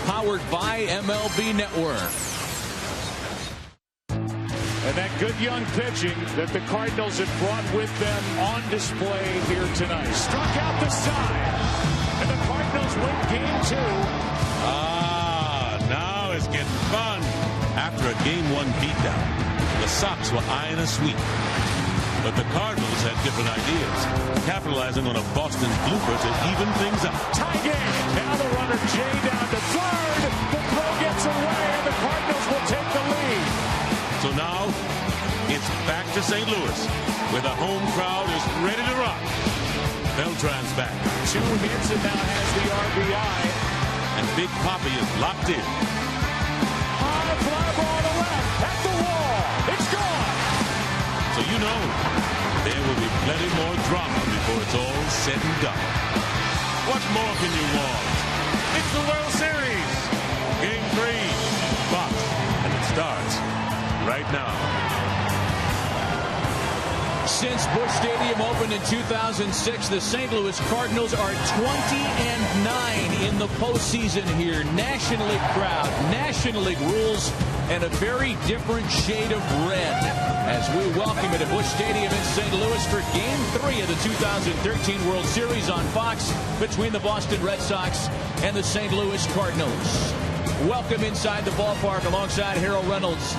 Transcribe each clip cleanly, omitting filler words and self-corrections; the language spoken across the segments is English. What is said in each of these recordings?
powered by MLB Network. And that good young pitching that the Cardinals have brought with them on display here tonight. Struck out the side. And the Cardinals win game 2. Now it's getting fun. After a Game 1 beatdown, the Sox were eyeing a sweep. But the Cardinals had different ideas, capitalizing on a Boston blooper to even things up. Tie game. Now the runner Jay down to third. The throw gets away, and the Cardinals will take the lead. So now it's back to St. Louis, where the home crowd is ready to rock. Beltran's back. 2 hits and now has the RBI. And Big Papi is locked in. High fly ball to left. At the wall. It's gone. So you know there will be plenty more drama before it's all said and done. What more can you want? It's the World Series. Game 3. Fox. And it starts right now. Since Busch Stadium opened in 2006, the St. Louis Cardinals are 20-9 in the postseason here. National League crowd, National League rules, and a very different shade of red as we welcome it at Busch Stadium in St. Louis for Game 3 of the 2013 World Series on Fox between the Boston Red Sox and the St. Louis Cardinals. Welcome inside the ballpark alongside Harold Reynolds,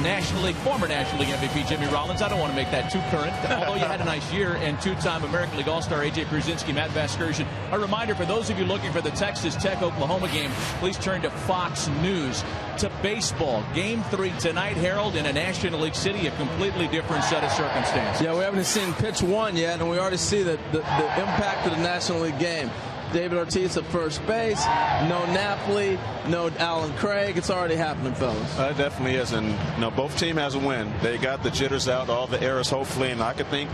former National League MVP Jimmy Rollins. I don't want to make that too current, although you had a nice year, and 2-time American League All-Star A.J. Pierzynski, Matt Vasgersian. A reminder for those of you looking for the Texas Tech-Oklahoma game, please turn to Fox News. To baseball, Game 3 tonight, Harold, in a National League city, a completely different set of circumstances. Yeah, we haven't seen pitch 1 yet, and we already see the impact of the National League game. David Ortiz at first base, no Napoli, no Alan Craig. It's already happening, fellas. It definitely is, and both team has a win. They got the jitters out, all the errors, hopefully, and I think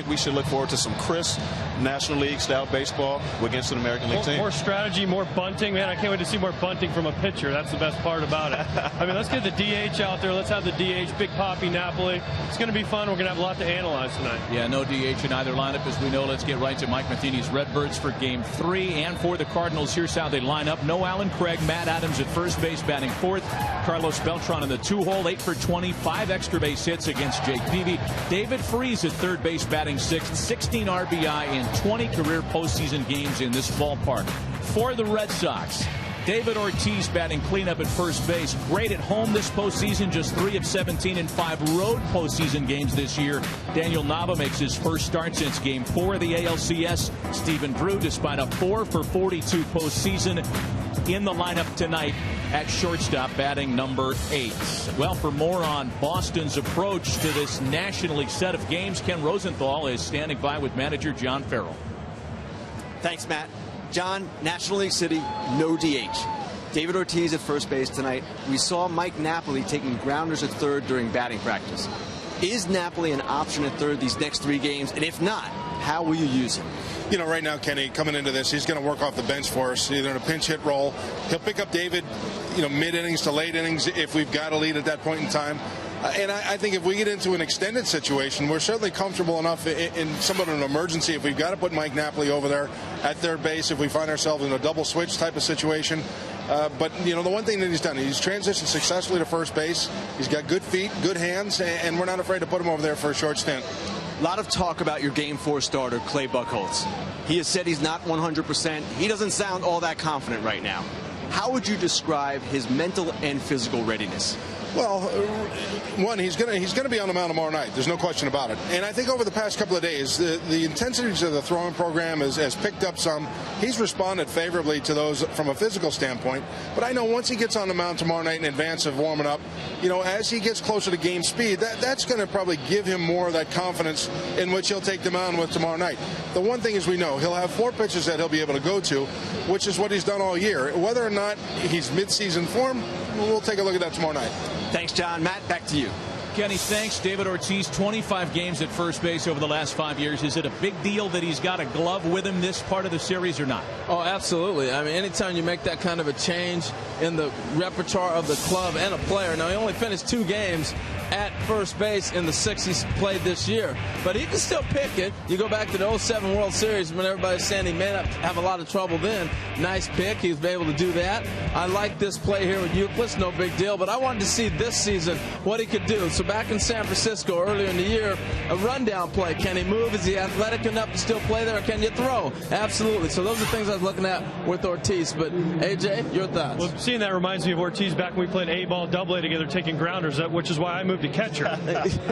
we should look forward to some crisp National League style baseball against an American League team. More strategy, more bunting. Man, I can't wait to see more bunting from a pitcher. That's the best part about it. I mean, let's get the DH out there. Let's have the DH, Big Papi, Napoli. It's going to be fun. We're going to have a lot to analyze tonight. Yeah, no DH in either lineup, as we know. Let's get right to Mike Matheny's Redbirds for Game 3. And for the Cardinals, here's how they line up. No Alan Craig, Matt Adams at first base batting fourth. Carlos Beltran in the 2-hole, 8 for 20, 5 extra base hits against Jake Peavy. David Freese at third base batting sixth, 16 RBI in 20 career postseason games in this ballpark. For the Red Sox, David Ortiz batting cleanup at first base. Great at home this postseason, just 3 of 17 in 5 road postseason games this year. Daniel Nava makes his first start since Game 4 of the ALCS. Stephen Drew, despite a 4 for 42 postseason, in the lineup tonight at shortstop, batting number 8. Well, for more on Boston's approach to this National League set of games, Ken Rosenthal is standing by with manager John Farrell. Thanks, Matt. John, National League City, no DH. David Ortiz at first base tonight. We saw Mike Napoli taking grounders at third during batting practice. Is Napoli an option at third these next 3 games? And if not, how will you use him? You know, right now, Kenny, coming into this, he's going to work off the bench for us, either in a pinch hit role. He'll pick up David, mid-innings to late innings if we've got a lead at that point in time. And I think if we get into an extended situation, we're certainly comfortable enough in somewhat of an emergency if we've got to put Mike Napoli over there at third base, if we find ourselves in a double switch type of situation. But, the one thing that he's done, he's transitioned successfully to first base. He's got good feet, good hands, and we're not afraid to put him over there for a short stint. A lot of talk about your Game 4 starter, Clay Buchholz. He has said he's not 100%. He doesn't sound all that confident right now. How would you describe his mental and physical readiness? Well, one, he's gonna be on the mound tomorrow night. There's no question about it. And I think over the past couple of days, the intensity of the throwing program has picked up some. He's responded favorably to those from a physical standpoint. But I know once he gets on the mound tomorrow night in advance of warming up, as he gets closer to game speed, that's going to probably give him more of that confidence in which he'll take the mound with tomorrow night. The one thing is we know he'll have 4 pitches that he'll be able to go to, which is what he's done all year. Whether or not he's mid-season form, we'll take a look at that tomorrow night. Thanks, John. Matt, back to you. Kenny, thanks. David Ortiz, 25 games at first base over the last 5 years. Is it a big deal that he's got a glove with him this part of the series or not? Oh, absolutely. I mean, anytime you make that kind of a change in the repertoire of the club and a player. Now, he only finished 2 games at first base in the 6 he's played this year. But he can still pick it. You go back to the 07 World Series when everybody's saying he may not have a lot of trouble then. Nice pick. He's been able to do that. I like this play here with Euclid. No big deal. But I wanted to see this season what he could do. So back in San Francisco earlier in the year, a rundown play. Can he move? Is he athletic enough to still play there? Or can you throw? Absolutely. So those are things I was looking at with Ortiz. But, AJ, your thoughts? Well, seeing that reminds me of Ortiz back when we played A-ball, double-A together, taking grounders, which is why I moved to catcher.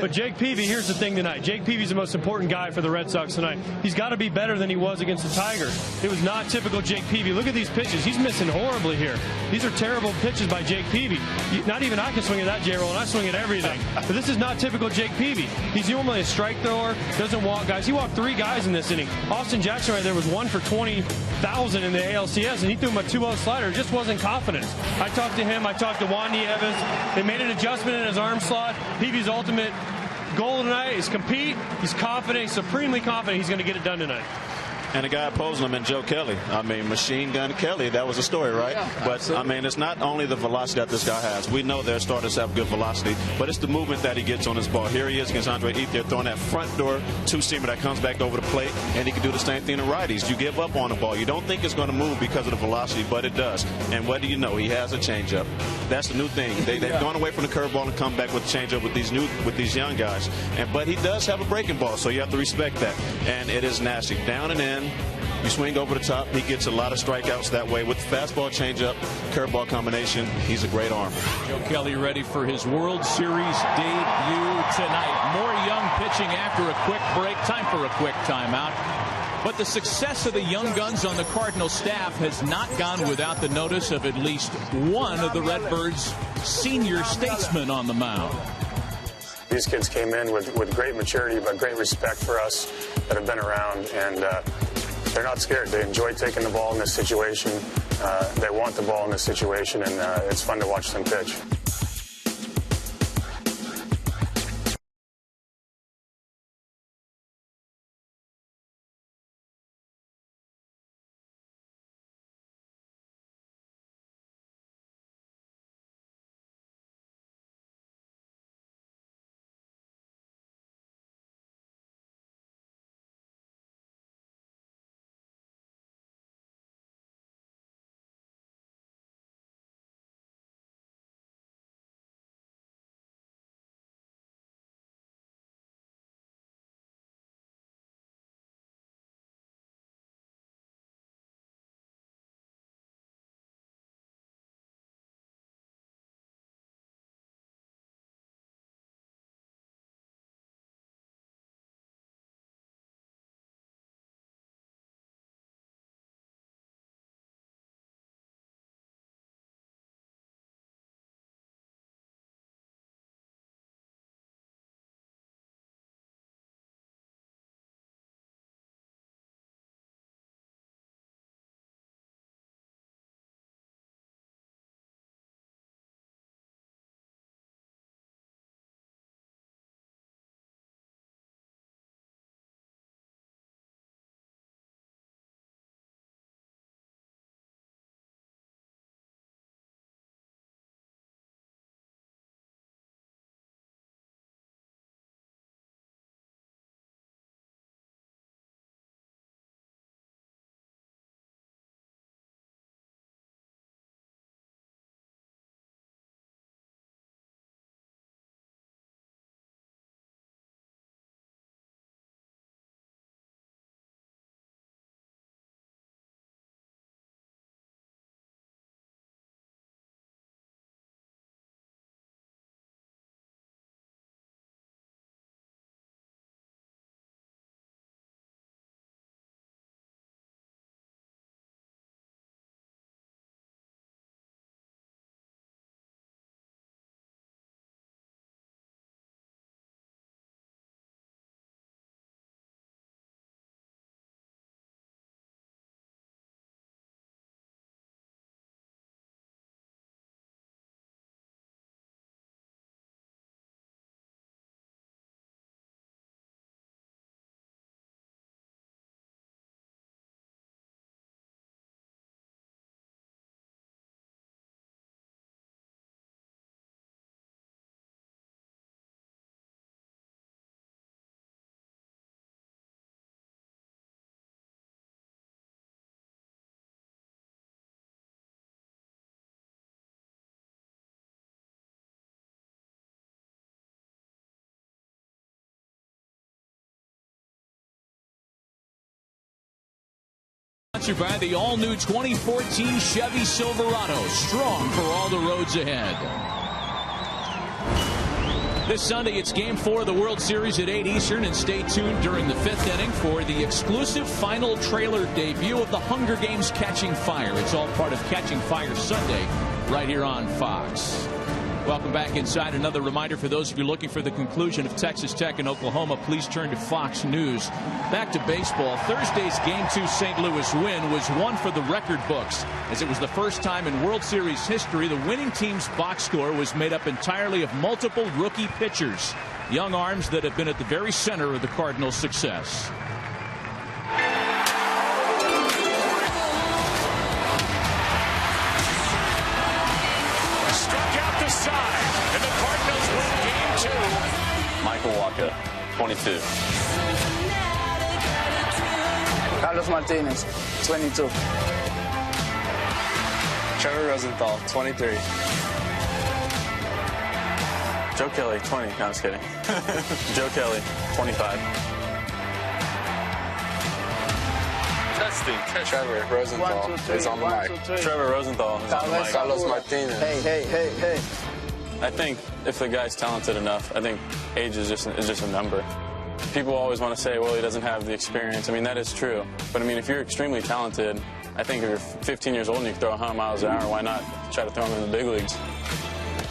But Jake Peavy, here's the thing tonight. Jake Peavy's the most important guy for the Red Sox tonight. He's got to be better than he was against the Tigers. It was not typical Jake Peavy. Look at these pitches. He's missing horribly here. These are terrible pitches by Jake Peavy. Not even I can swing at that, J-Roll, and I swing at everything. But this is not typical Jake Peavy. He's normally a strike thrower, doesn't walk guys. He walked 3 guys in this inning. Austin Jackson right there was 1 for 20,000 in the ALCS, and he threw him a 2-0 slider. It just wasn't confidence. I talked to him. I talked to Wandy Evans. They made an adjustment in his arm slot. Peavy's ultimate goal tonight is compete. He's confident. He's supremely confident he's going to get it done tonight. And the guy opposing him, and Joe Kelly. I mean, Machine Gun Kelly, that was a story, right? Yeah, but, absolutely. I mean, it's not only the velocity that this guy has. We know their starters have good velocity, but it's the movement that he gets on his ball. Here he is against Andre Ethier, throwing that front door two-seamer that comes back over the plate, and he can do the same thing to righties. You give up on the ball. You don't think it's going to move because of the velocity, but it does. And what do you know? He has a changeup. That's the new thing. They've gone away from the curveball and come back with a changeup with these young guys. But he does have a breaking ball, so you have to respect that. And it is nasty. Down and in. You swing over the top. He gets a lot of strikeouts that way with fastball, changeup, curveball combination. He's a great arm. Joe Kelly ready for his World Series debut tonight. More young pitching after a quick break. Time for a quick timeout. But the success of the young guns on the Cardinals staff has not gone without the notice of at least one of the Redbirds' senior statesmen on the mound. These kids came in with great maturity, but great respect for us that have been around, and they're not scared. They enjoy taking the ball in this situation. They want the ball in this situation, and it's fun to watch them pitch. Sponsored by the all-new 2014 Chevy Silverado. Strong for all the roads ahead. This Sunday, it's Game 4 of the World Series at 8 Eastern, and stay tuned during the 5th inning for the exclusive final trailer debut of the Hunger Games Catching Fire. It's all part of Catching Fire Sunday right here on Fox. Welcome back inside. Another reminder for those of you looking for the conclusion of Texas Tech and Oklahoma, please turn to Fox News. Back to baseball. Thursday's Game 2 St. Louis win was one for the record books, as it was the first time in World Series history the winning team's box score was made up entirely of multiple rookie pitchers, young arms that have been at the very center of the Cardinals' success. Side, and the Cardinals win Game 2. Michael Walker, 22. Carlos Martinez, 22. Trevor Rosenthal, 23. Joe Kelly, 20. No, I'm just kidding. Joe Kelly, 25. Testing. Trevor Rosenthal is on the mic. Trevor Rosenthal is on the mic. Carlos Martinez. Hey. I think if the guy's talented enough, I think age is just a number. People always want to say, well, he doesn't have the experience. I mean, that is true. But, I mean, if you're extremely talented, I think if you're 15 years old and you can throw 100 miles an hour, why not try to throw him in the big leagues?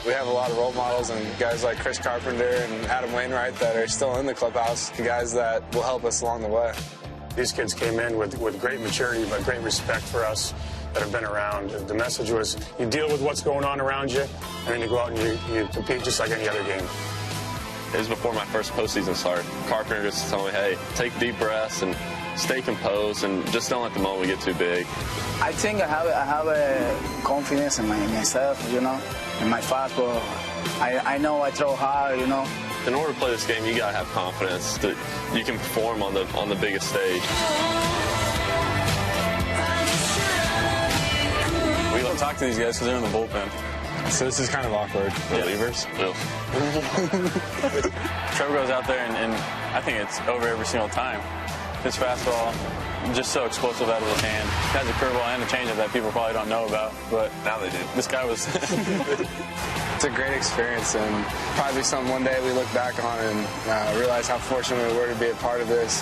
We have a lot of role models and guys like Chris Carpenter and Adam Wainwright that are still in the clubhouse, the guys that will help us along the way. These kids came in with great maturity, but great respect for us that have been around. The message was you deal with what's going on around you, and then you go out and you compete just like any other game. It was before my first postseason start. Carpenter just told me, hey, take deep breaths and stay composed and just don't let the moment get too big. I think I have a confidence in myself, in my fastball. I know I throw hard, In order to play this game, you gotta have confidence that you can perform on the biggest stage. We don't talk to these guys because they're in the bullpen. So this is kind of awkward. Relievers? Yeah. Trevor goes out there and I think it's over every single time. His fastball, just so explosive out of his hand. He has a curveball and a changeup that people probably don't know about, but now they do. This guy was... It's a great experience and probably something one day we look back on and realize how fortunate we were to be a part of this.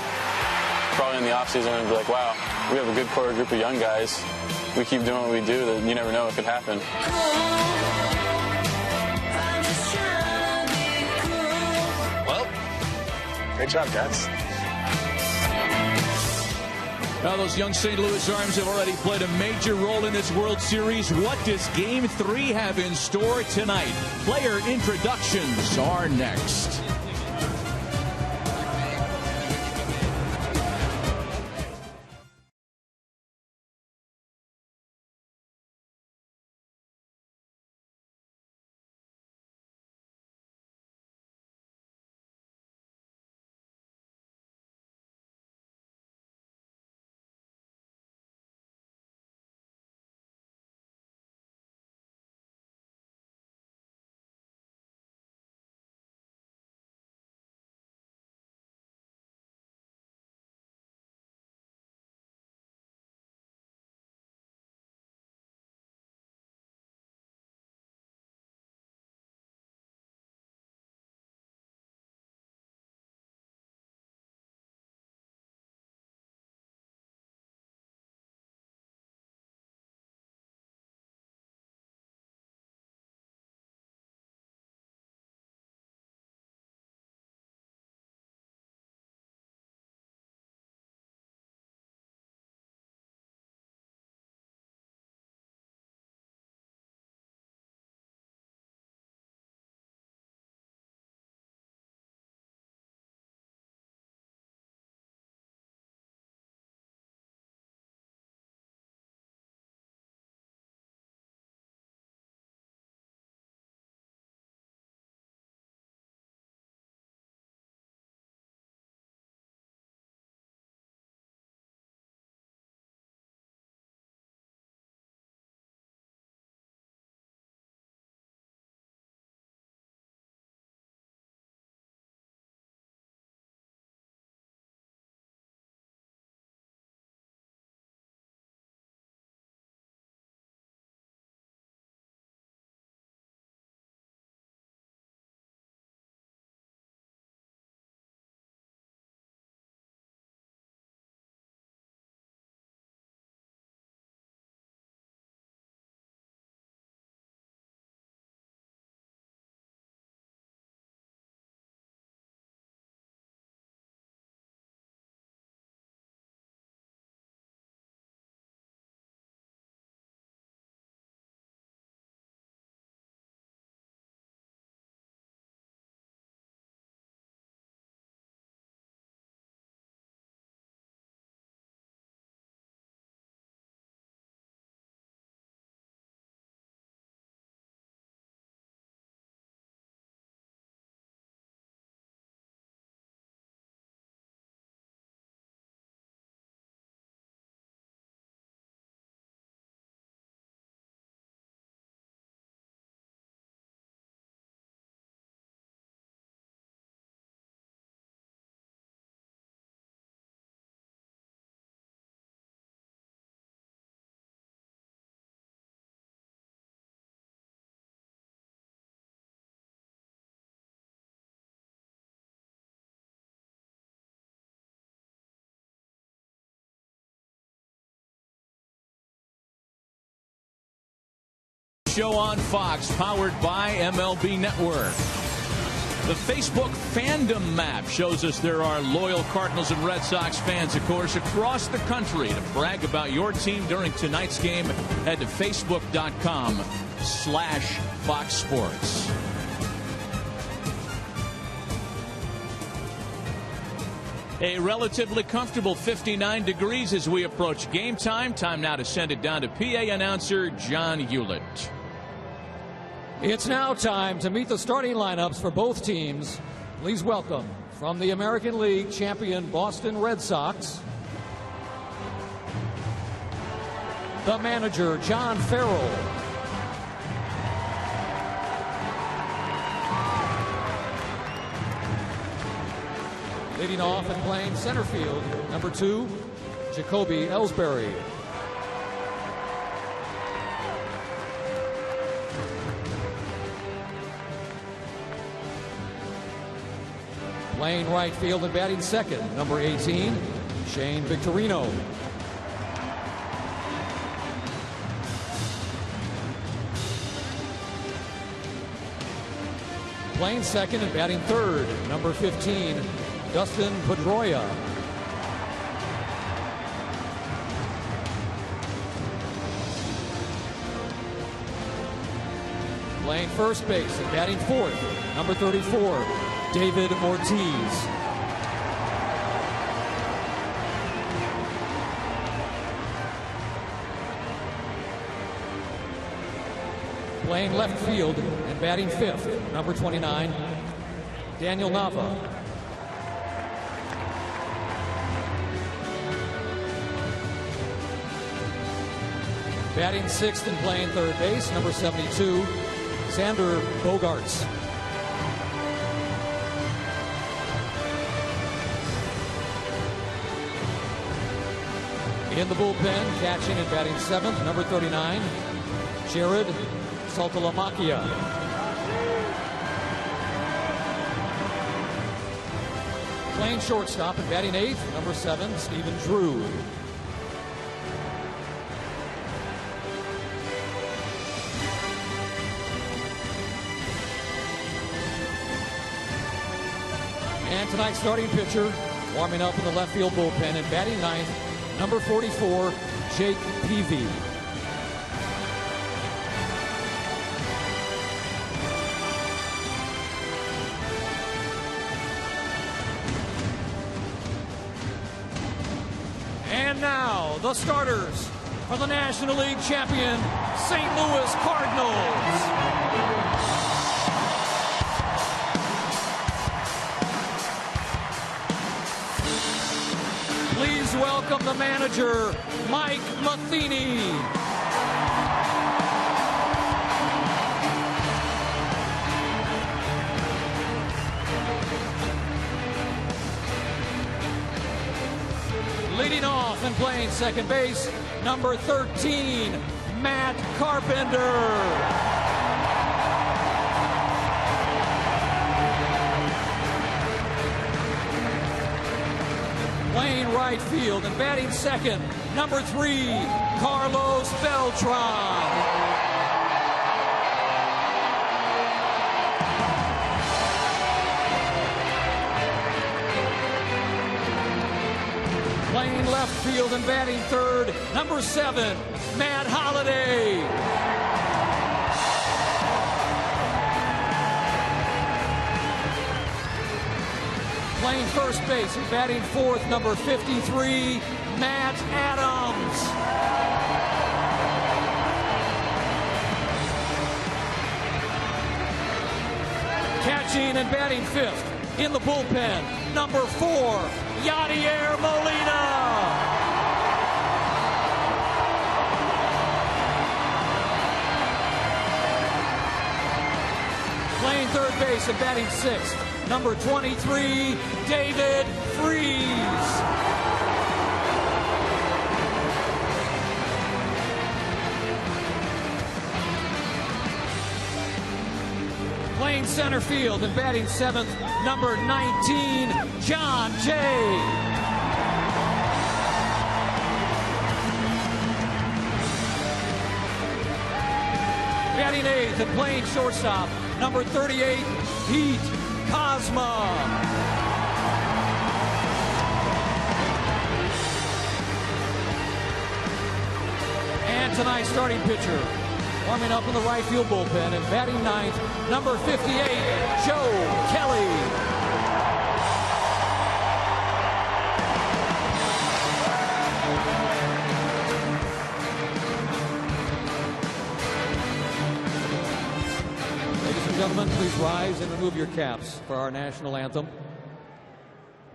Probably in the offseason and be like, wow, we have a good core group of young guys. We keep doing what we do, that you never know what could happen. Well, great job, guys. Now those young St. Louis Arms have already played a major role in this World Series. What does Game 3 have in store tonight? Player introductions are next. show on Fox, powered by MLB Network. The Facebook fandom map shows us there are loyal Cardinals and Red Sox fans, of course, across the country. To brag about your team during tonight's game, head to facebook.com/Fox Sports. A relatively comfortable 59 degrees as we approach game time. Time now to send it down to PA announcer John Hewlett. It's now time to meet the starting lineups for both teams. Please welcome, from the American League champion Boston Red Sox, the manager, John Farrell. Leading off and playing center field, number 2, Jacoby Ellsbury. Playing right field and batting second, number 18, Shane Victorino. Playing second and batting third, number 15, Dustin Pedroia. Playing first base and batting fourth, number 34, David Ortiz. Playing left field and batting fifth, number 29, Daniel Nava. Batting sixth and playing third base, number 72, Xander Bogaerts. In the bullpen, catching and batting seventh, number 39, Jared Saltalamacchia. Playing shortstop and batting eighth, number 7, Stephen Drew. And tonight's starting pitcher, warming up in the left field bullpen and batting ninth, number 44, Jake Peavy. And now, the starters for the National League champion, St. Louis Cardinals. Please welcome the manager, Mike Matheny. Leading off and playing second base, number 13, Matt Carpenter. Playing right field and batting second, number 3, Carlos Beltran. Playing left field and batting third, number 7, Matt Holliday. Playing first base and batting fourth, number 53, Matt Adams. Catching and batting fifth in the bullpen, number 4, Yadier Molina. Playing third base and batting sixth, number 23, David Freese. Playing center field and batting seventh, number 19, John Jay. Batting 8th and playing shortstop, number 38, Pete Kozma. And tonight's starting pitcher, warming up in the right field bullpen and batting 9th, number 58, Joe Kelly. Gentlemen, please rise and remove your caps for our national anthem.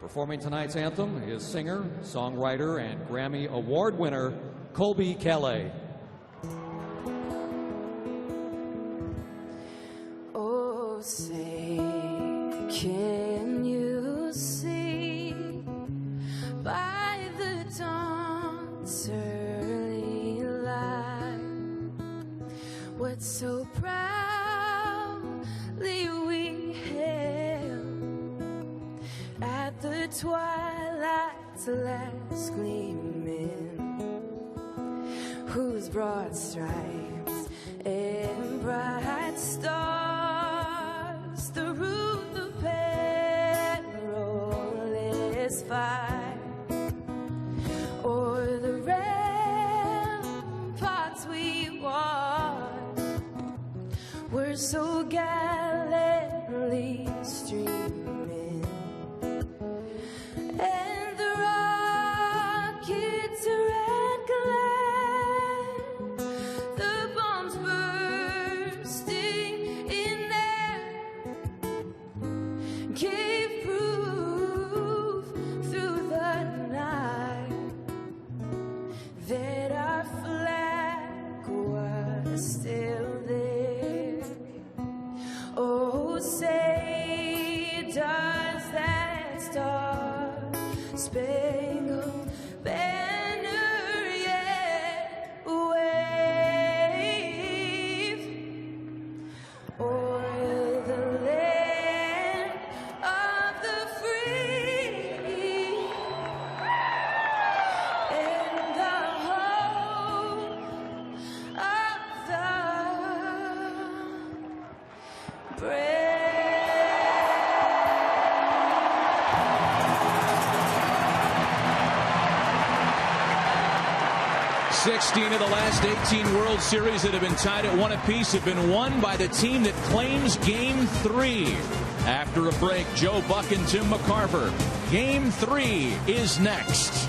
Performing tonight's anthem is singer, songwriter, and Grammy Award winner Colby Kelly. Oh, say, can you see by the dawn's early light what's so proud we hailed at the twilight's last gleaming, whose broad stripes and bright stars through the perilous fight o'er the ramparts we watched were so gallantly streaming, and the rockets red glare, the bombs bursting in there, gave proof through the night that our flag was still there. Oh, say does that star-spangled banner yet wave o'er the land of the free and the home of the brave? 16 of the last 18 World Series that have been tied at 1 apiece have been won by the team that claims Game 3. After a break, Joe Buck and Tim McCarver. Game 3 is next.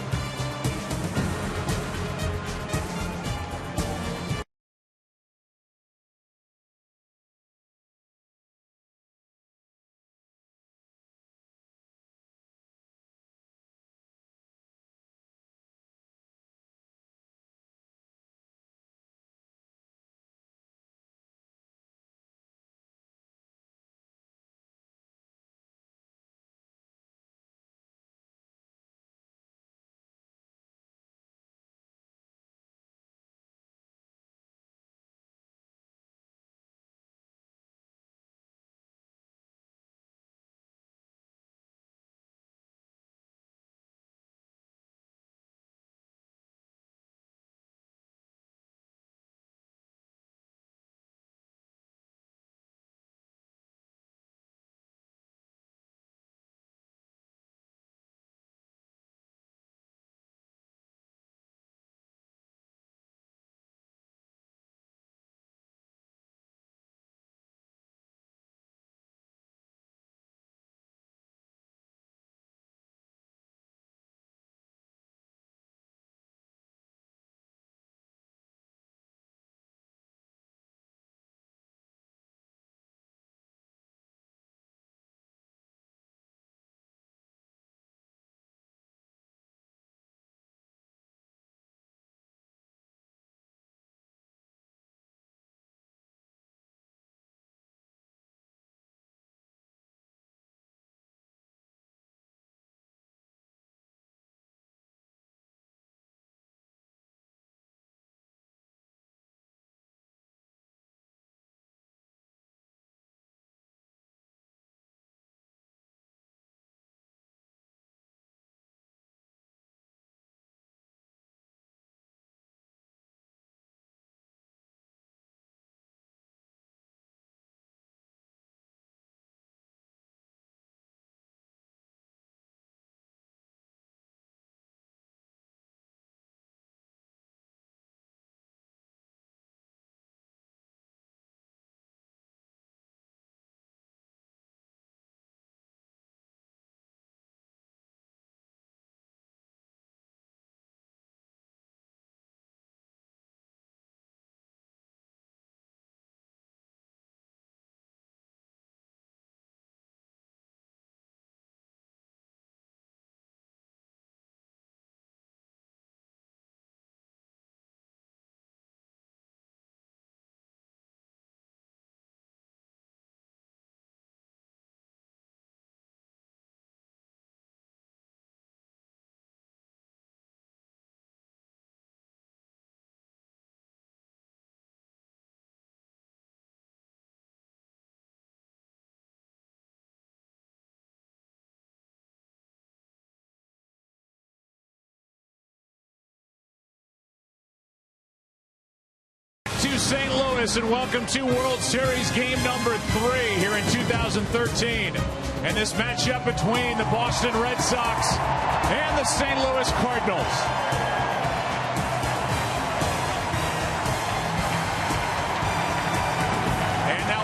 St. Louis, and welcome to World Series game number 3 here in 2013. And this matchup between the Boston Red Sox and the St. Louis Cardinals.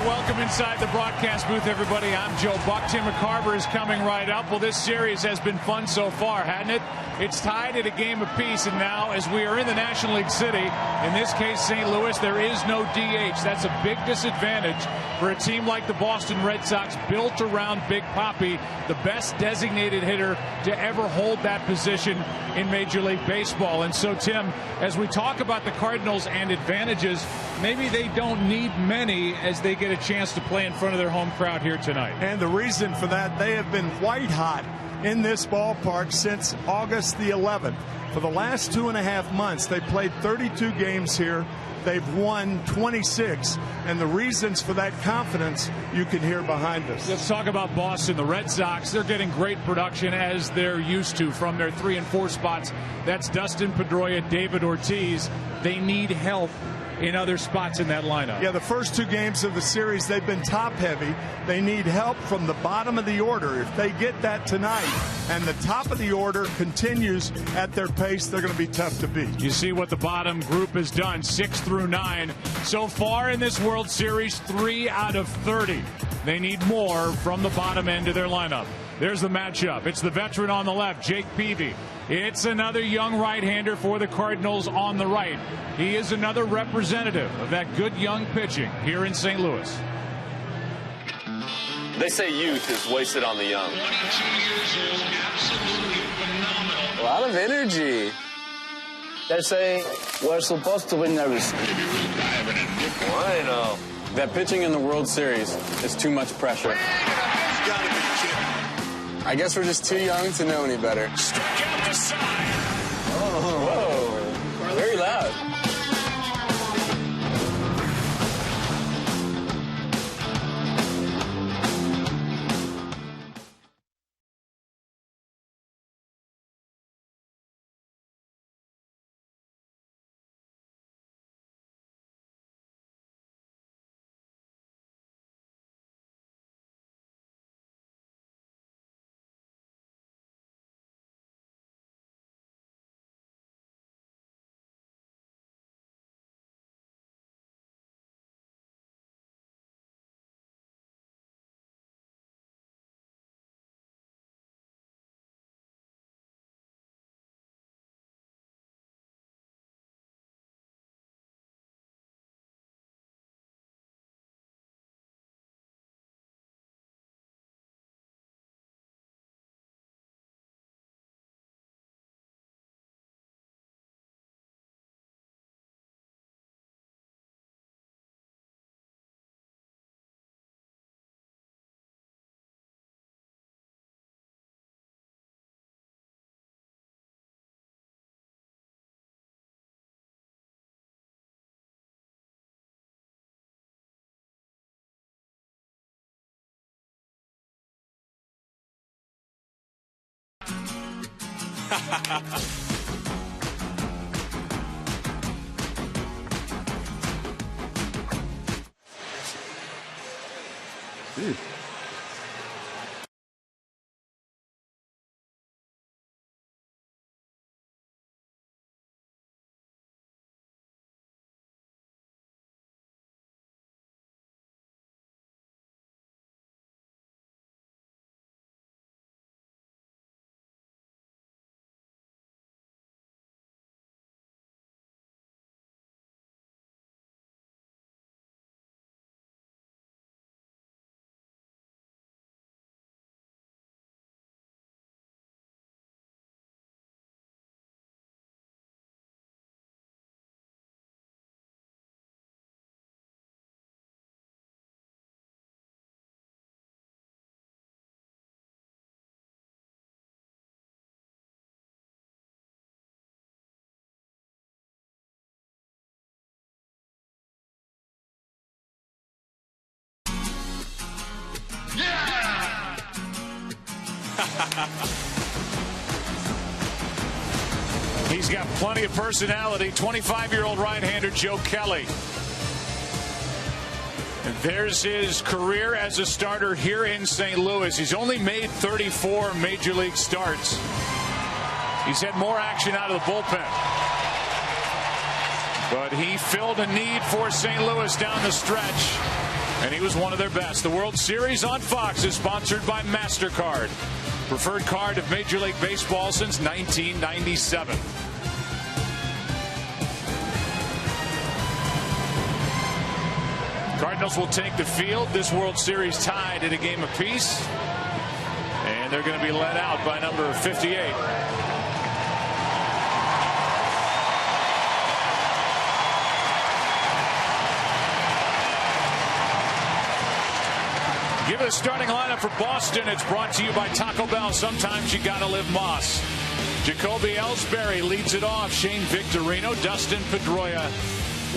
Welcome inside the broadcast booth, everybody. I'm Joe Buck. Tim McCarver is coming right up. Well, this series has been fun so far, hasn't it? It's tied at a game apiece, and now, as we are in the National League City, in this case, St. Louis, there is no DH. That's a big disadvantage for a team like the Boston Red Sox, built around Big Papi, the best designated hitter to ever hold that position in Major League Baseball. And so, Tim, as we talk about the Cardinals and advantages, maybe they don't need many as they get a chance to play in front of their home crowd here tonight. And the reason for that, they have been white hot in this ballpark since August the 11th. For the last 2.5 months, they played 32 games here. They've won 26, and the reasons for that confidence you can hear behind us. Let's talk about Boston. The Red Sox, they're getting great production as they're used to from their 3 and 4 spots. That's Dustin Pedroia, David Ortiz. They need help in other spots in that lineup. Yeah, the first 2 games of the series, they've been top heavy. They need help from the bottom of the order. If they get that tonight and the top of the order continues at their pace, they're going to be tough to beat. You see what the bottom group has done, 6 through 9. So far in this World Series, 3 out of 30. They need more from the bottom end of their lineup. There's the matchup. It's the veteran on the left, Jake Peavy. It's another young right-hander for the Cardinals on the right. He is another representative of that good young pitching here in St. Louis. They say youth is wasted on the young. 22 years old, absolutely phenomenal. A lot of energy. They say we're supposed to be nervous. Well, I know. That pitching in the World Series is too much pressure. I guess we're just too young to know any better. Struck out the side. Whoa. Very loud. Dude. He's got plenty of personality. 25-year-old right-hander Joe Kelly. There's his career as a starter here in St. Louis. He's only made 34 major league starts. He's had more action out of the bullpen. But he filled a need for St. Louis down the stretch, and he was one of their best. The World Series on Fox is sponsored by MasterCard, preferred card of Major League Baseball since 1997. Cardinals will take the field. This World Series tied at a game apiece, and they're going to be led out by number 58. Give it a starting lineup for Boston. It's brought to you by Taco Bell. Sometimes you gotta live Moss. Jacoby Ellsbury leads it off. Shane Victorino, Dustin Pedroia.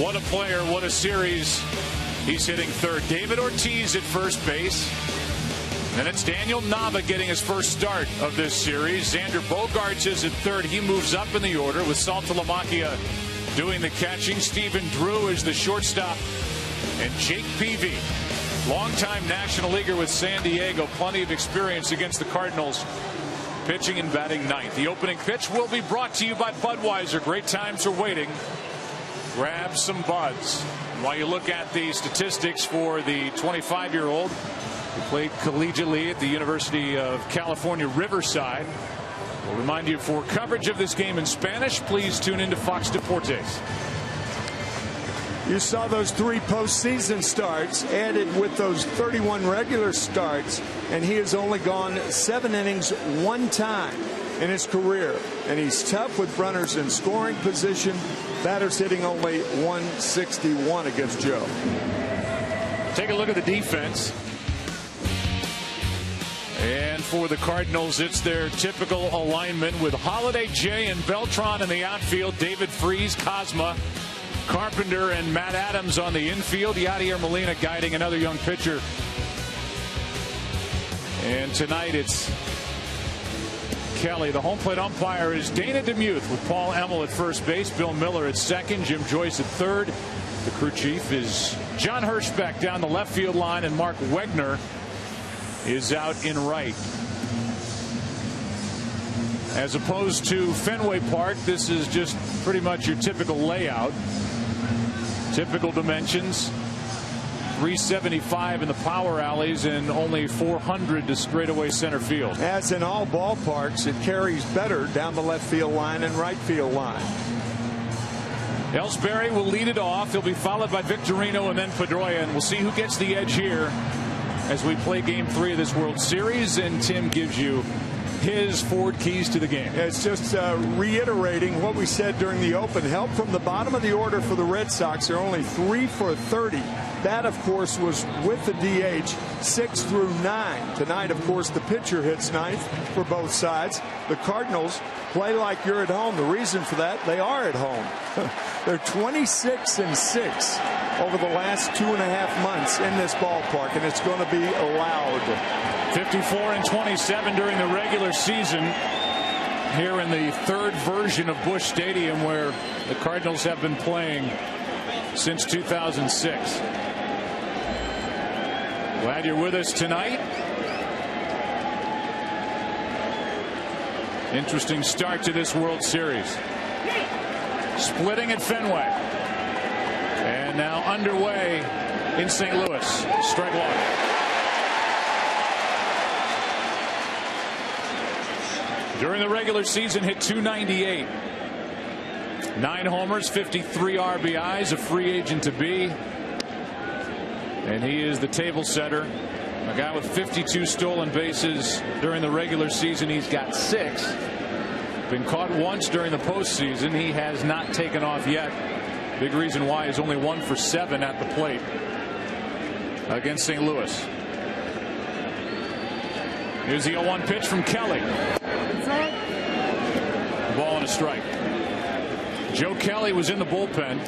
What a player, what a series. He's hitting third. David Ortiz at first base. Then it's Daniel Nava getting his first start of this series. Xander Bogaerts is at third. He moves up in the order with Saltalamacchia doing the catching. Stephen Drew is the shortstop. And Jake Peavy, longtime National Leaguer with San Diego, plenty of experience against the Cardinals, pitching and batting ninth. The opening pitch will be brought to you by Budweiser. Great times are waiting. Grab some buds. While you look at the statistics for the 25-year-old who played collegiately at the University of California, Riverside, we'll remind you, for coverage of this game in Spanish, please tune into Fox Deportes. You saw those 3 postseason starts added with those 31 regular starts, and he has only gone 7 innings 1 time in his career. And he's tough with runners in scoring position. Batters hitting only 161 against Joe. Take a look at the defense. And for the Cardinals, it's their typical alignment with Holiday, Jay, and Beltran in the outfield. David Freese, Cosma, Carpenter, and Matt Adams on the infield. Yadier Molina guiding another young pitcher. And tonight it's Kelly. The home plate umpire is Dana DeMuth with Paul Emmel at first base, Bill Miller at second, Jim Joyce at third. The crew chief is John Hirschbeck down the left field line, and Mark Wegner is out in right. As opposed to Fenway Park, this is just pretty much your typical layout. Typical dimensions. 375 in the power alleys and only 400 to straightaway center field. As in all ballparks, it carries better down the left field line and right field line. Ellsbury will lead it off. He'll be followed by Victorino and then Pedroia, and we'll see who gets the edge here as we play Game 3 of this World Series, and Tim gives you his Ford keys to the game. It's just reiterating what we said during the open. Help from the bottom of the order for the Red Sox. They're only 3 for 30. That, of course, was with the DH 6 through 9. Tonight, of course, the pitcher hits ninth for both sides. The Cardinals play like you're at home. The reason for that, they are at home. They're 26-6 over the last 2.5 months in this ballpark, and it's going to be loud. 54-27 during the regular season here in the third version of Busch Stadium, where the Cardinals have been playing since 2006. Glad you're with us tonight. Interesting start to this World Series. Splitting at Fenway. And now underway in St. Louis. Strike one. During the regular season, hit .298. 9 homers, 53 RBIs, a free agent to be. And he is the table setter. A guy with 52 stolen bases during the regular season. He's got 6. Been caught once during the postseason. He has not taken off yet. Big reason why is only 1 for 7 at the plate against St. Louis. Here's the 0-1 pitch from Kelly. Ball and a strike. Joe Kelly was in the bullpen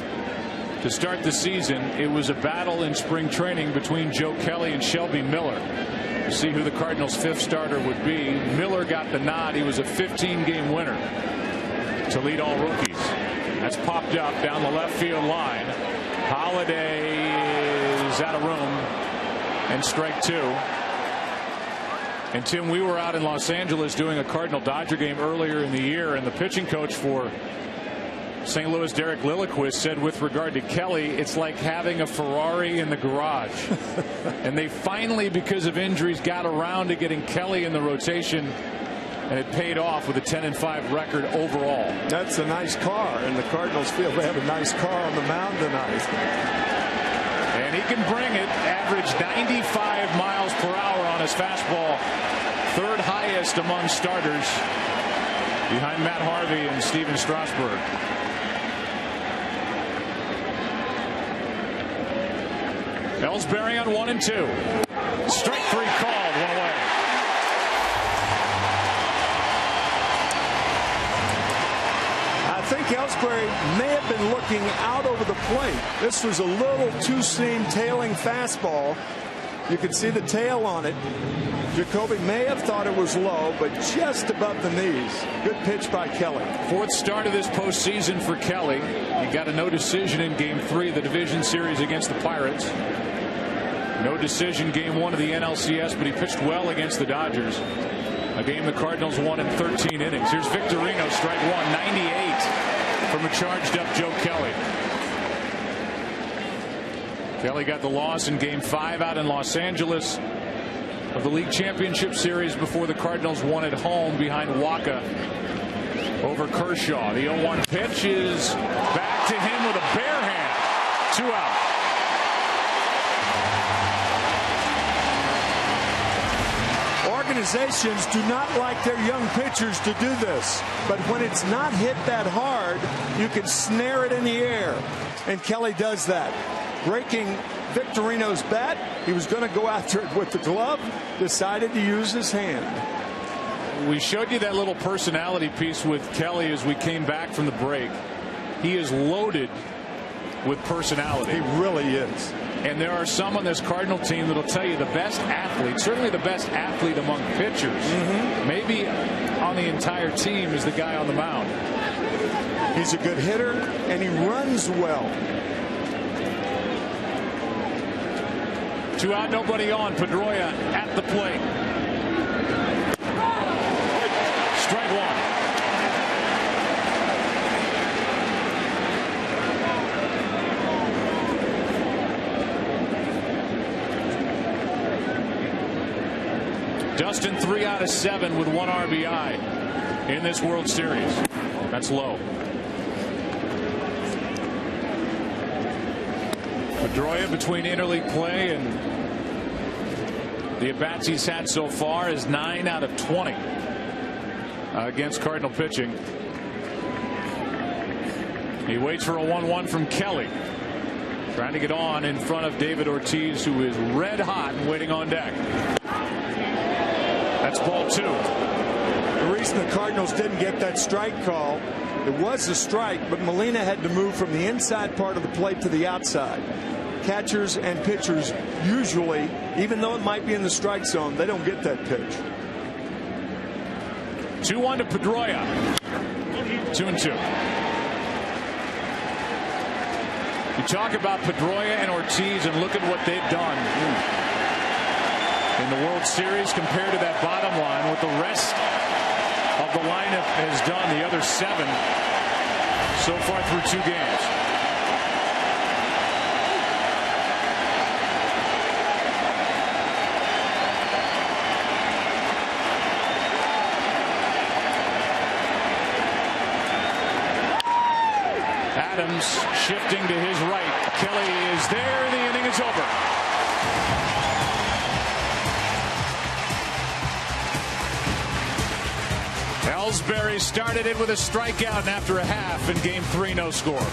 to start the season. It was a battle in spring training between Joe Kelly and Shelby Miller to see who the Cardinals' 5th starter would be. Miller got the nod. He was a 15-game winner to lead all rookies. That's popped up down the left field line. Holiday is is out of room, and strike 2. And Tim, we were out in Los Angeles doing a Cardinal-Dodger game earlier in the year, and the pitching coach for St. Louis, Derek Lilliquist, said with regard to Kelly, it's like having a Ferrari in the garage. And they finally, because of injuries, got around to getting Kelly in the rotation, and it paid off with a 10-5 record overall. That's a nice car, and the Cardinals feel they have a nice car on the mound tonight. And he can bring it, average 95 miles per hour on his fastball, third highest among starters, behind Matt Harvey and Steven Strasburg. Ellsbury on 1-2. Strike 3 called, 1 away. I think Ellsbury may have been looking out over the plate. This was a little two-seam tailing fastball. You can see the tail on it. Jacoby may have thought it was low, but just above the knees. Good pitch by Kelly. Fourth start of this postseason for Kelly. He got a no decision in Game 3 of the division series against the Pirates. No decision Game 1 of the NLCS, but he pitched well against the Dodgers. A game the Cardinals won in 13 innings. Here's Victorino, strike 1, 98 from a charged up Joe Kelly. Kelly got the loss in Game 5 out in Los Angeles of the League Championship Series before the Cardinals won at home behind Waka over Kershaw. The 0-1 pitch is back to him with a bare hand. 2 out. Organizations do not like their young pitchers to do this, but when it's not hit that hard, you can snare it in the air, and Kelly does that, breaking Victorino's bat. He was going to go after it with the glove, decided to use his hand. We showed you that little personality piece with Kelly as we came back from the break. He is loaded with personality. He really is. And there are some on this Cardinal team that'll tell you the best athlete, certainly the best athlete among pitchers, maybe on the entire team, is the guy on the mound. He's a good hitter, and he runs well. 2 out, nobody on. Pedroia at the plate. Strike 1. Dustin 3 out of 7 with 1 RBI in this World Series. That's low. Pedroia, between interleague play and the at-bats he's had so far, is 9 out of 20 against Cardinal pitching. He waits for a 1-1 from Kelly, trying to get on in front of David Ortiz, who is red hot and waiting on deck. That's ball 2. The reason the Cardinals didn't get that strike call, it was a strike, but Molina had to move from the inside part of the plate to the outside. Catchers and pitchers usually, even though it might be in the strike zone, they don't get that pitch. 2-1 to Pedroia. 2-2. You talk about Pedroia and Ortiz, and look at what they've done in the World Series compared to that bottom line. What the rest of the lineup has done, the other 7 so far through 2 games. Adams shifting to his right. Kelly is there. The inning is over. Ellsbury started it with a strikeout, and after a half in Game 3, no score.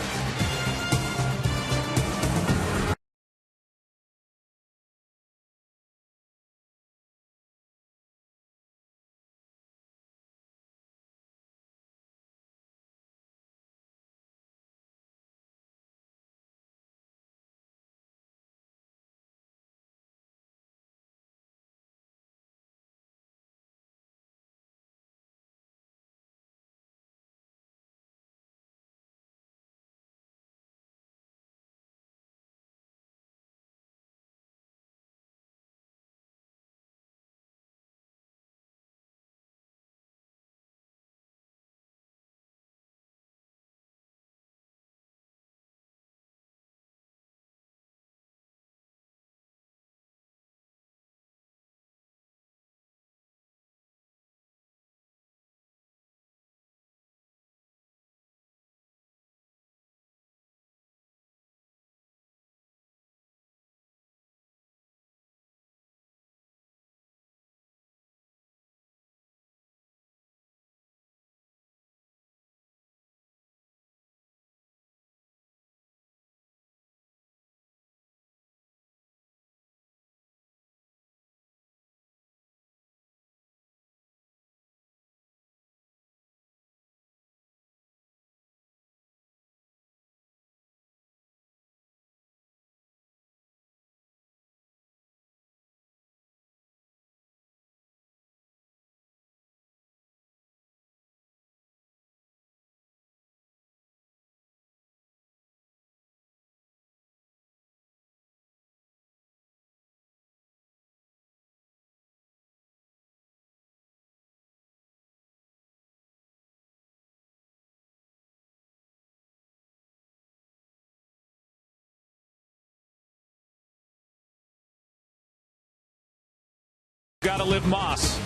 Gotta live Moss.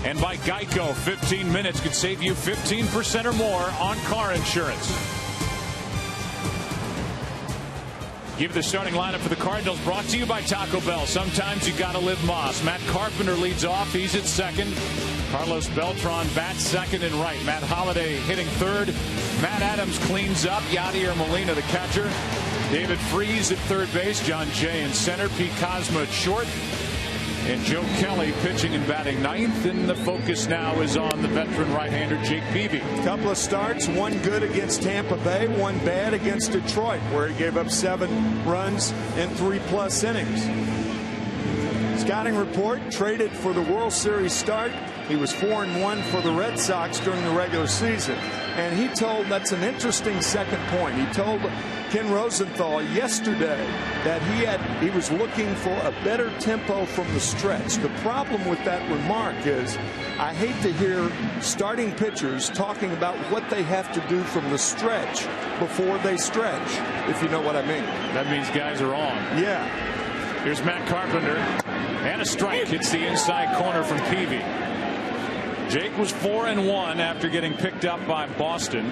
And by Geico, 15 minutes could save you 15% or more on car insurance. Give the starting lineup for the Cardinals, brought to you by Taco Bell. Sometimes you gotta live Moss. Matt Carpenter leads off. He's at second. Carlos Beltran bats second and right. Matt Holliday hitting third. Matt Adams cleans up. Yadier Molina, the catcher. David Freese at third base. John Jay in center. Pete Cosma at short. And Joe Kelly pitching and batting ninth. And the focus now is on the veteran right-hander Jake Peavy. Couple of starts, one good against Tampa Bay, one bad against Detroit, where he gave up 7 runs in 3+ innings. Scouting report, traded for the World Series start. He was 4-1 for the Red Sox during the regular season. And he told, that's an interesting second point, he told Ken Rosenthal yesterday that he was looking for a better tempo from the stretch. The problem with that remark is I hate to hear starting pitchers talking about what they have to do from the stretch before they stretch, if you know what I mean. That means guys are on. Yeah. Here's Matt Carpenter. And a strike hits the inside corner from Peavy. Jake was 4-1 after getting picked up by Boston.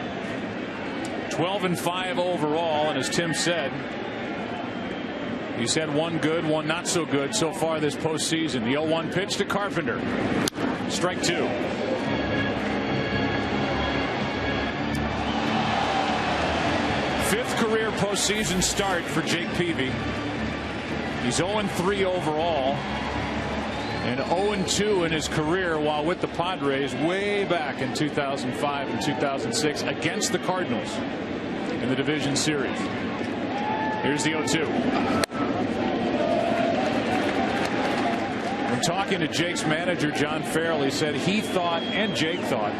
12-5 overall, and as Tim said, he's had one good, one not so good so far this postseason. The 0-1 pitch to Carpenter. Strike 2. Fifth career postseason start for Jake Peavy. He's 0-3 overall. And 0-2 in his career while with the Padres way back in 2005 and 2006 against the Cardinals in the division series. Here's the 0-2. When talking to Jake's manager, John Farrell, he said he thought, and Jake thought,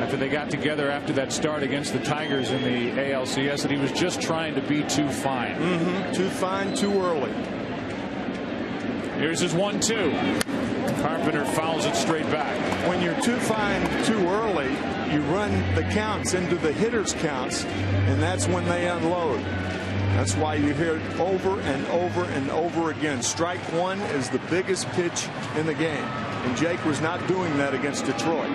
after they got together after that start against the Tigers in the ALCS, that he was just trying to be too fine. Too fine, too early. Here's his 1-2. Carpenter fouls it straight back. When you're too fine too early, you run the counts into the hitters' counts, and that's when they unload. That's why you hear it over and over and over again. Strike 1 is the biggest pitch in the game, and Jake was not doing that against Detroit.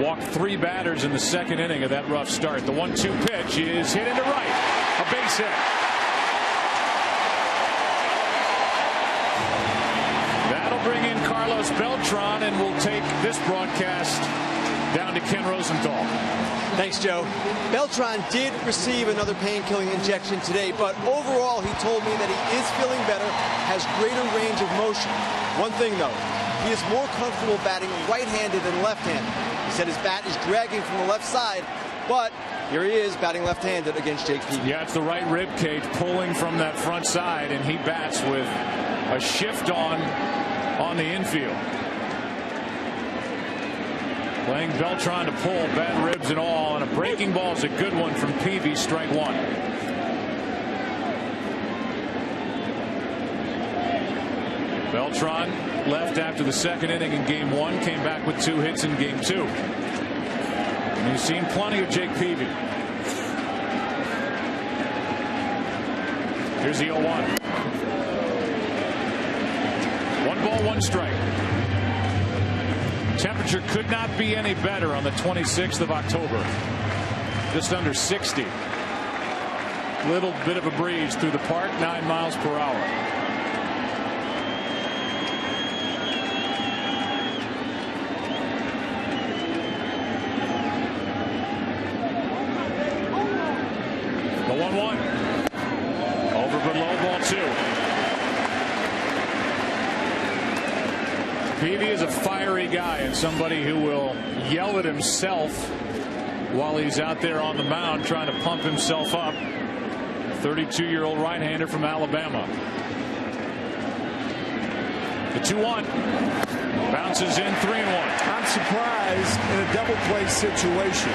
Walked 3 batters in the second inning of that rough start. The 1-2 pitch is hit into right. A base hit. Bring in Carlos Beltran, and we'll take this broadcast down to Ken Rosenthal. Thanks, Joe. Beltran did receive another pain-killing injection today, but overall he told me that he is feeling better, has greater range of motion. One thing, though, he is more comfortable batting right-handed than left-handed. He said his bat is dragging from the left side, but here he is batting left-handed against Jake Peavy. Yeah, it's the right rib cage pulling from that front side, and he bats with a shift on the infield. Playing Beltran to pull, bad ribs and all, and a breaking ball is a good one from Peavy. Strike 1. Beltran left after the second inning in game 1, came back with 2 hits in game 2. And you've seen plenty of Jake Peavy. Here's the 0-1. 1 ball, 1 strike. Temperature could not be any better on the 26th of October. Just under 60. Little bit of a breeze through the park, 9 miles per hour. The 1-1. Over below, ball 2. Peavy is a fiery guy and somebody who will yell at himself while he's out there on the mound trying to pump himself up. 32-year-old right-hander from Alabama. The 2-1 bounces in, 3-1. I'm surprised in a double play situation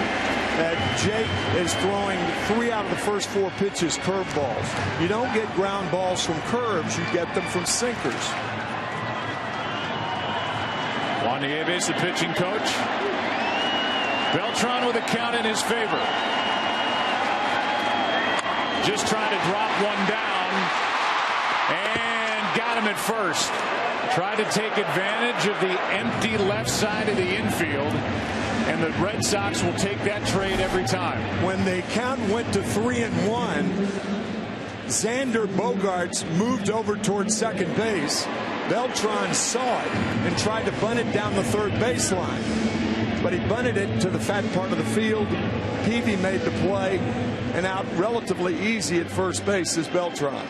that Jake is throwing 3 out of the first 4 pitches curveballs. You don't get ground balls from curves, you get them from sinkers. Juan Nieves, the pitching coach. Beltran with a count in his favor. Just trying to drop one down. And got Adam at first. Tried to take advantage of the empty left side of the infield. And the Red Sox will take that trade every time. When the count went to 3-1, Xander Bogaerts moved over towards second base. Beltran saw it and tried to bunt it down the third baseline. But he bunted it to the fat part of the field. Peavy made the play, and out relatively easy at first base is Beltran.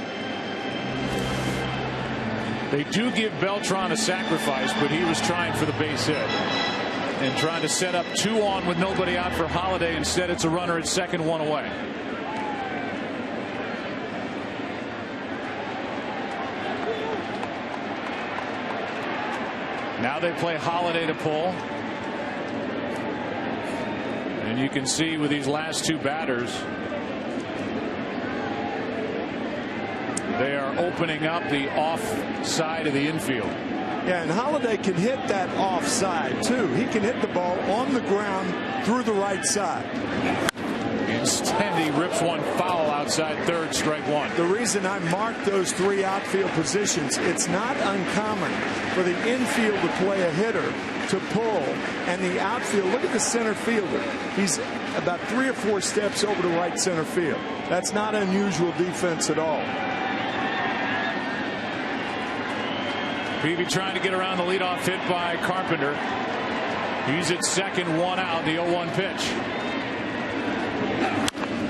They do give Beltran a sacrifice, but he was trying for the base hit and trying to set up 2 on with nobody out for Holiday. Instead, it's a runner at second, 1 away. Now they play Holiday to pull. And you can see with these last 2 batters, they are opening up the off side of the infield. Yeah, and Holiday can hit that offside too. He can hit the ball on the ground through the right side. Instead, he rips one foul outside third, strike 1. The reason I marked those 3 outfield positions, it's not uncommon for the infield to play a hitter to pull, and the outfield, look at the center fielder. He's about 3 or 4 steps over to right center field. That's not unusual defense at all. Peavy trying to get around the leadoff hit by Carpenter. He's at second, 1 out, the 0-1 pitch.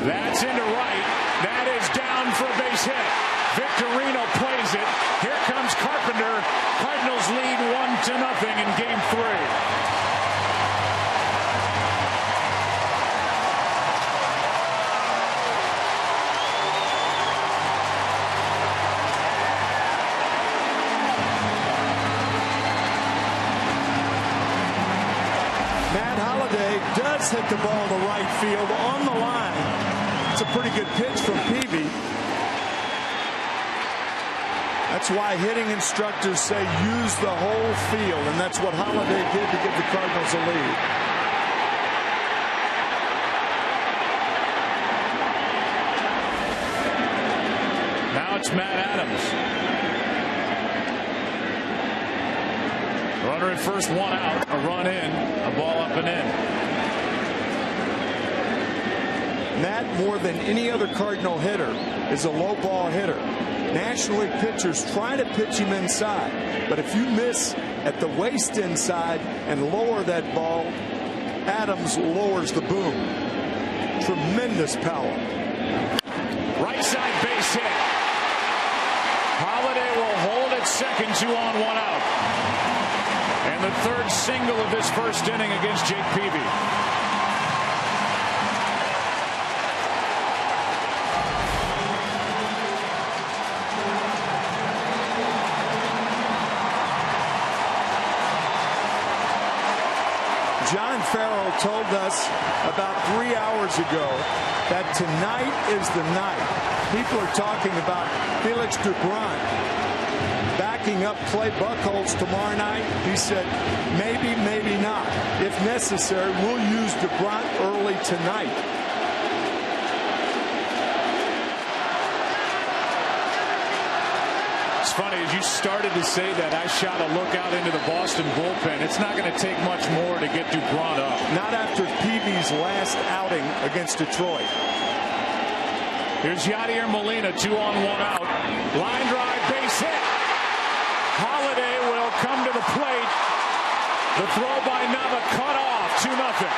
That's into right. That is down for a base hit. Victorino plays it. Here comes Carpenter. Cardinals lead 1-0 in game 3. Does hit the ball to right field on the line. It's a pretty good pitch from Peavy. That's why hitting instructors say use the whole field, and that's what Holiday did to give the Cardinals a lead. Now it's Matt Adams. Runner at first, 1 out, a run in, a ball up and in. Matt, more than any other Cardinal hitter, is a low ball hitter. National League pitchers try to pitch him inside, but if you miss at the waist inside and lower that ball, Adams lowers the boom. Tremendous power. Right side base hit. Holiday will hold at second, 2 on, 1 out. And the third single of this first inning against Jake Peavy. John Farrell told us about 3 hours ago that tonight is the night. People are talking about Felix Doubront backing up Clay Buchholz tomorrow night. He said, maybe, maybe not. If necessary, we'll use Doubront early tonight. It's funny, as you started to say that, I shot a look out into the Boston bullpen. It's not going to take much more to get Doubront up. Not after Peavy's last outing against Detroit. Here's Yadier Molina, 2 on, 1 out. Line drive, base hit. Holiday will come to the plate. The throw by Nava cut off, 2-0.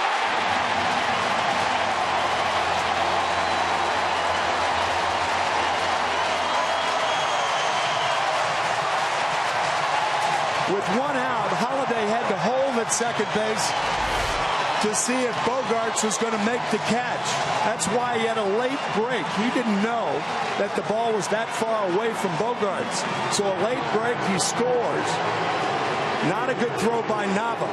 With 1 out, Holiday had to hold at second base to see if Bogaerts was going to make the catch. That's why he had a late break. He didn't know that the ball was that far away from Bogaerts. So a late break, he scores. Not a good throw by Nava.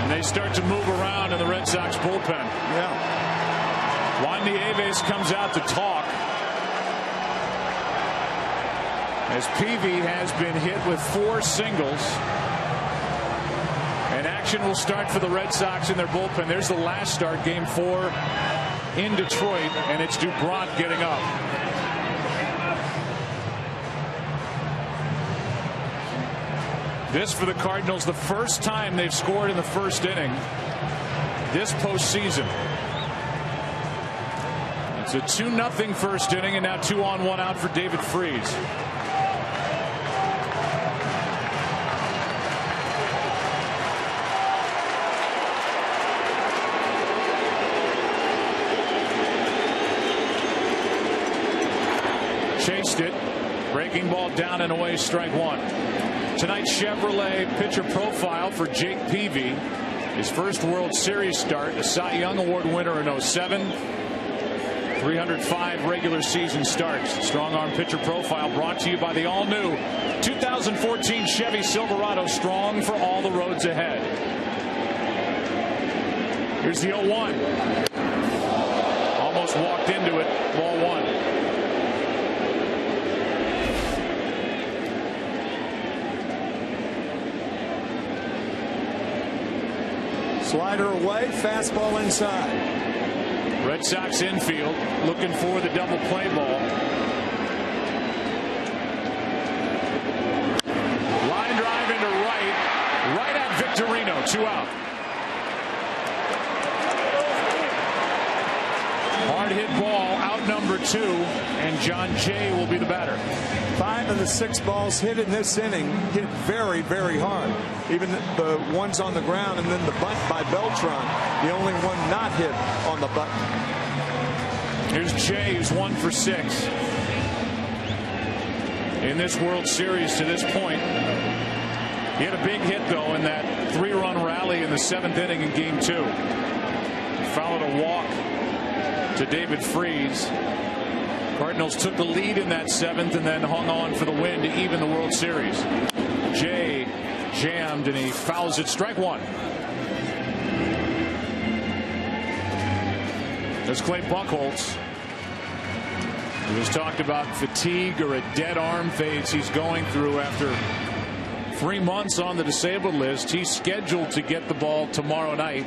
And they start to move around in the Red Sox bullpen. Yeah. Juan Nieves comes out to talk, as Peavy has been hit with 4 singles. And action will start for the Red Sox in their bullpen. There's the last start, game 4 in Detroit, and it's Doubront getting up. This for the Cardinals, the first time they've scored in the first inning this postseason. It's a 2-0 first inning, and now 2 on 1 out for David Freese. Chased it. Breaking ball down and away, strike one. Tonight's Chevrolet pitcher profile for Jake Peavy. His first World Series start, a Cy Young Award winner in 07. 305 regular season starts. Strong arm pitcher profile brought to you by the all-new 2014 Chevy Silverado. Strong for all the roads ahead. Here's the 0-1. Almost walked into it. Ball one. Slider away, fastball inside. Red Sox infield looking for the double play ball. Line drive into right at Victorino. 2 out. Hard hit ball out number 2, and John Jay will be the batter. 5 of the 6 balls hit in this inning hit very, very hard. Even the ones on the ground, and then the bunt by Beltran, the only one not hit on the bunt. Here's Jay, who's 1 for 6 in this World Series to this point. He had a big hit, though, in that 3-run rally in the 7th inning in Game 2. Followed a walk to David Freese. Cardinals took the lead in that 7th and then hung on for the win to even the World Series. Jay jammed and he fouls it. Strike one. There's Clay Buchholz. He was talked about fatigue or a dead arm phase he's going through after 3 months on the disabled list. He's scheduled to get the ball tomorrow night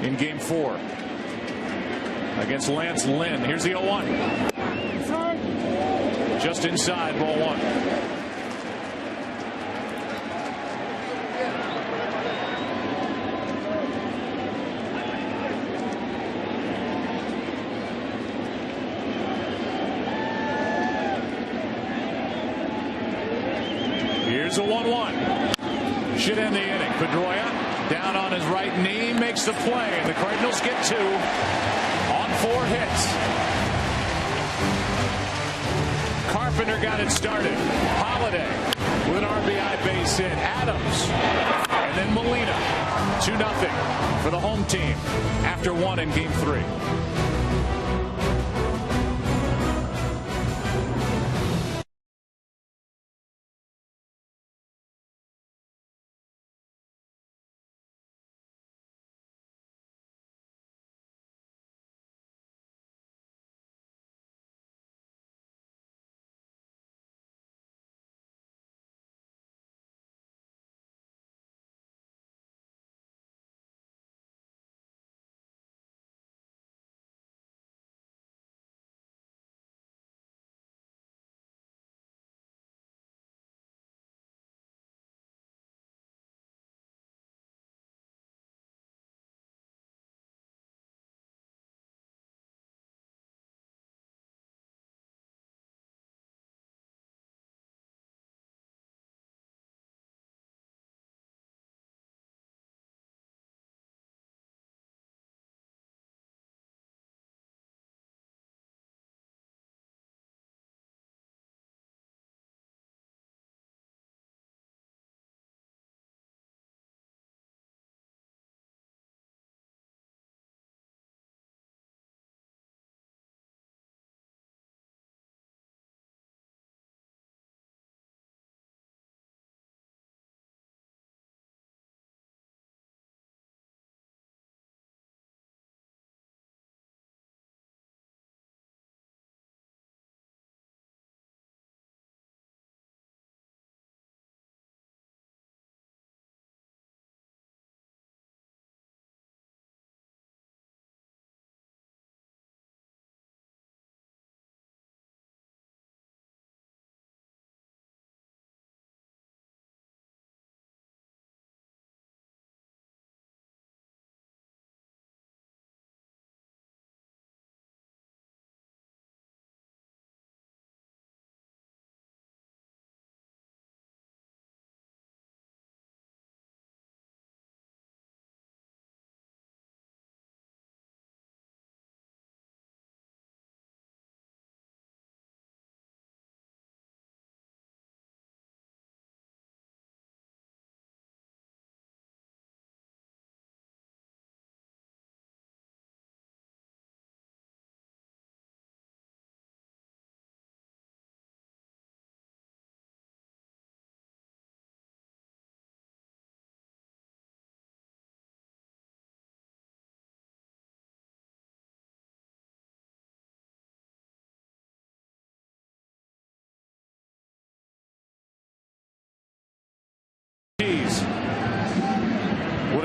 in Game 4 against Lance Lynn. Here's the 0-1. Just inside, ball one. Here's a 1-1. Should end the inning. Pedroia down on his right knee, makes the play, and the Cardinals get 2 on 4 hits. Carpenter got it started. Holiday with an RBI base hit. Adams and then Molina. 2-0 for the home team after 1 in Game 3.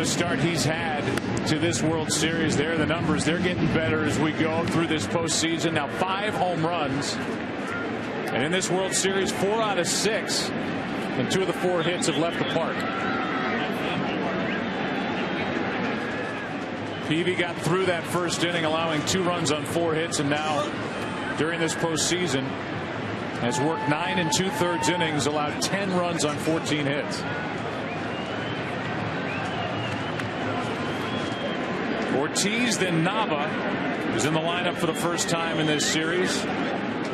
start he's had to this World Series. There are the numbers. They're getting better as we go through this postseason. Now 5 home runs. And in this World Series, 4 out of 6. And 2 of the 4 hits have left the park. Peavy got through that first inning, allowing 2 runs on 4 hits. And now, during this postseason, has worked 9 2/3 innings, allowed 10 runs on 14 hits. Ortiz, then Nava, is in the lineup for the first time in this series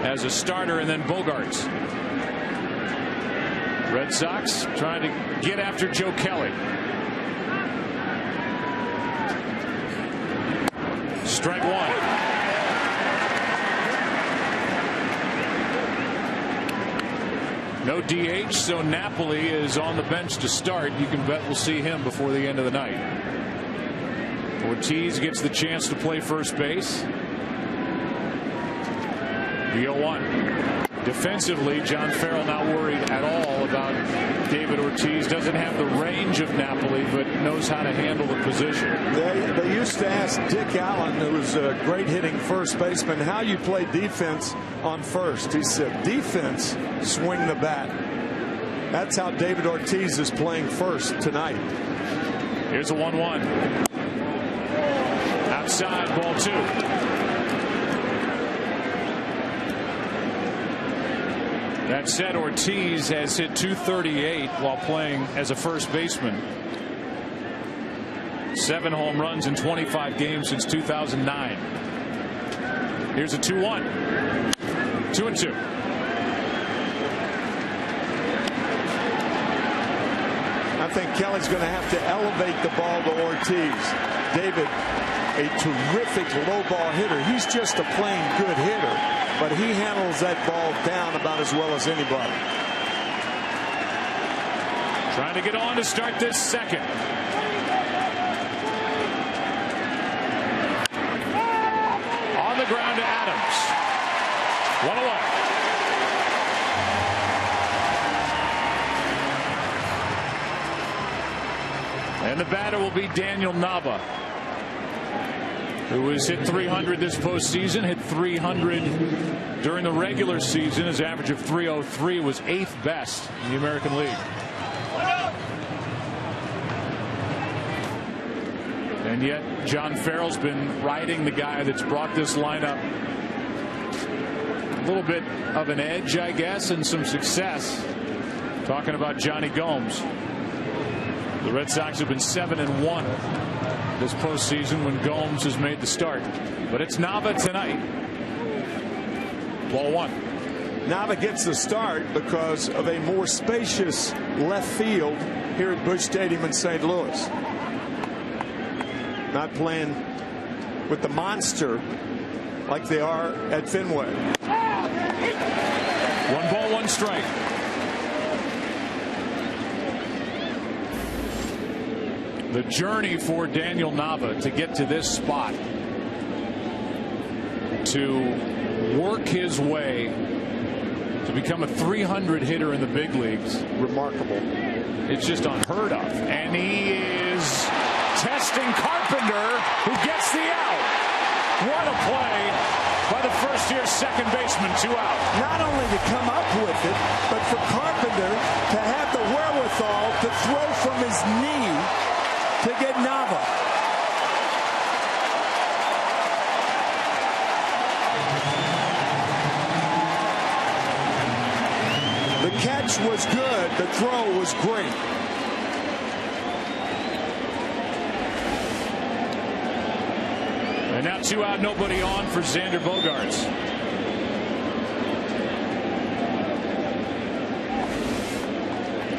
as a starter, and then Bogarts. Red Sox trying to get after Joe Kelly. Strike 1. No DH, so Napoli is on the bench to start. You can bet we'll see him before the end of the night. Ortiz gets the chance to play first base. The 0-1. Defensively, John Farrell not worried at all about David Ortiz. Doesn't have the range of Napoli, but knows how to handle the position. They used to ask Dick Allen, who was a great hitting first baseman, how you play defense on first. He said, defense, swing the bat. That's how David Ortiz is playing first tonight. Here's a 1-1. Outside, ball 2. That said, Ortiz has hit .238 while playing as a first baseman. 7 home runs in 25 games since 2009. Here's a 2-1. 2-2. I think Kelly's going to have to elevate the ball to Ortiz. David, a terrific low ball hitter. He's just a plain good hitter, but he handles that ball down about as well as anybody. Trying to get on to start this second. On the ground to Adams. 1 away. And the batter will be Daniel Nava, who has hit 300 this postseason, hit 300 during the regular season. His average of 303 was 8th best in the American League. And yet John Farrell's been riding the guy that's brought this lineup a little bit of an edge, I guess, and some success. Talking about Johnny Gomes. The Red Sox have been 7-1 this postseason when Gomes has made the start. But it's Nava tonight. Ball 1. Nava gets the start because of a more spacious left field here at Busch Stadium in St. Louis. Not playing with the monster like they are at Fenway. 1 ball, 1 strike. The journey for Daniel Nava to get to this spot, to work his way to become a 300 hitter in the big leagues. Remarkable. It's just unheard of. And he is testing Carpenter, who gets the out. What a play by the first-year second baseman. 2 out. Not only to come up with it, but for Carpenter to have the wherewithal to throw from his knee to get Nava. The catch was good. The throw was great. And now 2 out, nobody on for Xander Bogaerts.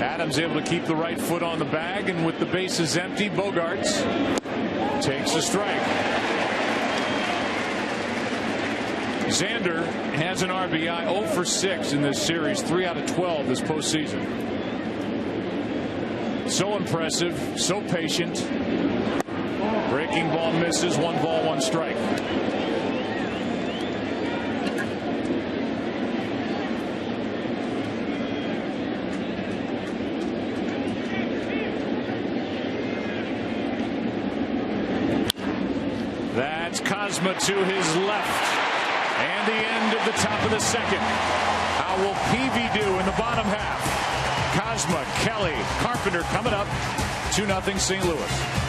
Adams able to keep the right foot on the bag, and with the bases empty, Bogaerts takes a strike. Xander has an RBI, 0 for 6 in this series, 3 out of 12 this postseason. So impressive, so patient. Breaking ball misses, 1 ball, 1 strike. That's Kozma to his left. And the end of the top of the second. How will Peavy do in the bottom half? Kozma, Kelly, Carpenter coming up. 2-0 St. Louis.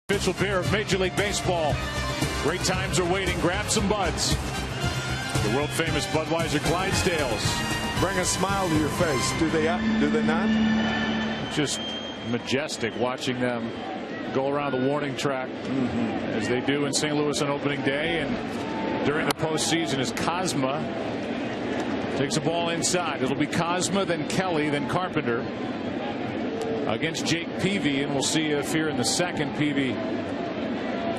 Official beer of Major League Baseball. Great times are waiting. Grab some buds. The world famous Budweiser Clydesdales. Bring a smile to your face. Do they not? Just majestic watching them go around the warning track as they do in St. Louis on opening day and during the postseason as Kozma takes the ball inside. It'll be Kozma, then Kelly, then Carpenter against Jake Peavy, and we'll see if here in the second Peavy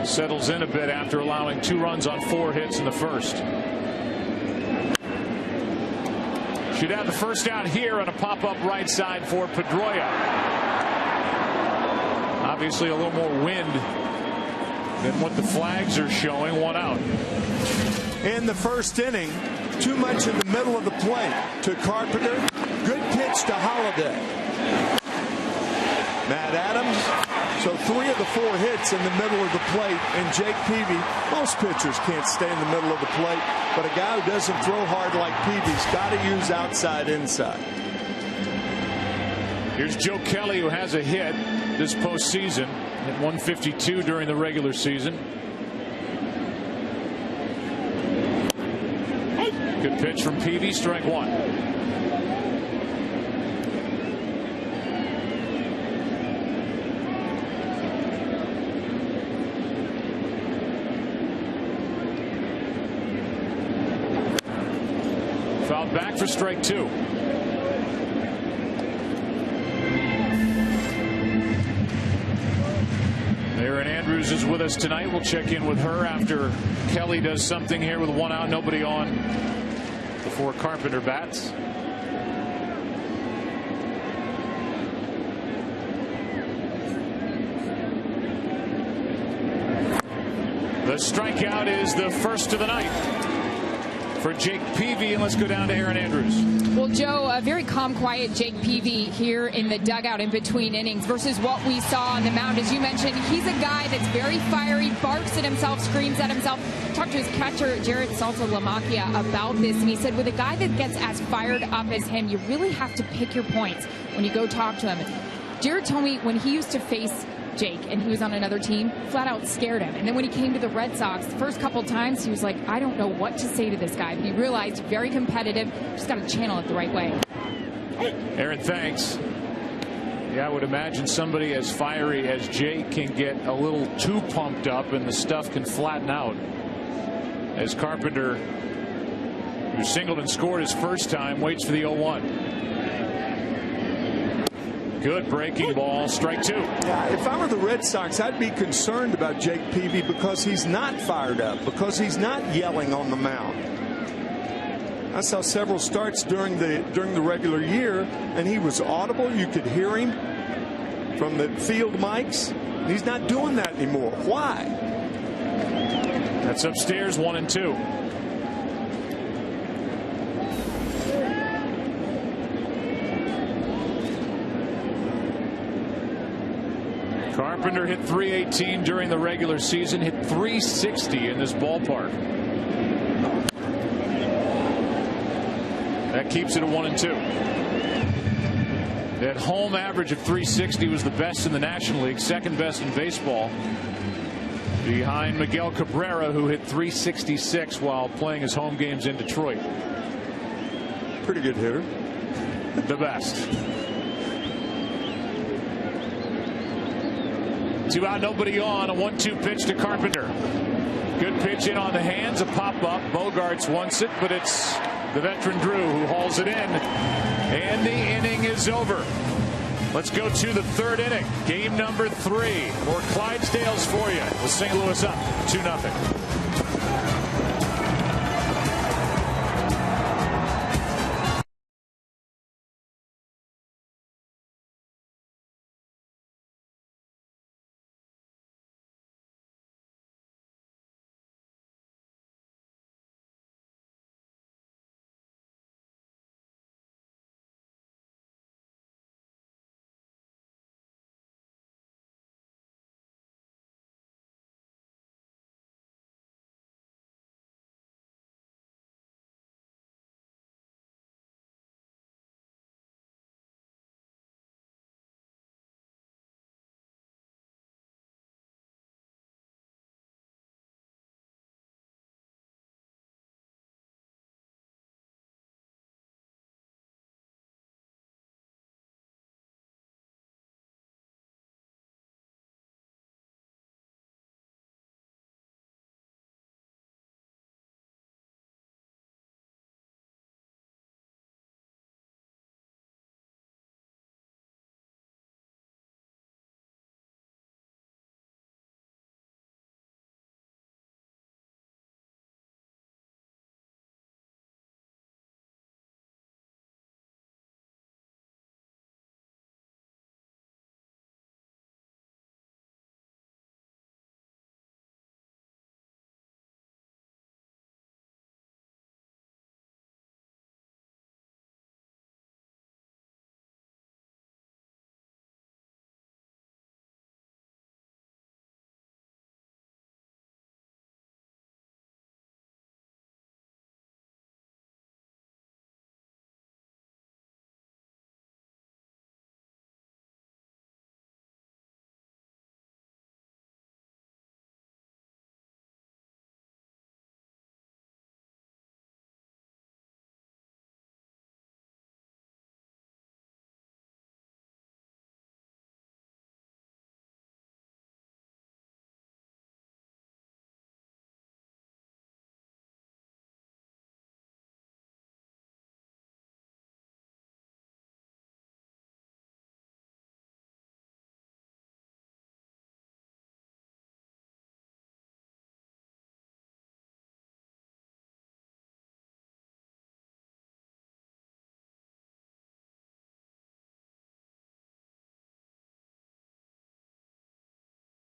settles in a bit after allowing 2 runs on 4 hits in the first. Should have the first out here on a pop-up right side for Pedroia. Obviously a little more wind than what the flags are showing. 1 out. In the first inning, too much in the middle of the plate to Carpenter. Good pitch to Holiday. Matt Adams, so 3 of the 4 hits in the middle of the plate, and Jake Peavy, most pitchers can't stay in the middle of the plate, but a guy who doesn't throw hard like Peavy's got to use outside inside. Here's Joe Kelly, who has a hit this postseason at 152 during the regular season. Good pitch from Peavy, strike 1. Fouled back for strike 2. Erin Andrews is with us tonight. We'll check in with her after Kelly does something here with 1 out, nobody on before Carpenter bats. The strikeout is the first of the night for Jake Peavy, and let's go down to Erin Andrews. Well, Joe, a very calm, quiet Jake Peavy here in the dugout in between innings versus what we saw on the mound. As you mentioned, he's a guy that's very fiery, barks at himself, screams at himself. Talked to his catcher, Jared Saltalamacchia, about this, and he said with a guy that gets as fired up as him, you really have to pick your points when you go talk to him. Jared told me when he used to face Jake and he was on another team, flat out scared him. And then when he came to the Red Sox, the first couple times he was like, I don't know what to say to this guy. But he realized very competitive, just got to channel it the right way. Aaron, thanks. Yeah, I would imagine somebody as fiery as Jake can get a little too pumped up and the stuff can flatten out. As Carpenter, who singled and scored his first time, waits for the 0-1. Good breaking ball, strike two. Yeah, if I were the Red Sox, I'd be concerned about Jake Peavy because he's not fired up, because he's not yelling on the mound. I saw several starts during the regular year, and he was audible. You could hear him from the field mics. He's not doing that anymore. Why? That's upstairs, 1-2. Carpenter hit .318 during the regular season, hit .360 in this ballpark. That keeps it at 1-2. That home average of .360 was the best in the National League, second best in baseball, behind Miguel Cabrera, who hit .366 while playing his home games in Detroit. Pretty good hitter. The best. 2 out, nobody on. A 1-2 pitch to Carpenter. Good pitch in on the hands. A pop up. Bogarts wants it, but it's the veteran Drew who hauls it in. And the inning is over. Let's go to the third inning. Game number 3. More Clydesdales for you. With St. Louis up 2-0.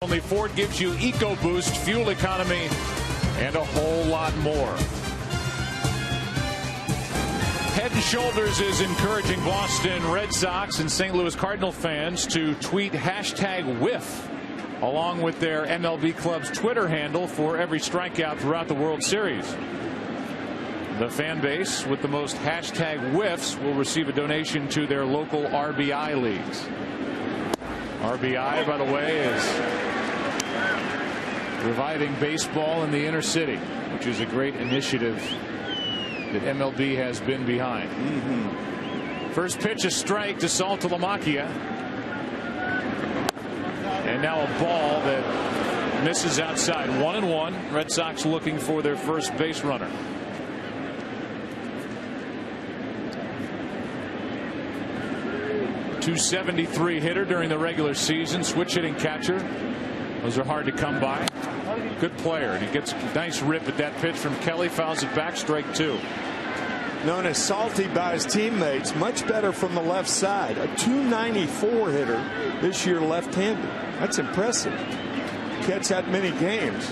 Only Ford gives you EcoBoost, fuel economy, and a whole lot more. Head and Shoulders is encouraging Boston Red Sox and St. Louis Cardinal fans to tweet #whiff along with their MLB club's Twitter handle for every strikeout throughout the World Series. The fan base with the most #whiffs will receive a donation to their local RBI leagues. RBI, by the way, is reviving baseball in the inner city, which is a great initiative that MLB has been behind. First pitch, a strike to Saltalamacchia. And now a ball that misses outside. 1-1. Red Sox looking for their first base runner. .273 hitter during the regular season. Switch hitting catcher. Those are hard to come by. Good player, and he gets a nice rip at that pitch from Kelly. Fouls it back. Strike 2. Known as Salty by his teammates, much better from the left side. A .294 hitter this year, left-handed. That's impressive. Catch that many games.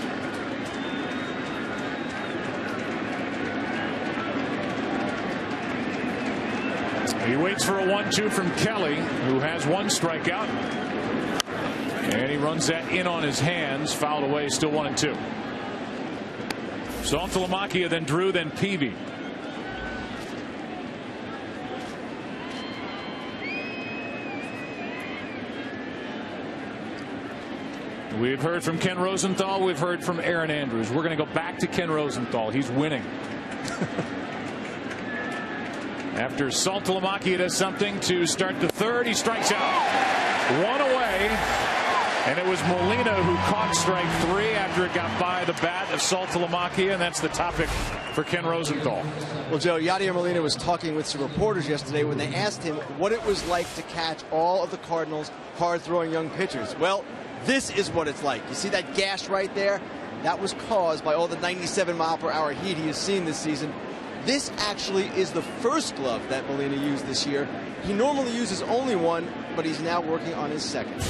He waits for a 1-2 from Kelly, who has one strikeout. And he runs that in on his hands. Fouled away. Still 1-2. Saltalamacchia, then Drew, then Peavy. We've heard from Ken Rosenthal. We've heard from Aaron Andrews. We're going to go back to Ken Rosenthal. He's winning. After Saltalamacchia does something to start the third, he strikes out. One away. And it was Molina who caught strike 3 after it got by the bat of Saltalamacchia, and that's the topic for Ken Rosenthal. Well, Joe, Yadier Molina was talking with some reporters yesterday when they asked him what it was like to catch all of the Cardinals' hard-throwing young pitchers. Well, this is what it's like. You see that gash right there? That was caused by all the 97-mile-per-hour heat he has seen this season. This actually is the first glove that Molina used this year. He normally uses only one, but he's now working on his second.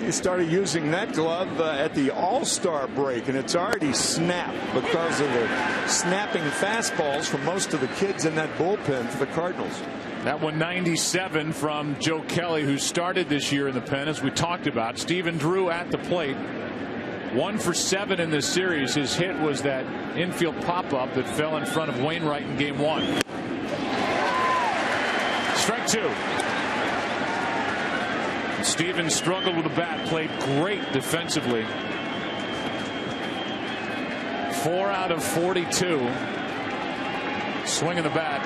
He started using that glove at the All-Star break, and it's already snapped because of the snapping fastballs from most of the kids in that bullpen for the Cardinals. That one 97 from Joe Kelly, who started this year in the pen, as we talked about. Stephen Drew at the plate. 1 for 7 in this series. His hit was that infield pop-up that fell in front of Wainwright in game 1. Strike 2. Stevens struggled with the bat, played great defensively. 4 out of 42 swinging the bat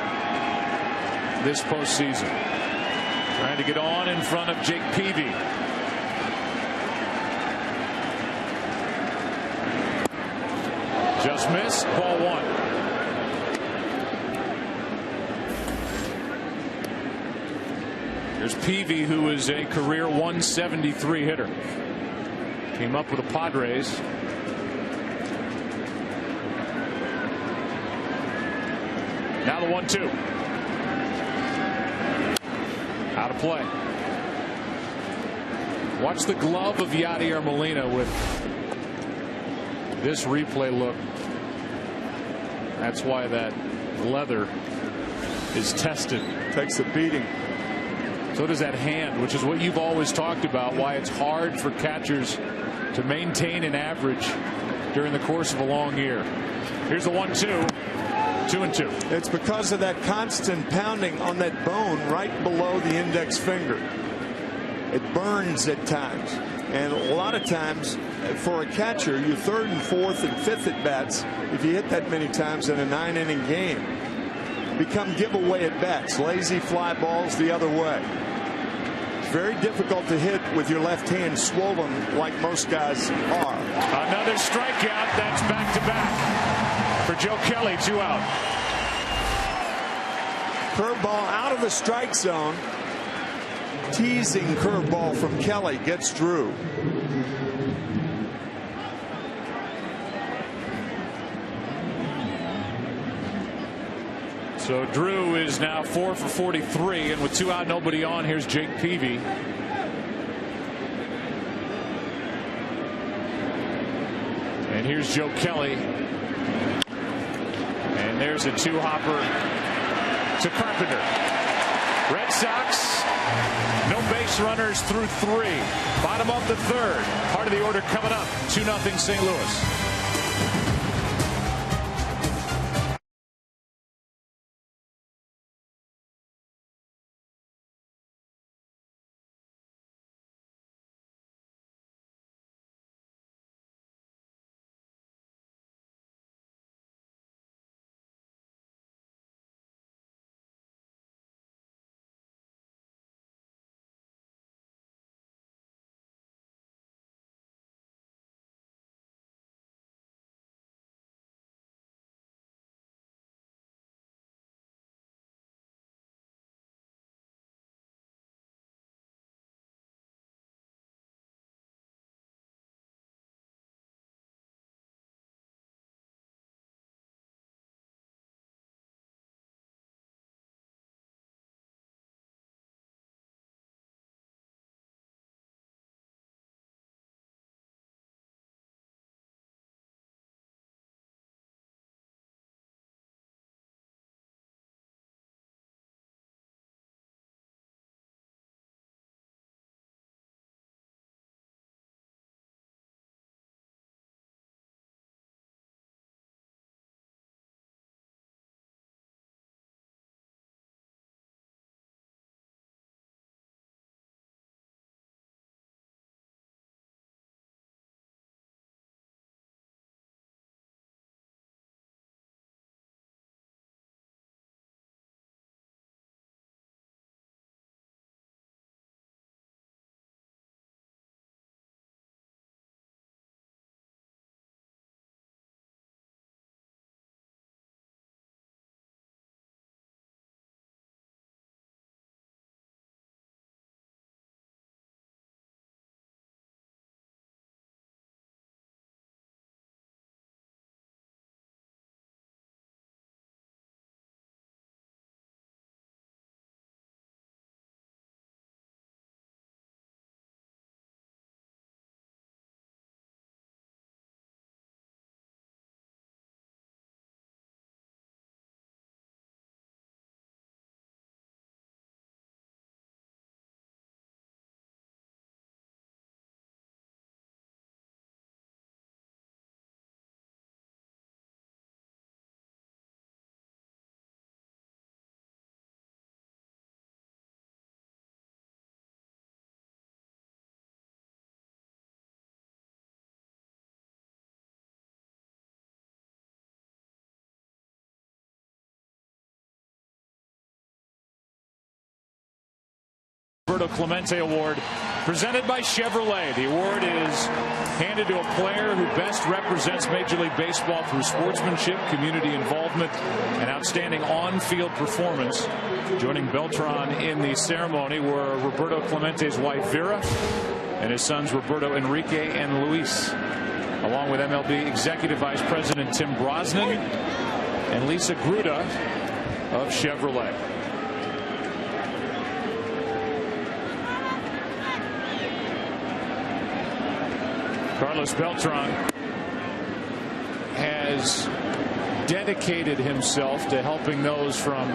this postseason. Trying to get on in front of Jake Peavy. Just missed. Ball 1. There's Peavy, who is a career 173 hitter. Came up with the Padres. Now the 1-2. Out of play. Watch the glove of Yadier Molina with this replay look. That's why that leather is tested. Takes a beating. So does that hand, which is what you've always talked about, why it's hard for catchers to maintain an average during the course of a long year. Here's the 1-2. 2-2. It's because of that constant pounding on that bone right below the index finger. It burns at times. And a lot of times, for a catcher, your 3rd and 4th and 5th at bats, if you hit that many times in a 9-inning game, become giveaway at bats, lazy fly balls the other way. It's very difficult to hit with your left hand swollen like most guys are. Another strikeout. That's back-to-back for Joe Kelly. 2 out. Curveball out of the strike zone. Teasing curveball from Kelly gets Drew. So Drew is now 4 for 43, and with 2 out, nobody on, here's Jake Peavy. And here's Joe Kelly. And there's a 2-hopper to Carpenter. Red Sox, no base runners through 3. Bottom of the 3rd. Part of the order coming up. 2-0 St. Louis. Roberto Clemente Award presented by Chevrolet. The award is handed to a player who best represents Major League Baseball through sportsmanship, community involvement, and outstanding on-field performance. Joining Beltran in the ceremony were Roberto Clemente's wife Vera and his sons Roberto, Enrique, and Luis, along with MLB Executive Vice President Tim Brosnan and Lisa Gruda of Chevrolet. Carlos Beltran has dedicated himself to helping those from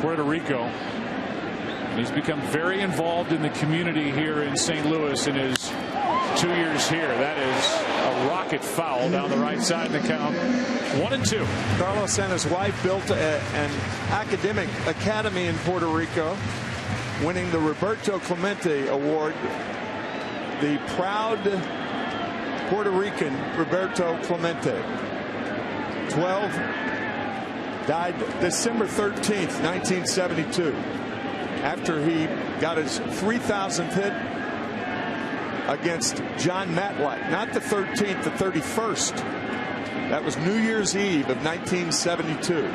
Puerto Rico. And he's become very involved in the community here in St. Louis in his 2 years here. That is a rocket foul down the right side in the count. 1-2. Carlos and his wife built an academic academy in Puerto Rico, winning the Roberto Clemente Award. The proud Puerto Rican Roberto Clemente, 12, died December 13th, 1972, after he got his 3,000th hit against John Matlack. Not the 13th, the 31st. That was New Year's Eve of 1972.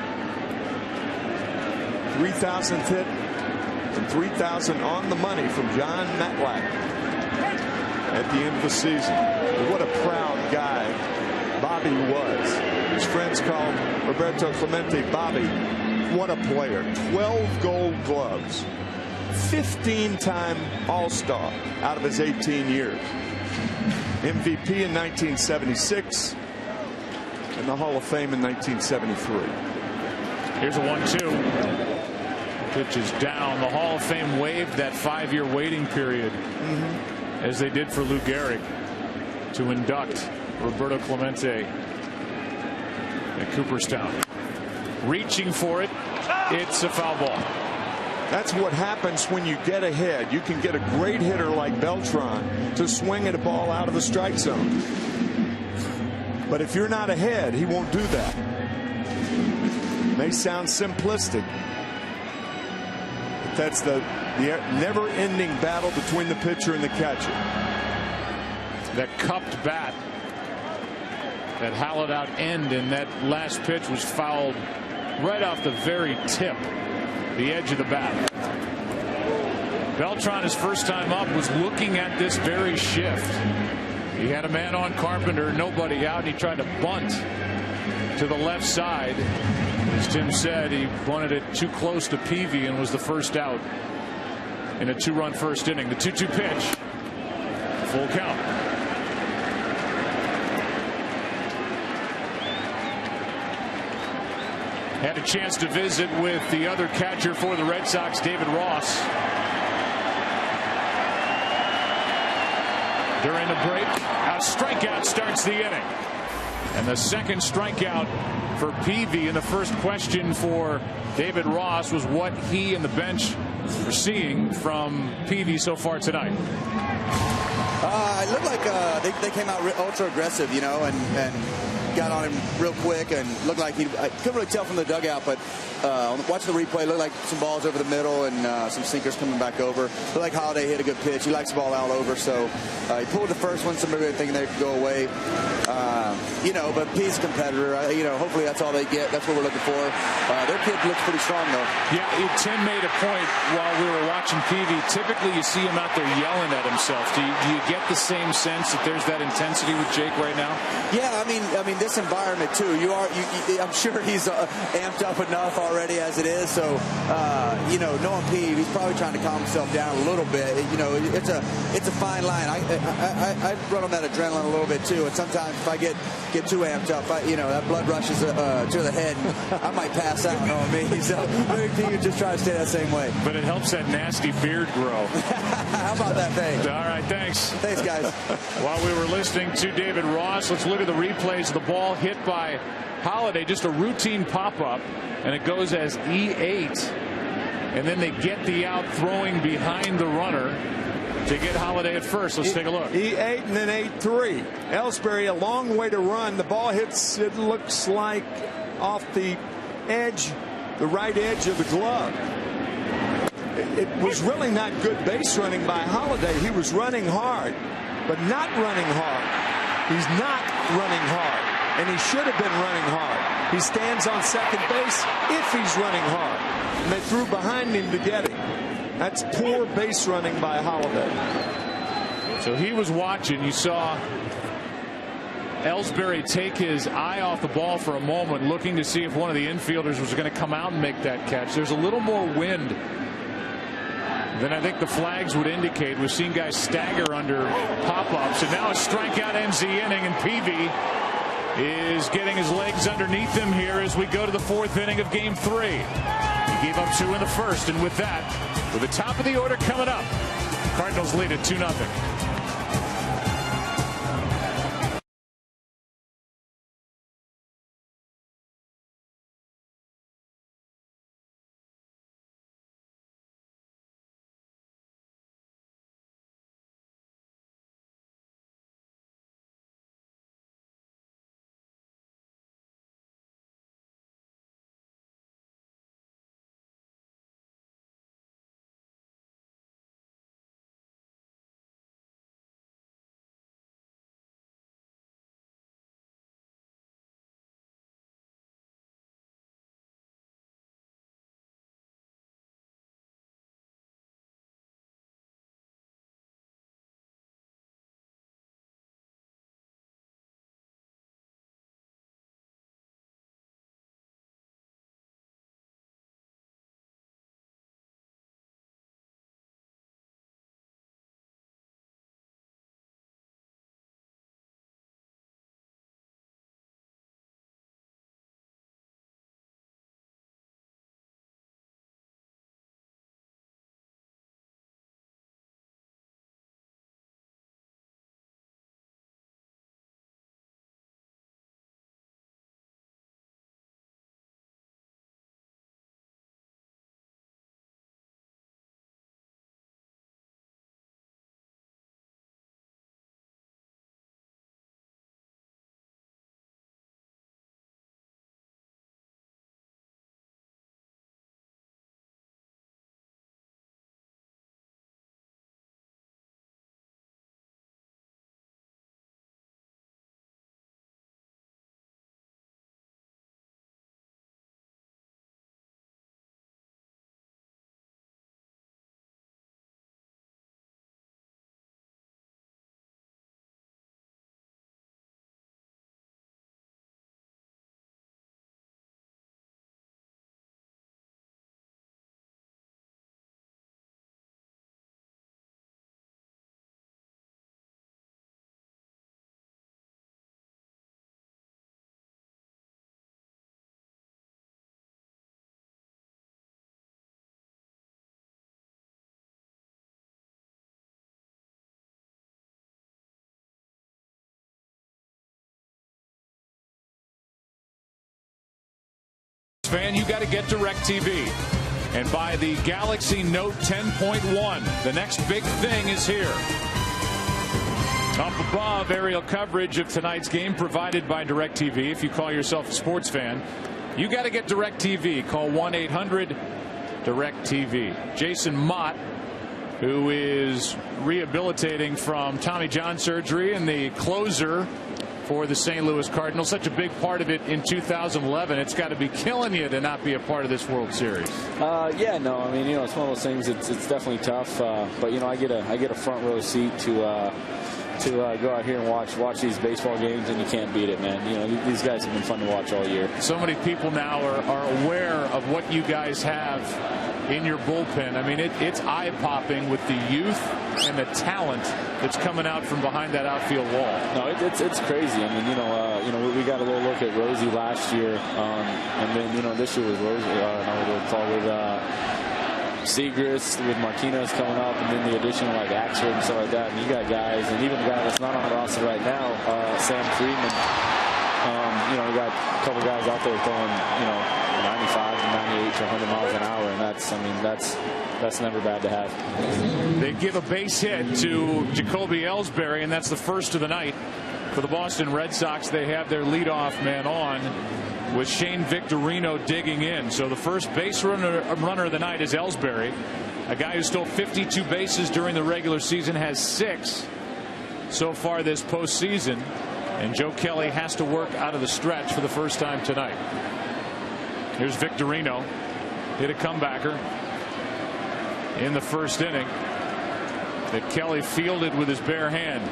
3,000th hit and 3,000 on the money from John Matlack at the end of the season. What a proud guy Bobby was. His friends called Roberto Clemente Bobby. What a player. 12 gold gloves. 15-time All-Star out of his 18 years. MVP in 1976 and the Hall of Fame in 1973. Here's a 1-2. Pitch is down. The Hall of Fame waived that 5-year waiting period, as they did for Lou Gehrig, to induct Roberto Clemente at Cooperstown. Reaching for it. It's a foul ball. That's what happens when you get ahead. You can get a great hitter like Beltran to swing at a ball out of the strike zone. But if you're not ahead, he won't do that. May sound simplistic. But that's the never-ending battle between the pitcher and the catcher. That cupped bat that hollowed out end in that last pitch was fouled right off the very tip, the edge of the bat. Beltran, his first time up, was looking at this very shift. He had a man on Carpenter, nobody out, and he tried to bunt to the left side. As Tim said, he wanted it too close to Peavy and was the first out in a 2-run first inning. The 2-2 pitch. Full count. Had a chance to visit with the other catcher for the Red Sox, David Ross. During the break, a strikeout starts the inning. And the second strikeout for Peavy. And the first question for David Ross was what he and the bench were seeing from Peavy so far tonight. It looked like they came out ultra aggressive, you know, and got on him real quick and looked like I couldn't really tell from the dugout, but watching the replay, looked like some balls over the middle and some sinkers coming back over. Looked like Holiday hit a good pitch. He likes the ball all over, so he pulled the first one. Somebody were thinking they could go away. You know, but he's a competitor. You know, hopefully that's all they get. That's what we're looking for. Their kid looks pretty strong, though. Yeah, Tim made a point while we were watching Peavy. Typically, you see him out there yelling at himself. Do you get the same sense that there's that intensity with Jake right now? Yeah, I mean, this environment too. I'm sure he's amped up enough already as it is. So, you know, knowing Peavy, he's probably trying to calm himself down a little bit. You know, it's a fine line. I run on that adrenaline a little bit too, and sometimes if I get too amped up, you know, that blood rushes to the head. I might pass out on me. So maybe Peavy just try to stay that same way. But it helps that nasty beard grow. How about that thing? All right, thanks. Thanks, guys. While we were listening to David Ross, let's look at the replays of the ball hit by Holiday. Just a routine pop-up, and it goes as E8. And then they get the out throwing behind the runner to get Holiday at first. Let's take a look. E8 and then 8-3. Ellsbury, a long way to run. The ball hits, it looks like, off the edge, the right edge of the glove. It was really not good base running by Holiday. He was running hard, but not running hard. He's not running hard, and he should have been running hard. He stands on second base if he's running hard, and they threw behind him to get him. That's poor base running by Holiday. So he was watching. You saw Ellsbury take his eye off the ball for a moment, looking to see if one of the infielders was going to come out and make that catch. There's a little more wind than I think the flags would indicate. We've seen guys stagger under pop-ups, and now a strikeout ends the inning, and Peavy is getting his legs underneath him here as we go to the fourth inning of Game 3. He gave up 2 in the first, and with that, with the top of the order coming up, Cardinals lead at 2-0. fan, you got to get DirecTV and buy the Galaxy Note 10.1. The next big thing is here. Up above, aerial coverage of tonight's game provided by DirecTV. If you call yourself a sports fan, you got to get DirecTV. Call 1-800-DirecTV. Jason Mott, who is rehabilitating from Tommy John surgery and the closer for the St. Louis Cardinals. Such a big part of it in 2011. It's got to be killing you to not be a part of this World Series. Yeah, no, I mean, you know, it's one of those things. It's definitely tough. But you know, I get a front row seat to go out here and watch these baseball games, and you can't beat it, man. You know, these guys have been fun to watch all year. So many people now are aware of what you guys have in your bullpen. I mean, it's eye-popping with the youth and the talent that's coming out from behind that outfield wall. No, it's crazy. I mean, you know, we got a little look at Rosie last year, and then you know this year with Rosie, with Segrist, with Martinez coming up, and then the addition of like Axford and stuff like that. And you got guys, and even a guy that's not on the roster right now, Sam Friedman. You know, we got a couple guys out there throwing, you know, 95 to 98 to 100 miles an hour, and that's never bad to have. They give a base hit to Jacoby Ellsbury, and that's the first of the night for the Boston Red Sox. They have their leadoff man on, with Shane Victorino digging in. So the first base runner of the night is Ellsbury, a guy who stole 52 bases during the regular season, has 6 so far this postseason. And Joe Kelly has to work out of the stretch for the first time tonight. Here's Victorino, hit a comebacker in the first inning that Kelly fielded with his bare hand.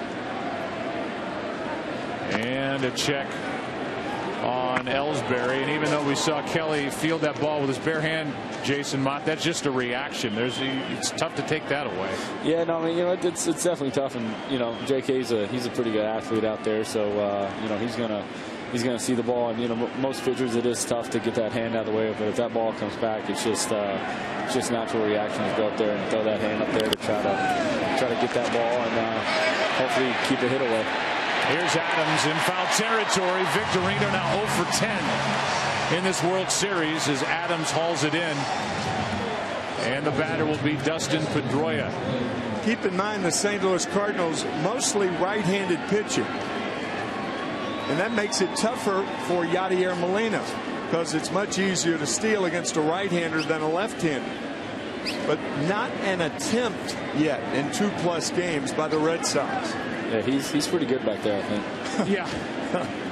And a check on Ellsbury, and even though we saw Kelly field that ball with his bare hand, Jason Mott, that's just a reaction. It's tough to take that away. Yeah, no, I mean, you know, it's definitely tough, and you know, JK's he's a pretty good athlete out there, so you know, he's gonna see the ball, and you know, most pitchers it is tough to get that hand out of the way, but if that ball comes back, it's just natural reaction to go up there and throw that hand up there to try to get that ball and hopefully keep the hit away. Here's Adams in foul territory. Victorino now 0 for 10 in this World Series as Adams hauls it in. And the batter will be Dustin Pedroia. Keep in mind the St. Louis Cardinals mostly right-handed pitching. And that makes it tougher for Yadier Molina because it's much easier to steal against a right-hander than a left-hander. But not an attempt yet in 2+ games by the Red Sox. Yeah, he's pretty good back there, I think. Yeah.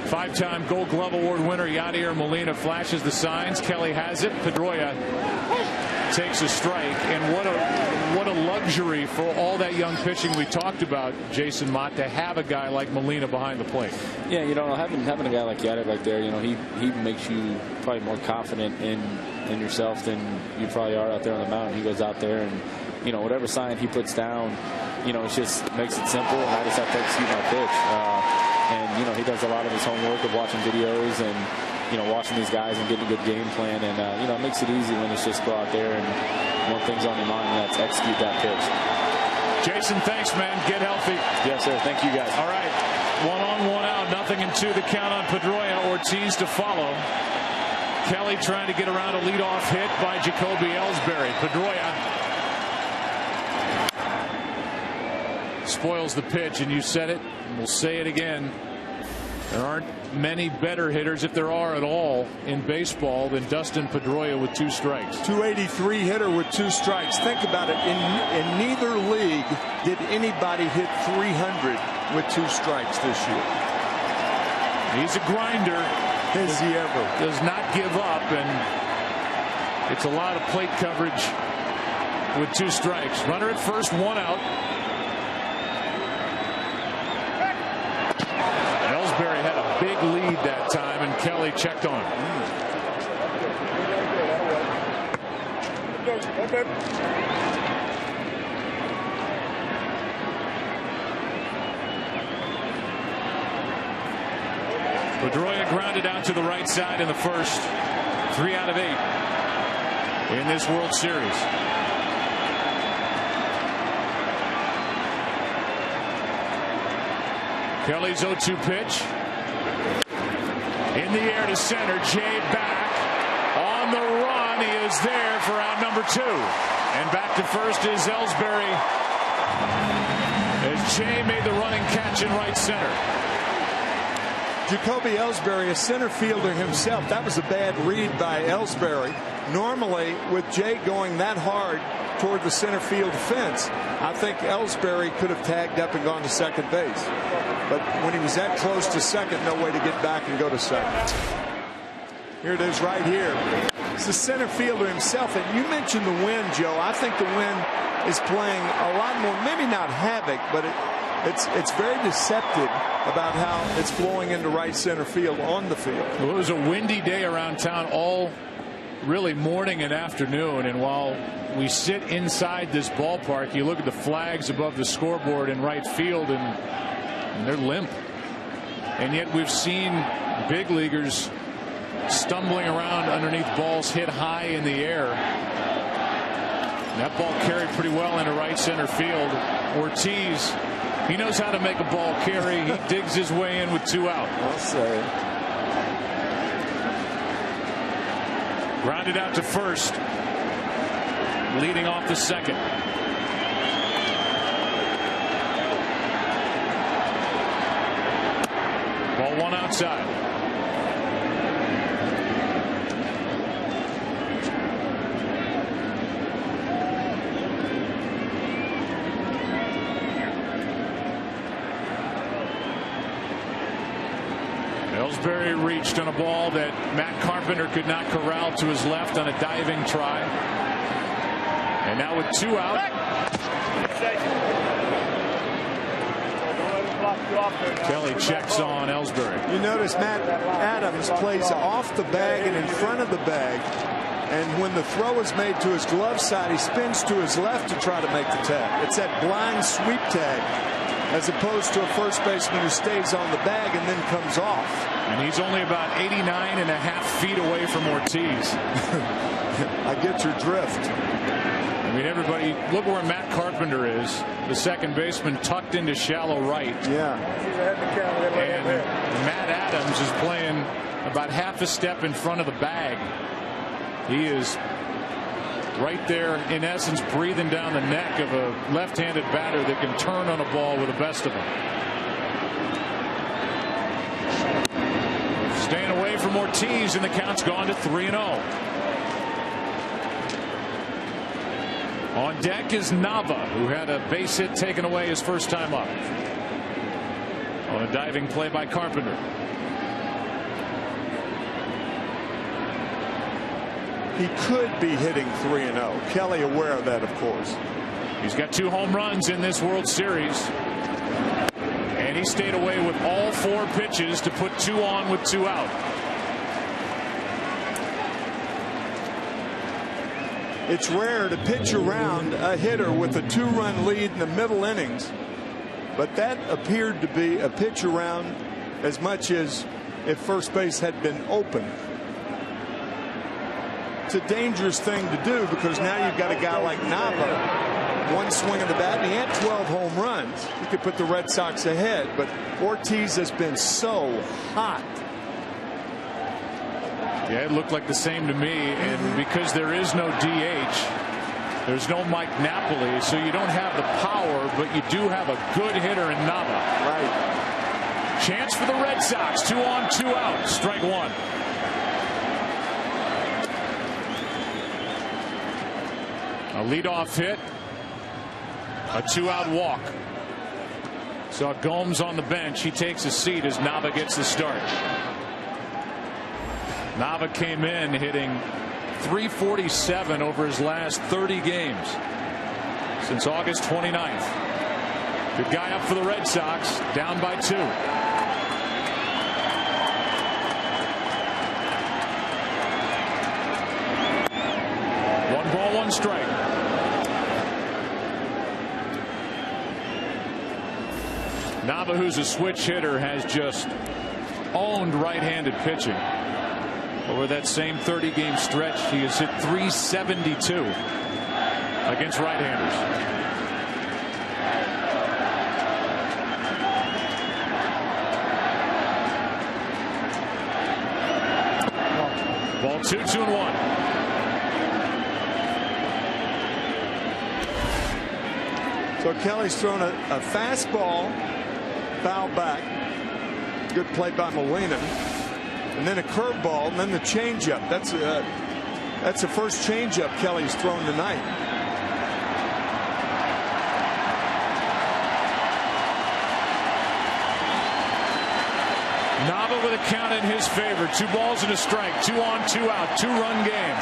5-time Gold Glove Award winner Yadier Molina flashes the signs. Kelly has it. Pedroia takes a strike. And what a luxury for all that young pitching we talked about, Jason Mott, to have a guy like Molina behind the plate. Yeah, you know, having a guy like Yadier back there, you know, he makes you probably more confident in yourself than you probably are out there on the mound. He goes out there and, you know, whatever sign he puts down, you know, it just makes it simple, and I just have to execute my pitch. And, you know, he does a lot of his homework of watching videos and, you know, watching these guys and getting a good game plan. And, you know, it makes it easy when it's just go out there and one thing's on your mind, and that's execute that pitch. Jason, thanks, man. Get healthy. Yes, sir. Thank you, guys. All right. 1 on, 1 out. 0-2 the count on Pedroia. Ortiz to follow. Kelly trying to get around a leadoff hit by Jacoby Ellsbury. Pedroia spoils the pitch, and you said it, and we'll say it again. There aren't many better hitters, if there are at all, in baseball than Dustin Pedroia with 2 strikes. 283 hitter with 2 strikes. Think about it. In neither league did anybody hit 300 with 2 strikes this year. He's a grinder. Is he ever? Does not give up, and it's a lot of plate coverage with 2 strikes. Runner at first, 1 out. Ellsbury had a big lead that time, and Kelly checked on him. Pedroia grounded out to the right side in the first. 3 out of 8 in this World Series. Kelly's 0-2 pitch. In the air to center. Jay back. On the run. He is there for out number 2. And back to first is Ellsbury as Jay made the running catch in right center. Jacoby Ellsbury, a center fielder himself. That was a bad read by Ellsbury. Normally, with Jay going that hard toward the center field fence, I think Ellsbury could have tagged up and gone to second base. But when he was that close to second, no way to get back and go to second. Here it is right here. It's the center fielder himself. And you mentioned the wind, Joe. I think the wind is playing a lot more, maybe not havoc, but it's very deceptive about how it's flowing into right center field on the field. Well, it was a windy day around town all really morning and afternoon, and while we sit inside this ballpark, you look at the flags above the scoreboard in right field and they're limp. And yet we've seen big leaguers stumbling around underneath balls hit high in the air. That ball carried pretty well into right center field. Ortiz, he knows how to make a ball carry. He digs his way in with 2 out. I'll say. Grounded out to first. Leading off the second. Ball 1 outside. Ellsbury reached on a ball that Matt Carpenter could not corral to his left on a diving try. And now with 2 out. Kelly checks on Ellsbury. You notice Matt Adams plays off the bag and in front of the bag. And when the throw is made to his glove side, he spins to his left to try to make the tag. It's that blind sweep tag, as opposed to a first baseman who stays on the bag and then comes off. And he's only about 89.5 feet away from Ortiz. I get your drift. I mean, everybody, look where Matt Carpenter is. The second baseman tucked into shallow right. Yeah. And Matt Adams is playing about half a step in front of the bag. He is right there, in essence, breathing down the neck of a left-handed batter that can turn on a ball with the best of them. Staying away from Ortiz, and the count's gone to 3-0. On deck is Nava, who had a base hit taken away his first time up on a diving play by Carpenter. He could be hitting 3-0. Kelly aware of that, of course. He's got 2 home runs in this World Series. And he stayed away with all 4 pitches to put 2 on with 2 out. It's rare to pitch around a hitter with a 2-run lead in the middle innings. But that appeared to be a pitch around as much as if first base had been open. It's a dangerous thing to do because now you've got a guy like Nava, 1 swing of the bat, and he had 12 home runs. He could put the Red Sox ahead, but Ortiz has been so hot. Yeah, it looked like the same to me, and because there is no DH, there's no Mike Napoli, so you don't have the power, but you do have a good hitter in Nava. Right. Chance for the Red Sox. 2 on, 2 out. Strike 1. A leadoff hit. A 2-out walk. Saw Gomes on the bench. He takes a seat as Nava gets the start. Nava came in hitting .347 over his last 30 games since August 29th. Good guy up for the Red Sox, down by 2. 1 ball, 1 strike. Nava, who's a switch hitter, has just owned right-handed pitching. Over that same 30-game stretch, he has hit .372 against right-handers. Ball 2, 2-1. So Kelly's thrown a fastball, foul back. Good play by Molina. And then a curveball, and then the changeup. That's the first changeup Kelly's thrown tonight. Nava with a count in his favor. 2 balls and a strike. 2 on, 2 out. 2-run game.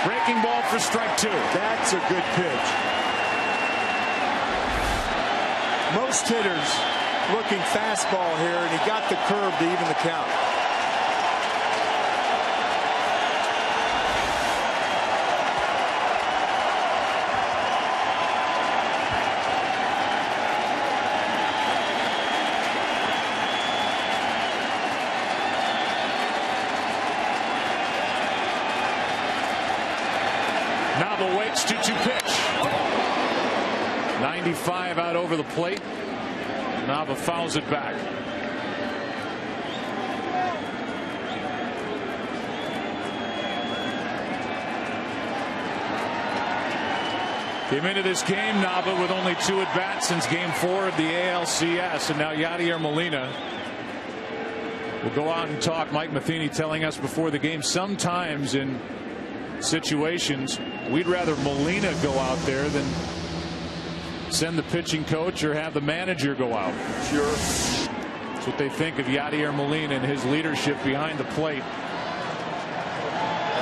Breaking ball for strike 2. That's a good pitch. Most hitters looking fastball here, and he got the curve to even the count. Nava waits, 2-2 pitch. 95 out over the plate. Nava fouls it back. Came into this game, Nava, with only 2 at-bats since Game 4 of the ALCS, and now Yadier Molina will go out and talk. Mike Matheny telling us before the game, sometimes in situations, we'd rather Molina go out there than send the pitching coach or have the manager go out. Sure. That's what they think of Yadier Molina and his leadership behind the plate.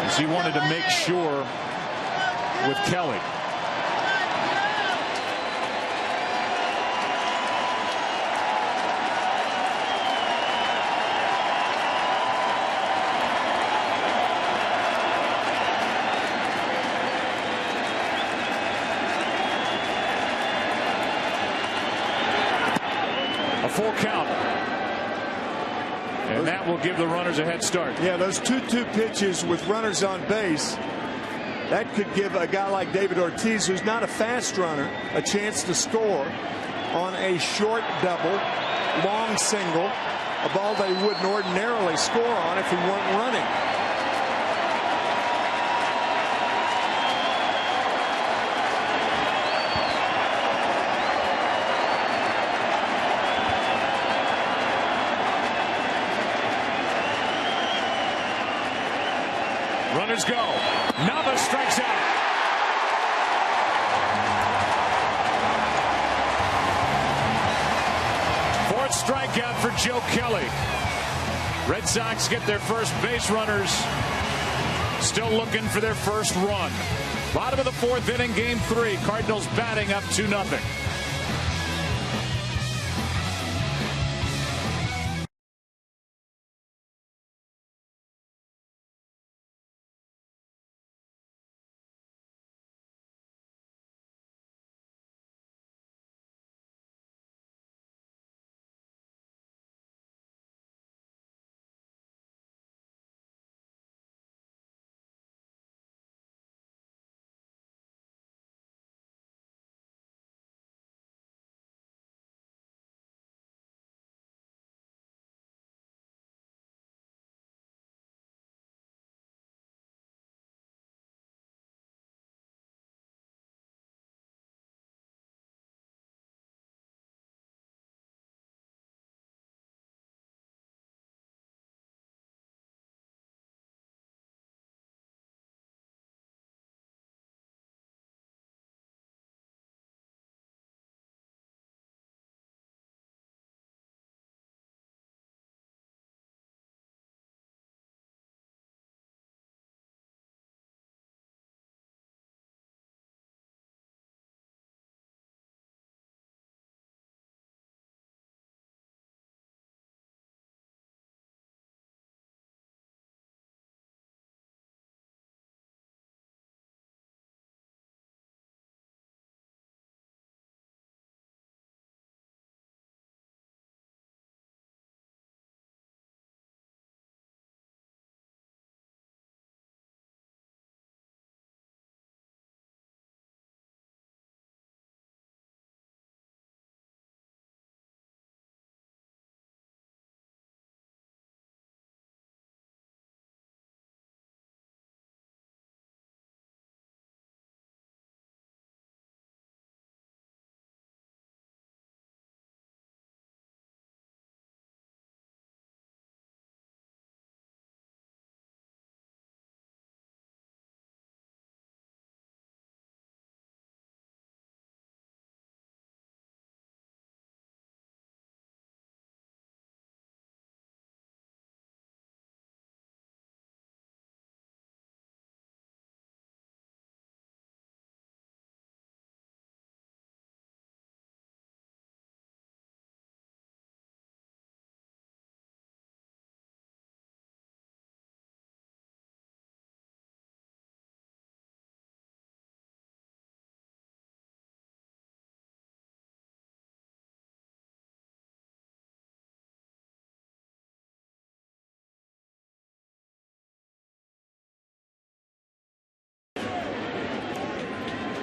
As he wanted to make sure with Kelly. A full count. And that will give the runners a head start. Yeah, those 2-2 pitches with runners on base, that could give a guy like David Ortiz, who's not a fast runner, a chance to score on a short double, long single, a ball they wouldn't ordinarily score on if he weren't running. Runners go. Nava strikes out. Fourth strikeout for Joe Kelly. Red Sox get their first base runners. Still looking for their first run. Bottom of the 4th inning, Game 3. Cardinals batting up 2-0.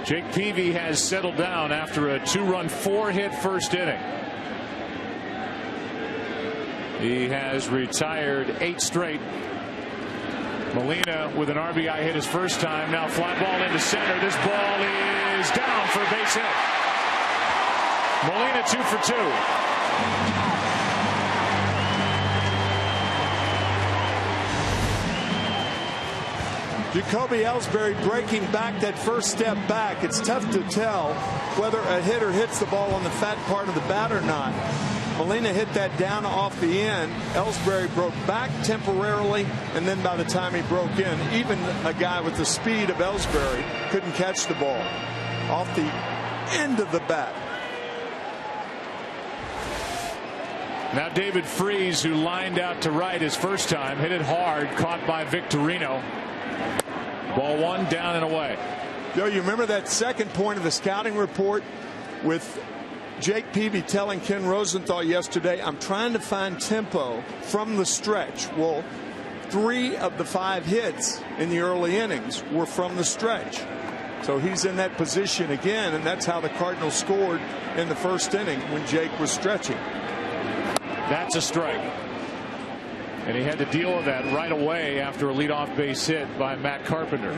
Jake Peavy has settled down after a 2-run 4-hit first inning. He has retired 8 straight. Molina with an RBI hit his first time. Now fly ball into center. This ball is down for a base hit. Molina 2 for 2. Jacoby Ellsbury breaking back that first step back. It's tough to tell whether a hitter hits the ball on the fat part of the bat or not. Molina hit that down off the end. Ellsbury broke back temporarily, and then by the time he broke in, even a guy with the speed of Ellsbury couldn't catch the ball off the end of the bat. Now David Freese, who lined out to right his first time, hit it hard, caught by Victorino. Ball 1 down and away. Joe, you remember that second point of the scouting report with Jake Peavy telling Ken Rosenthal yesterday, I'm trying to find tempo from the stretch. Well, 3 of the 5 hits in the early innings were from the stretch. So he's in that position again, and that's how the Cardinals scored in the first inning when Jake was stretching. That's a strike. And he had to deal with that right away after a leadoff base hit by Matt Carpenter.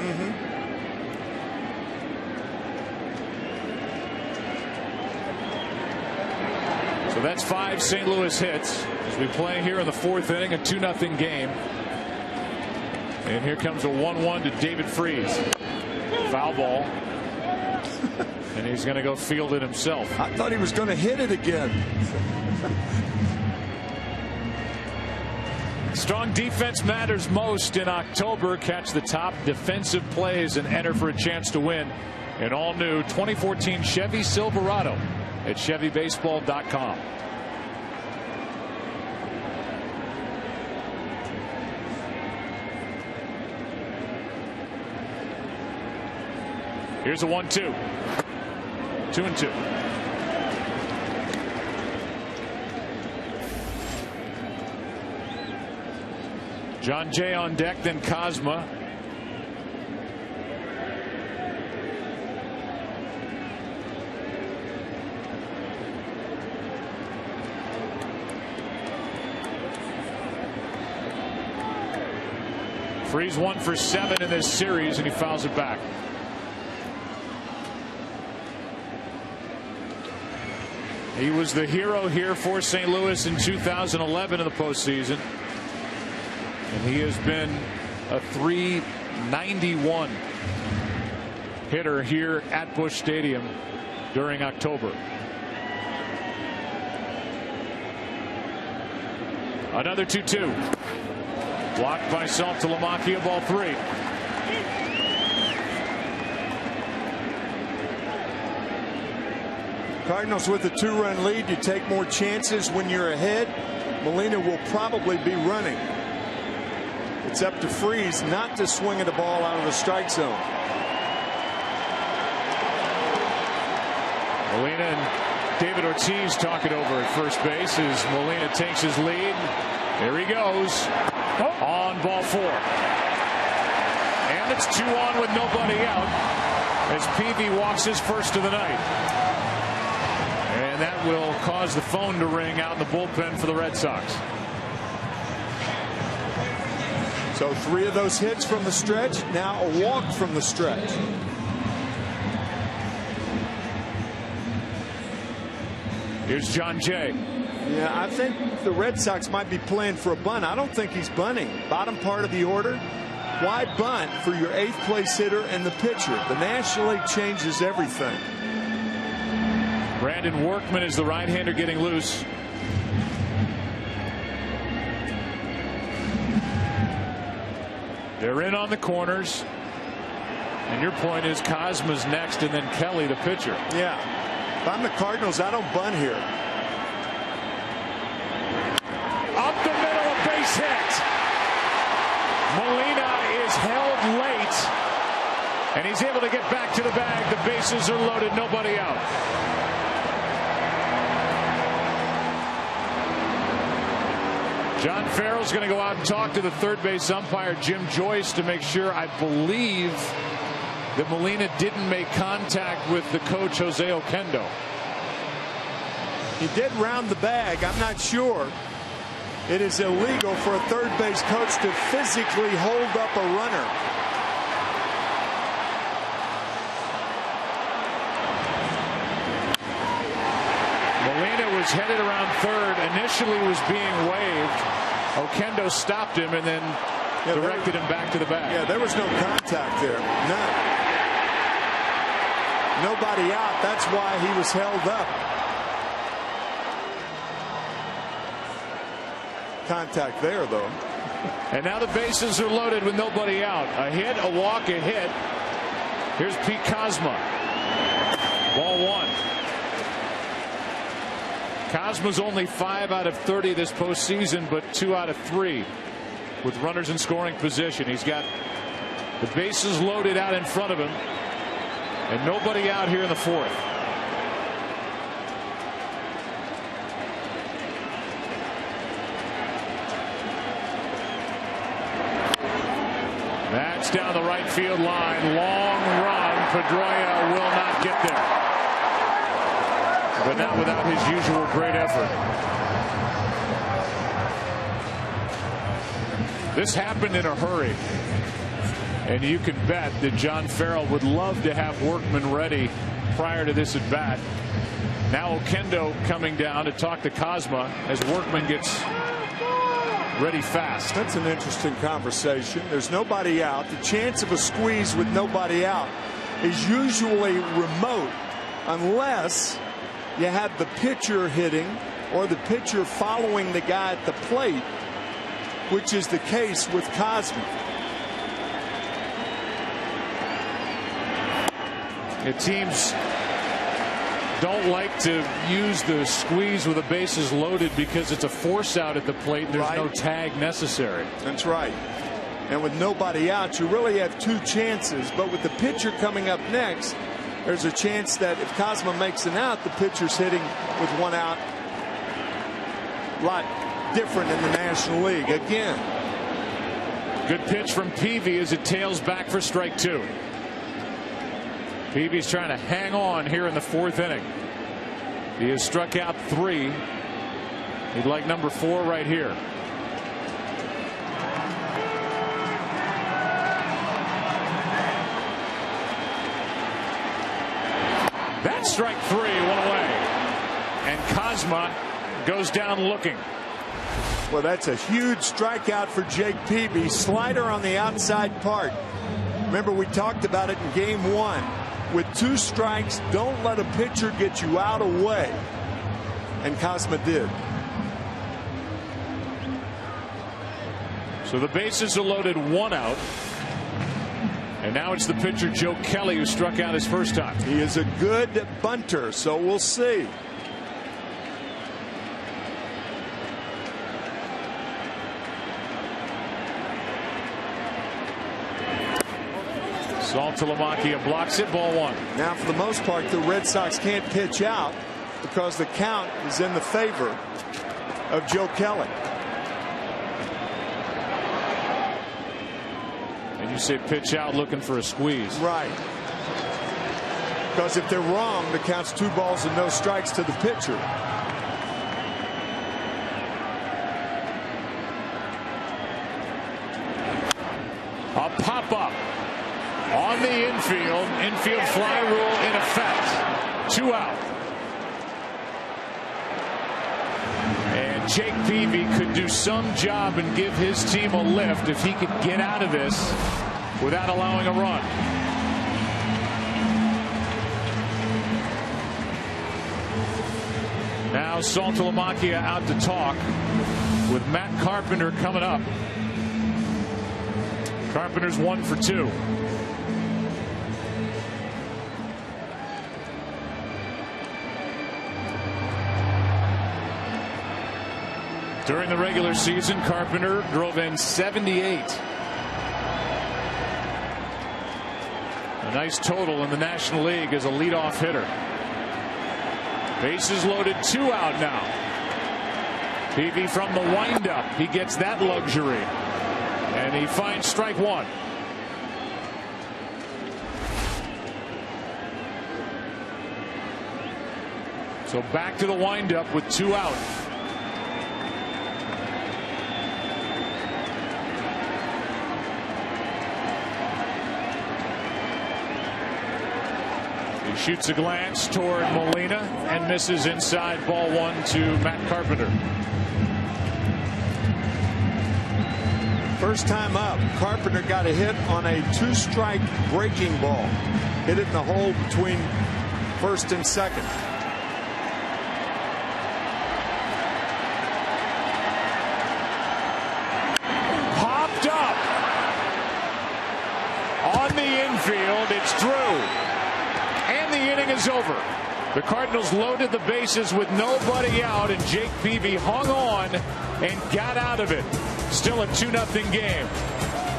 So that's 5 St. Louis hits as we play here in the 4th inning, a 2-0 game. And here comes a 1-1 to David Freese. Foul ball. And he's going to go field it himself. I thought he was going to hit it again. Strong defense matters most in October. Catch the top defensive plays and enter for a chance to win an all-new 2014 Chevy Silverado at ChevyBaseball.com. Here's a 1-2. 2-2. John Jay on deck, then Cosma. Freese 1 for 7 in this series, and he fouls it back. He was the hero here for St. Louis in 2011 in the postseason. And he has been a .391 hitter here at Busch Stadium during October. Another 2-2. Blocked by Saltalamacchia, ball 3. Cardinals with a 2-run lead. You take more chances when you're ahead. Molina will probably be running. It's up to Freese not to swing at the ball out of the strike zone. Molina and David Ortiz talking over at first base as Molina takes his lead. There he goes on ball 4. And it's 2 on with nobody out as Peavy walks his first of the night. And that will cause the phone to ring out in the bullpen for the Red Sox. So 3 of those hits from the stretch, now a walk from the stretch. Here's John Jay. Yeah, I think the Red Sox might be playing for a bunt. I don't think he's bunting. Bottom part of the order. Why bunt for your 8th place hitter and the pitcher? The National League changes everything. Brandon Workman is the right-hander getting loose. They're in on the corners. And your point is Cosma's next and then Kelly, the pitcher. Yeah. If I'm the Cardinals, I don't bunt here. Up the middle, a base hit. Molina is held late. And he's able to get back to the bag. The bases are loaded, nobody out. John Farrell's going to go out and talk to the third base umpire, Jim Joyce, to make sure, I believe, that Molina didn't make contact with the coach, Jose Oquendo. He did round the bag. I'm not sure. It is illegal for a third base coach to physically hold up a runner. Molina was headed around third. Initially was being waved. Oquendo stopped him and then directed him back to the bag. Yeah, there was no contact there. None. Nobody out. That's why he was held up. Contact there, though. And now the bases are loaded with nobody out. A hit, a walk, a hit. Here's Pete Kozma. Ball one. Kozma's only 5 out of 30 this postseason, but 2 out of 3 with runners in scoring position. He's got the bases loaded out in front of him and nobody out here in the fourth. That's down the right field line. Long run. Pedroia will not get there. But not without his usual great effort. This happened in a hurry. And you can bet that John Farrell would love to have Workman ready prior to this at bat. Now Oquendo coming down to talk to Kozma as Workman gets ready fast. That's an interesting conversation. There's nobody out. The chance of a squeeze with nobody out is usually remote unless you have the pitcher hitting or the pitcher following the guy at the plate, which is the case with Kozma. The teams don't like to use the squeeze with the bases loaded because it's a force out at the plate and there's no tag necessary. That's right. And with nobody out, you really have 2 chances. But with the pitcher coming up next, there's a chance that if Kozma makes an out, the pitcher's hitting with 1 out. A lot different in the National League. Again. Good pitch from Peavy as it tails back for strike 2. Peavy's trying to hang on here in the 4th inning. He has struck out 3. He'd like number 4 right here. That's strike 3, 1 away. And Kozma goes down looking. Well, that's a huge strikeout for Jake Peavy. Slider on the outside part. Remember, we talked about it in game 1. With 2 strikes, don't let a pitcher get you out of way. And Kozma did. So the bases are loaded, 1 out. And now it's the pitcher Joe Kelly who struck out his first time. He is a good bunter, so we'll see. Saltalamacchia blocks it, ball 1. Now, for the most part, the Red Sox can't pitch out because the count is in the favor of Joe Kelly. And you say pitch out looking for a squeeze. Right. Because if they're wrong, the count's 2 balls and no strikes to the pitcher. A pop-up on the infield. Infield fly rule in effect. 2 out. And Jake Peavy could do some job and give his team a lift if he could get out of this without allowing a run. Now Saltalamacchia out to talk with Matt Carpenter coming up. Carpenter's 1 for 2. During the regular season, Carpenter drove in 78. A nice total in the National League as a leadoff hitter. Bases loaded, 2 out now. Peavy from the windup. He gets that luxury. And he finds strike 1. So back to the windup with 2 out. He shoots a glance toward Molina and misses inside. Ball 1 to Matt Carpenter. First time up, Carpenter got a hit on a 2-strike breaking ball. Hit it in the hole between first and second. Popped up on the infield. It's Drew. And the inning is over. The Cardinals loaded the bases with nobody out, and Jake Peavy hung on and got out of it. Still a 2-0 game.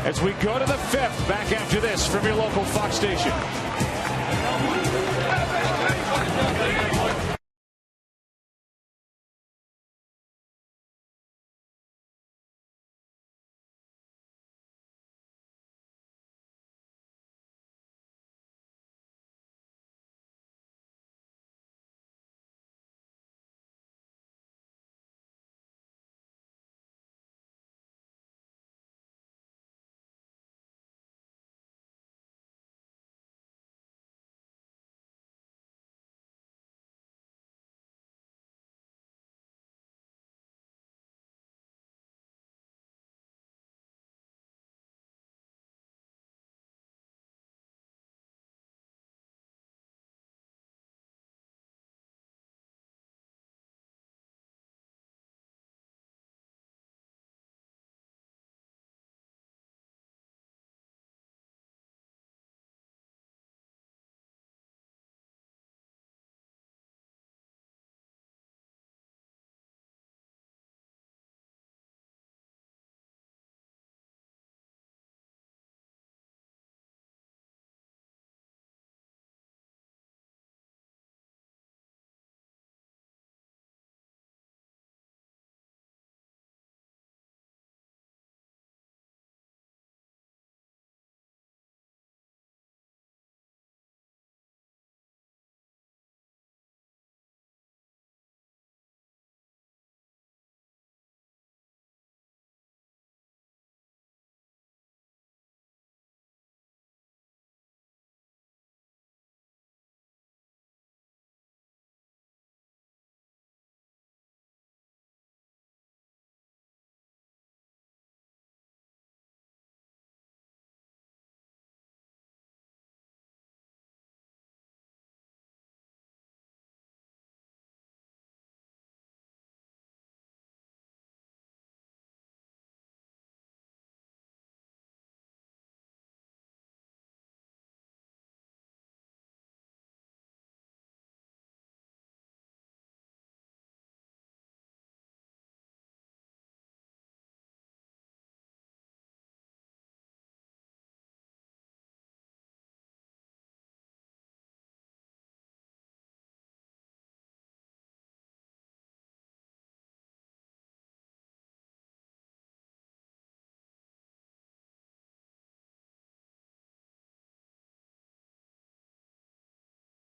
As we go to the 5th, back after this from your local Fox station.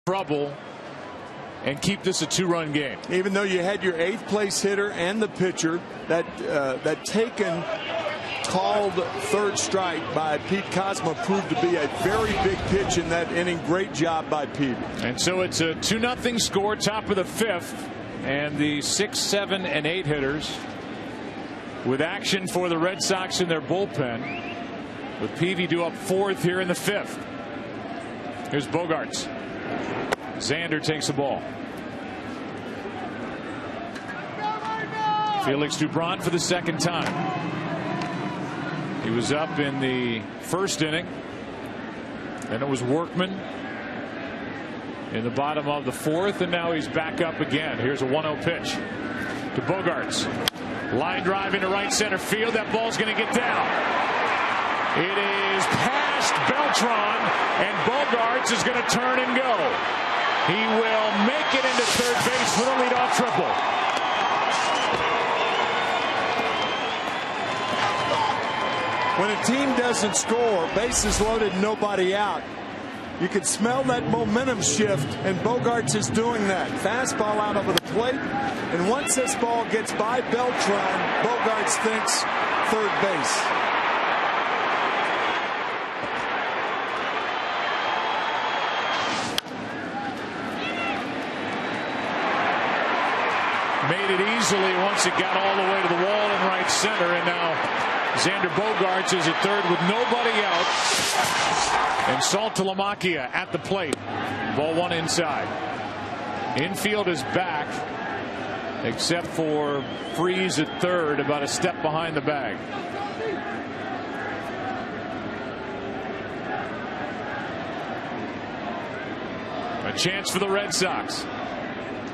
Trouble and keep this a 2-run game. Even though you had your 8th place hitter and the pitcher, that taken called 3rd strike by Pete Kozma proved to be a very big pitch in that inning. Great job by Pete. And so it's a 2-0 score, top of the 5th, and the 6, 7, and 8 hitters with action for the Red Sox in their bullpen, with Peavy due up 4th here in the 5th. Here's Bogaerts. Xander takes the ball. Felix Dubron for the 2nd time. He was up in the 1st inning. Then it was Workman in the bottom of the 4th, and now he's back up again. Here's a 1-0 pitch to Bogaerts. Line drive into right center field. That ball's going to get down. It is past Beltran, and Bogaerts is going to turn and go. He will make it into 3rd base for the leadoff triple. When a team doesn't score, bases loaded, nobody out, You could smell that momentum shift, and Bogaerts is doing that. Fastball out over the plate, and once this ball gets by Beltran, Bogaerts thinks third base. Made it easily once it got all the way to the wall in right center, and now Xander Bogaerts is at third with nobody out. And Saltalamacchia at the plate. Ball one inside. Infield is back, except for Freeze at third, about a step behind the bag. A chance for the Red Sox.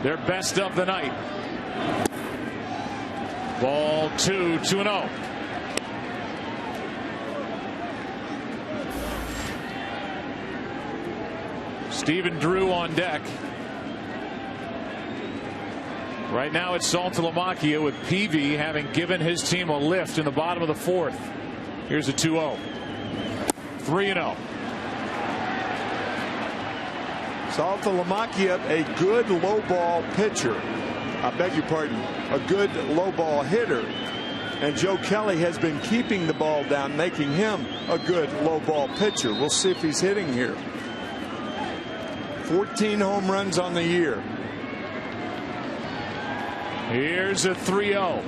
Their best of the night. Ball 2-0. Stephen Drew on deck. Right now it's Saltalamacchia with Peavy having given his team a lift in the bottom of the fourth. Here's a 2-0. 3-0. Saltalamacchia, a good low ball pitcher. I beg your pardon, a good low ball hitter. And Joe Kelly has been keeping the ball down, making him a good low ball pitcher. We'll see if he's hitting here. 14 home runs on the year. Here's a 3-0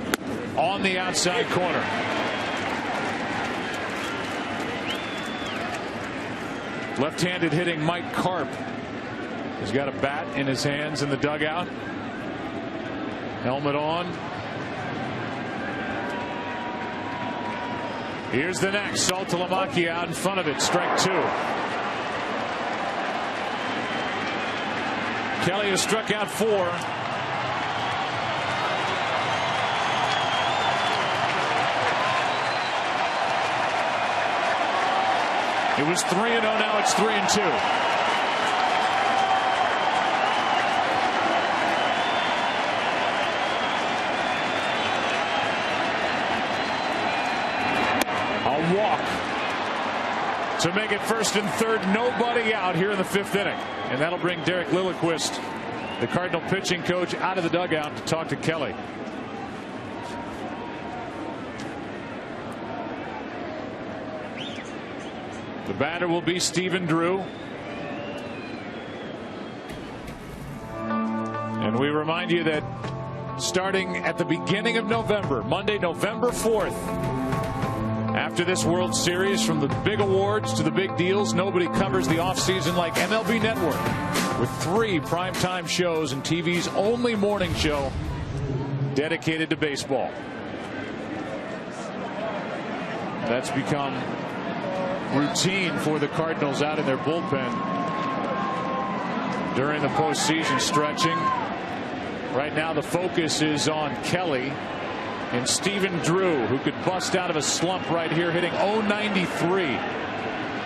on the outside corner. Left-handed hitting Mike Karp has got a bat in his hands in the dugout. Helmet on. Here's the next. Saltalamacchia out in front of it. Strike two. Kelly has struck out 4. It was 3-0. Now it's 3-2. Walk to make it first and third. Nobody out here in the 5th inning, and that'll bring Derek Lilliquist, the Cardinal pitching coach, out of the dugout to talk to Kelly. The batter will be Stephen Drew, and we remind you that starting at the beginning of November, Monday, November 4th, after this World Series, from the big awards to the big deals, nobody covers the offseason like MLB Network, with 3 primetime shows and TV's only morning show dedicated to baseball. That's become routine for the Cardinals out in their bullpen during the postseason stretching. Right now the focus is on Kelly and Stephen Drew, who could bust out of a slump right here, hitting .093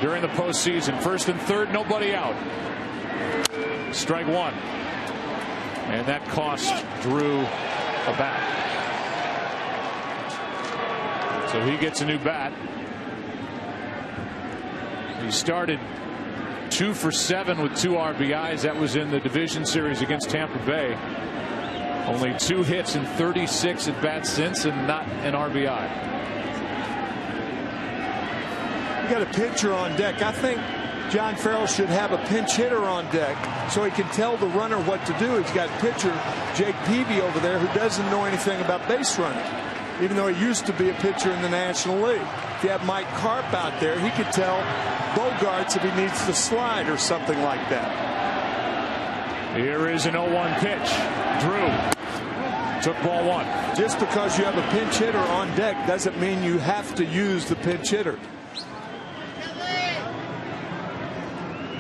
during the postseason. First and third, nobody out. Strike one. And that cost Drew a bat. So he gets a new bat. He started 2 for 7 with 2 RBIs. That was in the division series against Tampa Bay. Only 2 hits in 36 at bats since, and not an RBI. You got a pitcher on deck. I think John Farrell should have a pinch hitter on deck so he can tell the runner what to do. He's got pitcher Jake Peavy over there who doesn't know anything about base running, even though he used to be a pitcher in the National League. If you have Mike Karp out there, he could tell Bogaerts if he needs to slide or something like that. Here is an 0-1 pitch. Drew took ball 1. Just because you have a pinch hitter on deck doesn't mean you have to use the pinch hitter.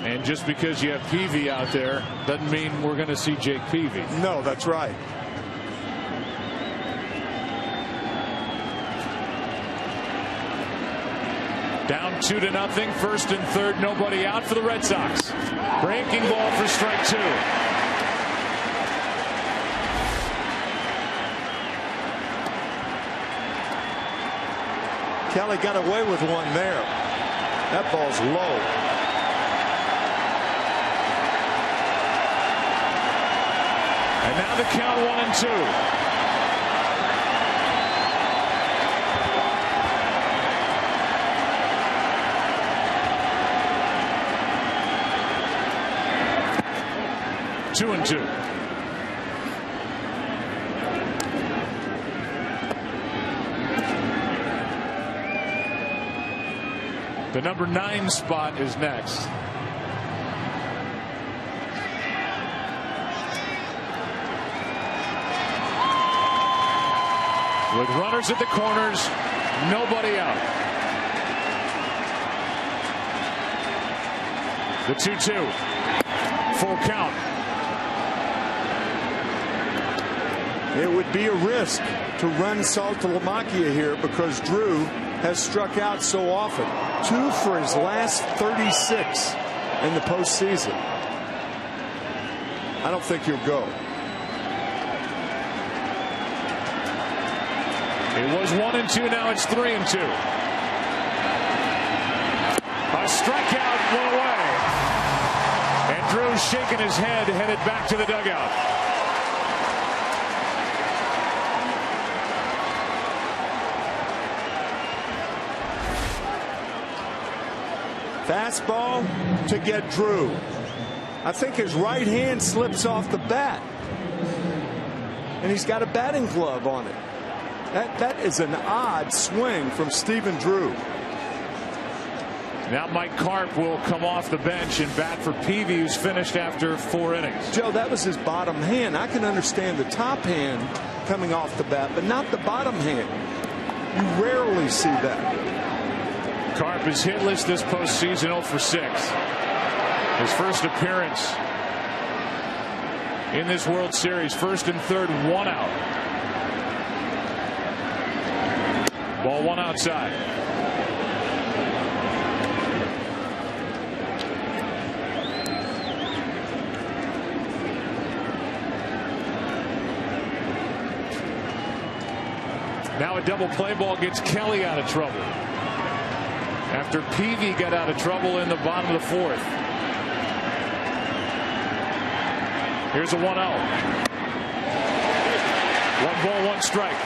And just because you have Peavy out there doesn't mean we're going to see Jake Peavy. No, that's right. Down 2-0. First and third, nobody out for the Red Sox. Breaking ball for strike 2. Kelly got away with one there. That ball's low. And now the count 1-2. Two and two. The number 9 spot is next. With runners at the corners, nobody out. The 2-2. Full count. It would be a risk to run Saltalamacchia here because Drew has struck out so often. 2 for his last 36 in the postseason. I don't think he'll go. It was 1-2. Now it's 3-2. A strikeout went away. And Drew shaking his head, headed back to the dugout. Fastball to get Drew. I think his right hand slips off the bat. And he's got a batting glove on it. That is an odd swing from Stephen Drew. Now Mike Karp will come off the bench and bat for Peavy, who's finished after 4 innings. Joe, that was his bottom hand. I can understand the top hand coming off the bat, but not the bottom hand. You rarely see that. Karp is hitless this postseason, 0 for 6. His first appearance in this World Series. First and third, 1 out. Ball 1 outside. Now a double play ball gets Kelly out of trouble after Peavy got out of trouble in the bottom of the 4th. Here's a 1-0. 1 ball, 1 strike.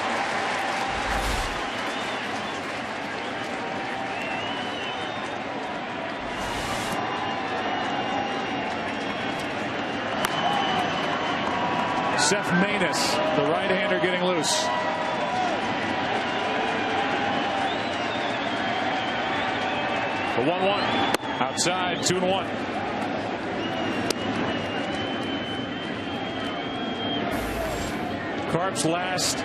Seth Maness, the right-hander, getting loose. The 1-1 outside, 2-1. Karp's last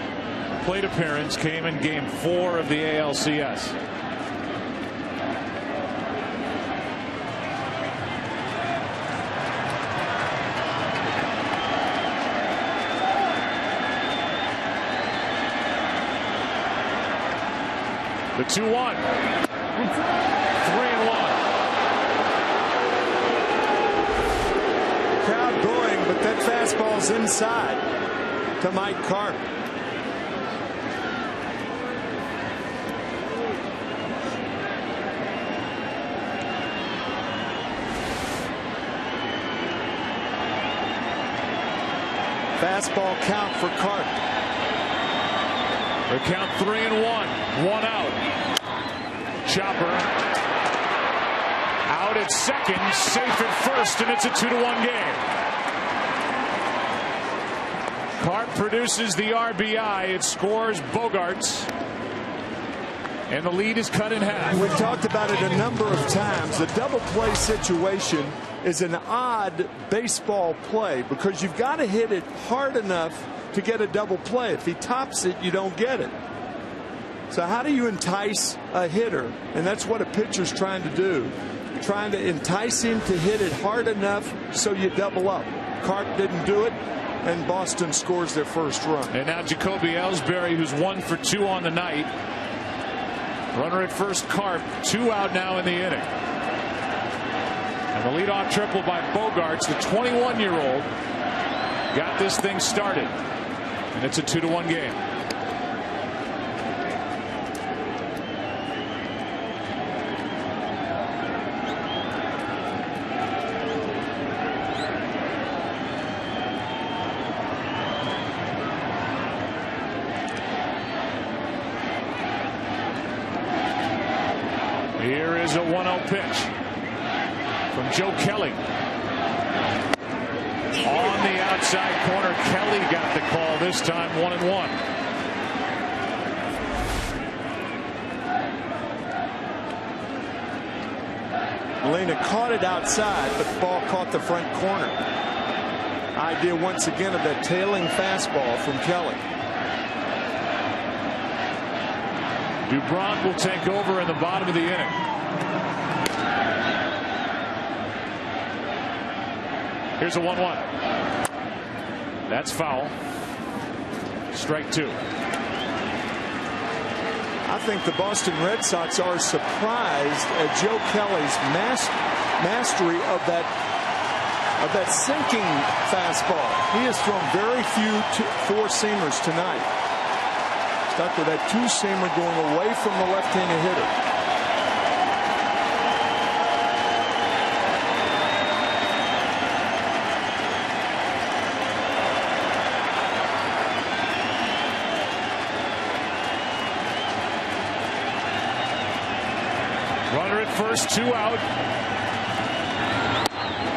plate appearance came in Game 4 of the ALCS. The 2-1. 3-1. Crowd going, but that fastball's inside to Mike Karp. Fastball count for Karp. The count 3-1. 1 out. Chopper out at second, safe at first, and it's a 2-1 game. Karp produces the RBI. It scores Bogarts, and the lead is cut in half. We've talked about it a number of times. The double play situation is an odd baseball play because you've got to hit it hard enough to get a double play. If he tops it, you don't get it. So how do you entice a hitter? And that's what a pitcher's trying to do. Trying to entice him to hit it hard enough so you double up. Karp didn't do it, and Boston scores their first run. And now Jacoby Ellsbury, who's 1 for 2 on the night. Runner at first, Karp. 2 out now in the inning. And the leadoff triple by Bogarts, the 21-year-old, got this thing started. And it's a 2-1 game. Here's a 1-0 pitch from Joe Kelly. On the outside corner, Kelly got the call this time, 1-1. Molina caught it outside, but the ball caught the front corner. Idea once again of that tailing fastball from Kelly. Dubron will take over in the bottom of the inning. Here's a 1-1. That's foul. Strike 2. I think the Boston Red Sox are surprised at Joe Kelly's mastery of that sinking fastball. He has thrown very few four-seamers tonight. Stuck with that two-seamer going away from the left-handed hitter. Runner at first, 2 out.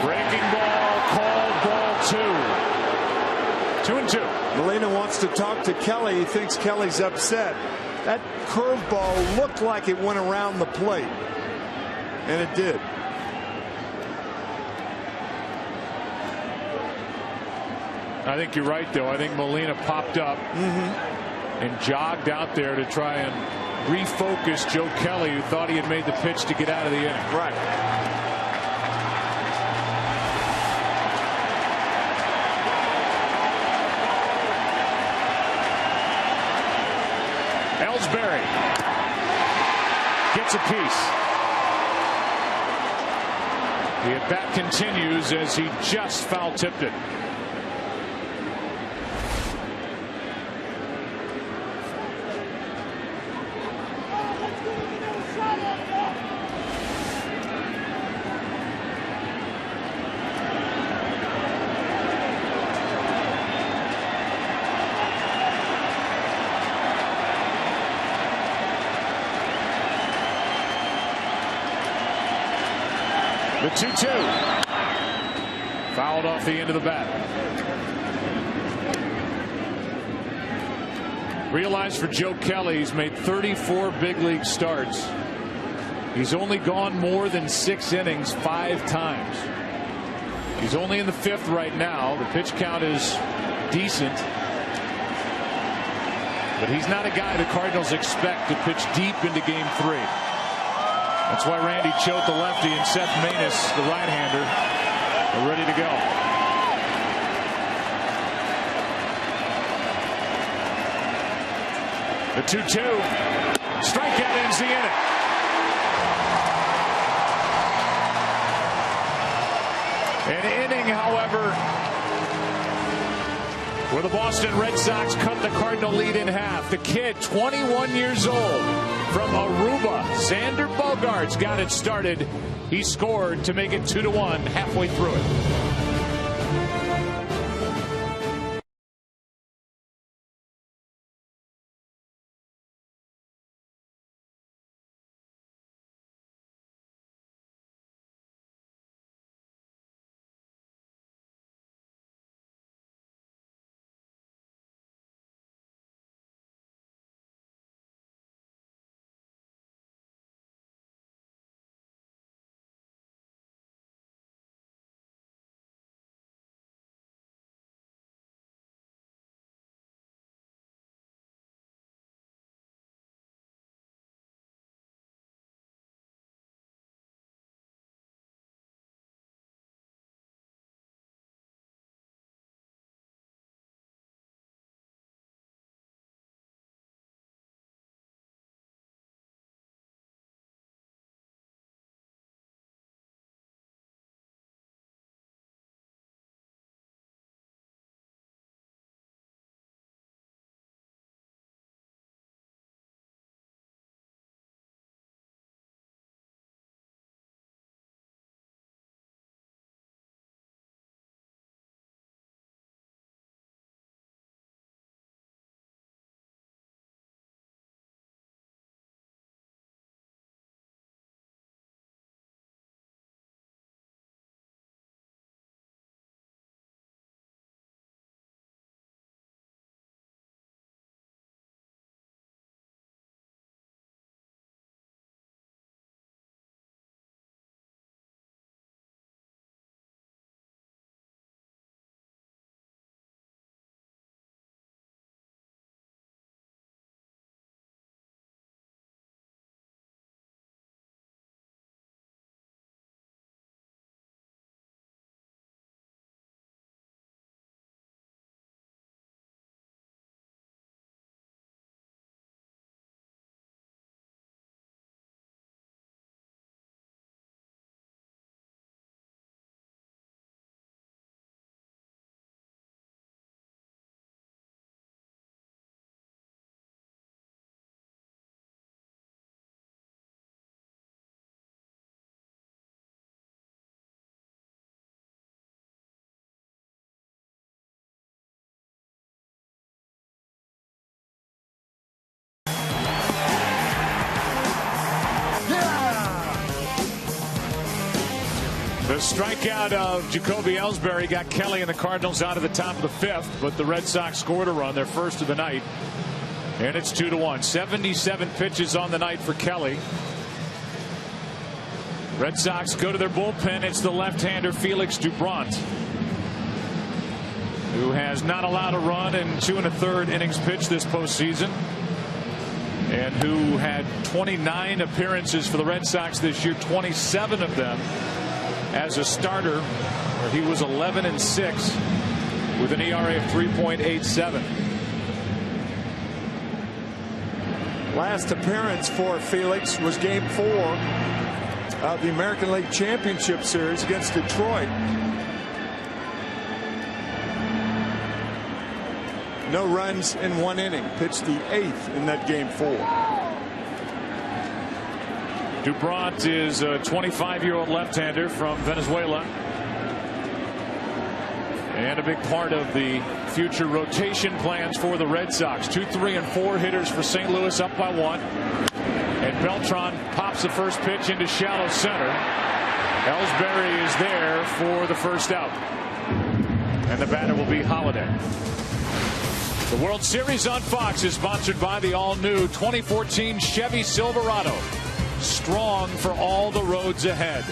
Breaking ball, called ball 2. 2-2. Molina wants to talk to Kelly. He thinks Kelly's upset. That curveball looked like it went around the plate, and it did. I think you're right, though. I think Molina popped up and jogged out there to try and refocus Joe Kelly, who thought he had made the pitch to get out of the inning. Right. Ellsbury gets a piece. The at-bat continues as he just foul-tipped it. The 2-2. Fouled off the end of the bat. Realize for Joe Kelly, he's made 34 big league starts. He's only gone more than 6 innings 5 times. He's only in the 5th right now. The pitch count is decent. But he's not a guy the Cardinals expect to pitch deep into game 3. That's why Randy Choate, the lefty, and Seth Maness, the right-hander, are ready to go. The 2-2. Strikeout ends the inning. An inning, however, where the Boston Red Sox cut the Cardinal lead in half. The kid, 21 years old, from Aruba, Xander Bogaerts, got it started. He scored to make it 2-1 halfway through it. strikeout of Jacoby Ellsbury got Kelly and the Cardinals out of the top of the 5th, but the Red Sox scored a run, their first of the night, and it's 2-1. 77 pitches on the night for Kelly. Red Sox go to their bullpen. It's the left-hander Felix Doubront, who has not allowed a run in 2 1/3 innings pitched this postseason, and who had 29 appearances for the Red Sox this year, 27 of them as a starter, where he was 11-6 with an ERA of 3.87. Last appearance for Felix was Game 4 of the American League Championship Series against Detroit. No runs in 1 inning. Pitched the 8th in that Game 4. Doubront is a 25-year-old left-hander from Venezuela, and a big part of the future rotation plans for the Red Sox. 2, 3, and 4 hitters for St. Louis, up by 1. And Beltran pops the first pitch into shallow center. Ellsbury is there for the first out, and the batter will be Holiday. The World Series on Fox is sponsored by the all-new 2014 Chevy Silverado. Strong for all the roads ahead.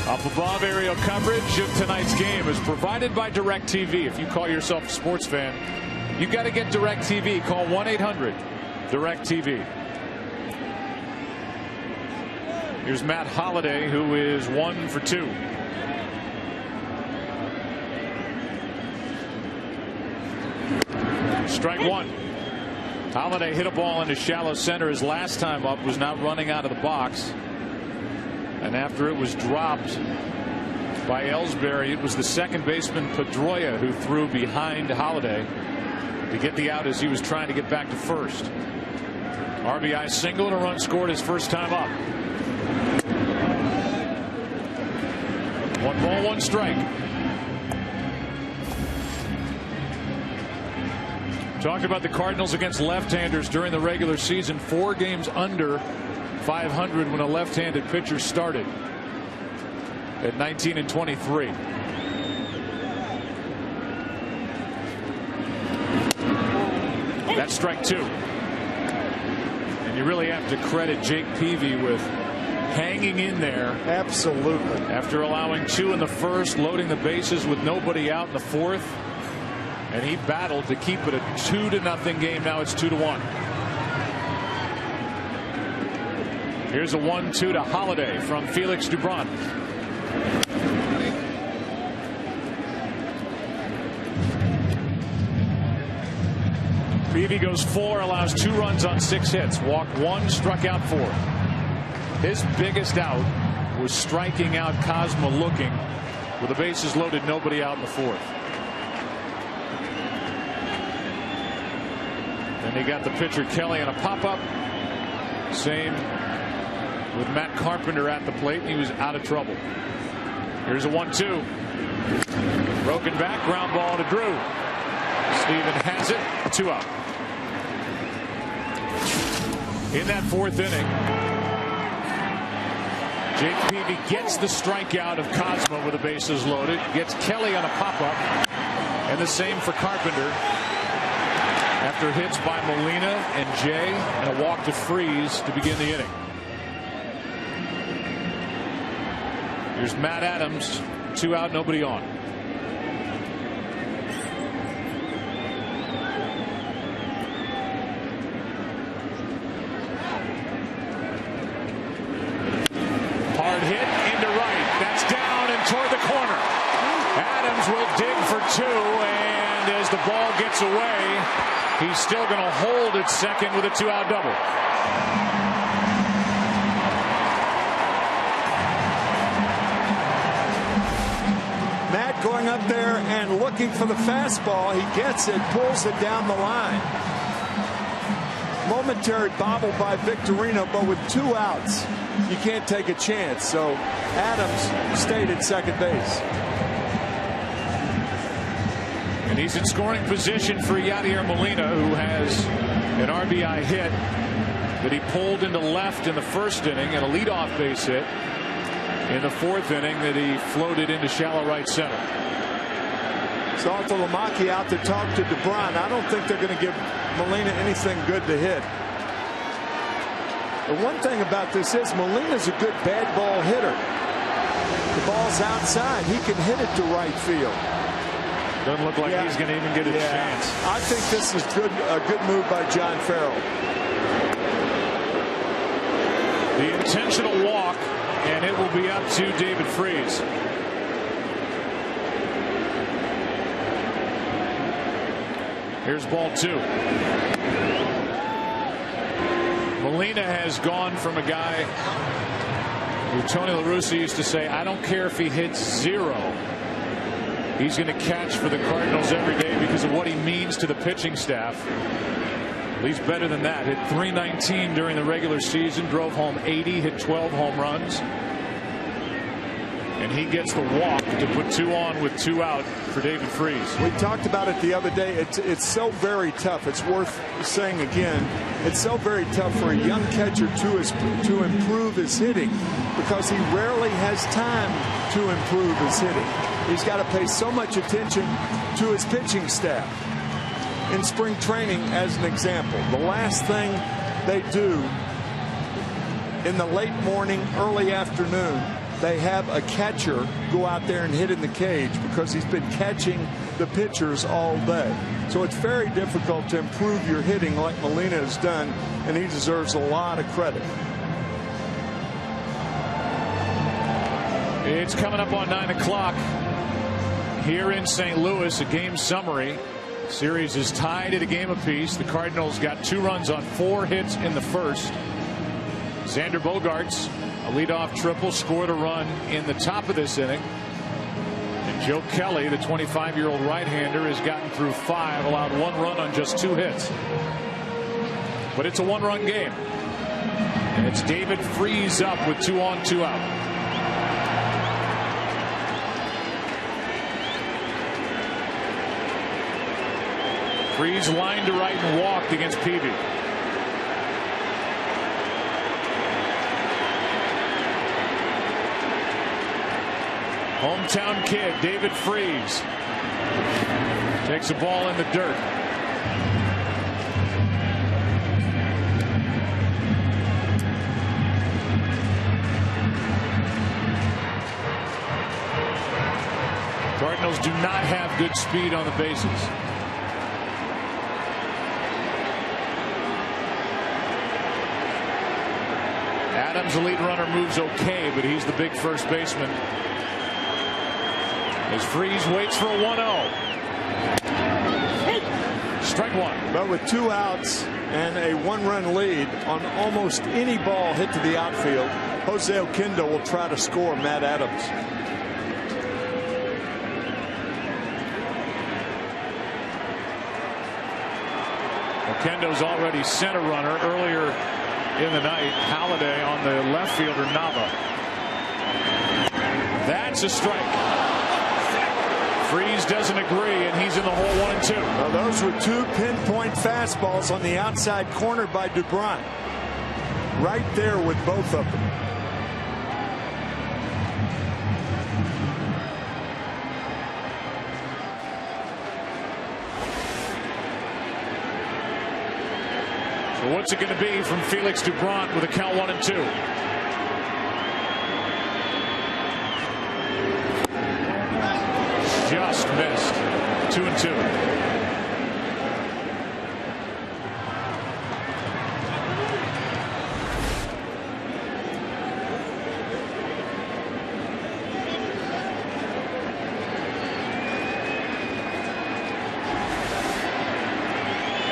Up above, aerial coverage of tonight's game is provided by DirecTV. If you call yourself a sports fan, you got to get DirecTV. Call 1-800-DirecTV. Here's Matt Holliday, who is 1 for 2. Strike 1. Holliday hit a ball into shallow center his last time up, was not running out of the box, and after it was dropped by Ellsbury, it was the second baseman Pedroia who threw behind Holliday to get the out as he was trying to get back to first. RBI single and a run scored his first time up. 1 ball, 1 strike. Talked about the Cardinals against left-handers during the regular season. 4 games under 500 when a left-handed pitcher started at 19-23. That's strike 2. And you really have to credit Jake Peavy with hanging in there. Absolutely. After allowing 2 in the first, loading the bases with nobody out in the 4th. And he battled to keep it a 2-0 game. Now it's 2-1. Here's a 1-2 to Holiday from Felix Doubront. Peavy goes 4, allows 2 runs on 6 hits, walked 1, struck out 4. His biggest out was striking out Cosmo looking with the bases loaded, nobody out in the 4th. And they got the pitcher Kelly on a pop-up. Same with Matt Carpenter at the plate, and he was out of trouble. Here's a 1-2. Broken back, ground ball to Drew. Steven has it, 2 out. In that 4th inning, Jake Peavy gets the strikeout of Cosmo with the bases loaded, gets Kelly on a pop-up, and the same for Carpenter. After hits by Molina and Jay and a walk to Freeze to begin the inning. Here's Matt Adams, 2 out, nobody on. Hard hit into right. That's down and toward the corner. Adams will dig for 2, and as the ball gets away, he's still going to hold at second with a 2-out double. Matt going up there and looking for the fastball. He gets it, pulls it down the line. Momentary bobble by Victorino, but with 2 outs, you can't take a chance. So Adams stayed at second base. And he's in scoring position for Yadier Molina, who has an RBI hit that he pulled into left in the 1st inning and a leadoff base hit. in the 4th inning that he floated into shallow right center. So Arthur Lamaki out to talk to DeBron. I don't think they're going to give Molina anything good to hit. The one thing about this is Molina's a good bad ball hitter. The ball's outside. He can hit it to right field. Doesn't look like he's going to even get a chance. I think this is a good move by John Farrell. The intentional walk, and it will be up to David Freese. Here's ball 2. Molina has gone from a guy who Tony La Russa used to say, I don't care if he hits 0. He's going to catch for the Cardinals every day because of what he means to the pitching staff. He's better than that. Hit .319 during the regular season, drove home 80, hit 12 home runs. And he gets the walk to put 2 on with 2 out for David Freese. We talked about it the other day. It's so very tough. It's worth saying again. It's so very tough for a young catcher to improve his hitting because he rarely has time to improve his hitting. He's got to pay so much attention to his pitching staff. In spring training, as an example, the last thing they do in the late morning, early afternoon, they have a catcher go out there and hit in the cage because he's been catching the pitchers all day. So it's very difficult to improve your hitting like Molina has done, and he deserves a lot of credit. It's coming up on 9 o'clock here in St. Louis. A game summary. Series is tied at a game apiece. The Cardinals got 2 runs on 4 hits in the first. Xander Bogaerts, a leadoff triple, scored a run in the top of this inning. And Joe Kelly, the 25-year-old right-hander, has gotten through 5, allowed 1 run on just 2 hits. But it's a 1-run game. And it's David Freese up with 2 on, 2 out. Freese lined to right and walked against Peavy. Hometown kid David Freese takes a ball in the dirt. Cardinals do not have good speed on the bases. Adams, the lead runner, moves okay, but he's the big first baseman. As Freese waits for a 1-0. Strike 1. But with 2 outs and a 1-run lead on almost any ball hit to the outfield, Jose Oquendo will try to score Matt Adams. Oquendo's already sent a runner earlier in the night. Halladay on the left fielder, Nava. That's a strike. Freese doesn't agree, and he's in the hole 1-2. Well, those were 2 pinpoint fastballs on the outside corner by DeBron. Right there with both of them. So what's it going to be from Felix DeBron with a count 1-2? Just missed. 2-2.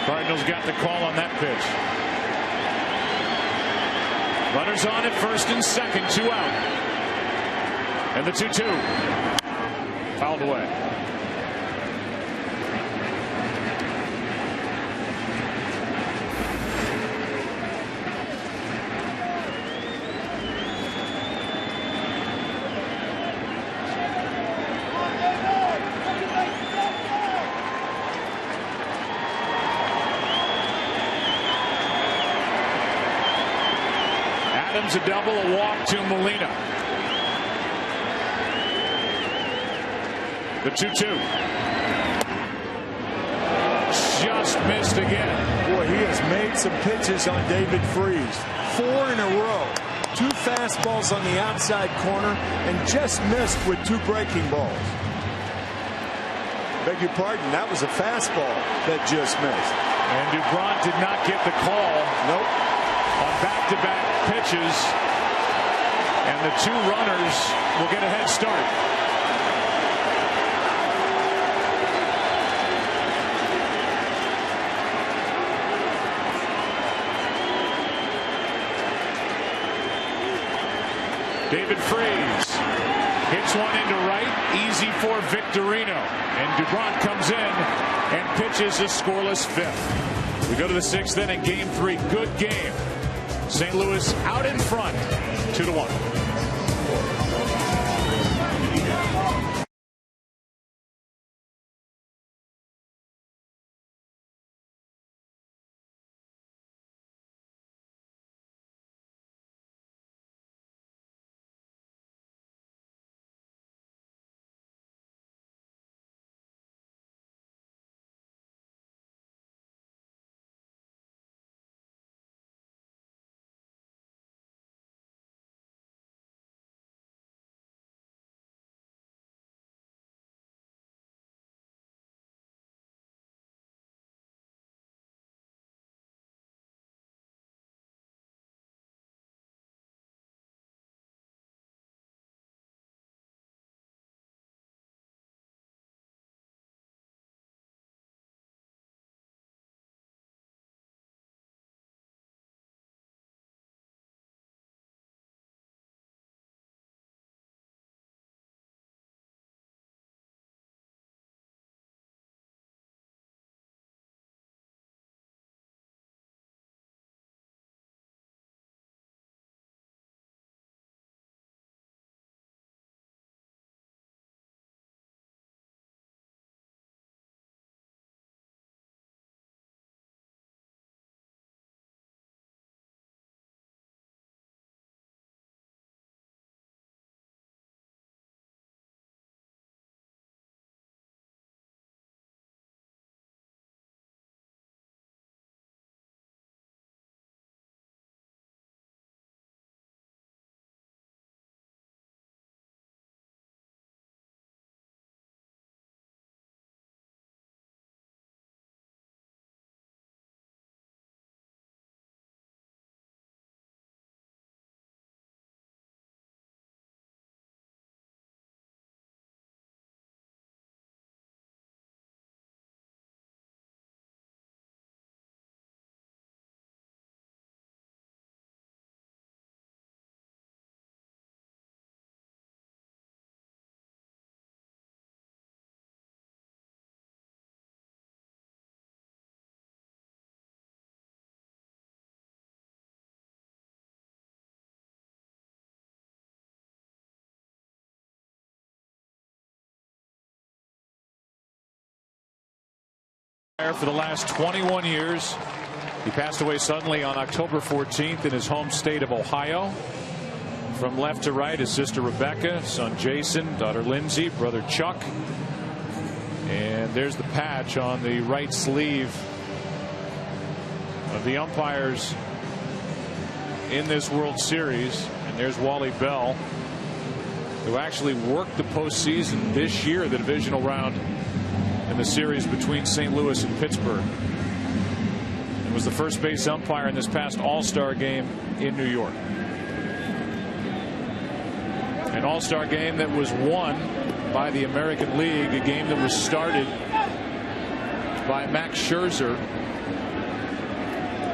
Cardinals got the call on that pitch. Runners on at first and second, 2 out. And the 2-2. Fouled away. Adams a double, a walk to Molina. The 2-2. Just missed again. Boy, he has made some pitches on David Freese. 4 in a row. 2 fastballs on the outside corner and just missed with 2 breaking balls. Beg your pardon, that was a fastball that just missed. And Dubron did not get the call. Nope. On back-to-back pitches. And the 2 runners will get a head start. David Freese hits one into right, easy for Victorino, and Dubron comes in and pitches a scoreless 5th. We go to the 6th inning, game 3. Good game. St. Louis out in front, 2-1. For the last 21 years. He passed away suddenly on October 14th in his home state of Ohio. From left to right, his sister Rebecca, son Jason, daughter Lindsay, brother Chuck. And there's the patch on the right sleeve of the umpires in this World Series. And there's Wally Bell, who actually worked the postseason this year, the divisional round in the series between St. Louis and Pittsburgh. It was the first base umpire in this past All-Star game in New York. An All-Star game that was won by the American League, a game that was started by Max Scherzer.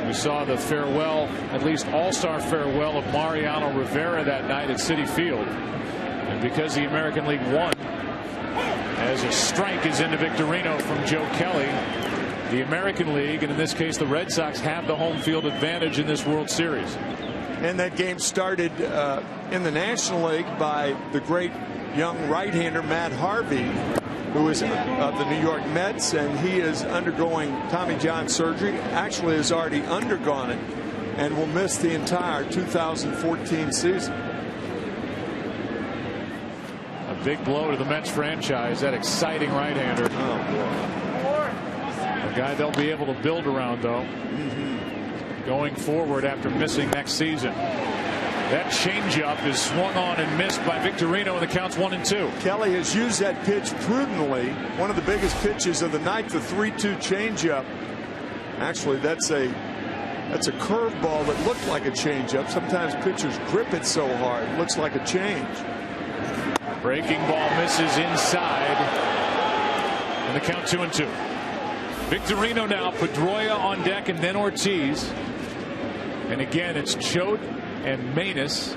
We saw the farewell, at least All-Star farewell, of Mariano Rivera that night at Citi Field. And because the American League won, as a strike is into Victorino from Joe Kelly, the American League, and in this case the Red Sox, have the home field advantage in this World Series. And that game started in the National League by the great young right-hander Matt Harvey, who is of the New York Mets, and he is undergoing Tommy John surgery. Actually has already undergone it and will miss the entire 2014 season. A Big blow to the Mets franchise. That exciting right-hander. A guy they'll be able to build around, though, going forward after missing next season. That changeup is swung on and missed by Victorino, and the count's 1-2. Kelly has used that pitch prudently. One of the biggest pitches of the night, the 3-2 changeup. Actually, that's a curveball that looked like a changeup. Sometimes pitchers grip it so hard, it looks like a change. Breaking ball misses inside, and the count 2-2. Victorino now, Pedroia on deck, and then Ortiz. And again, it's Choate and Manus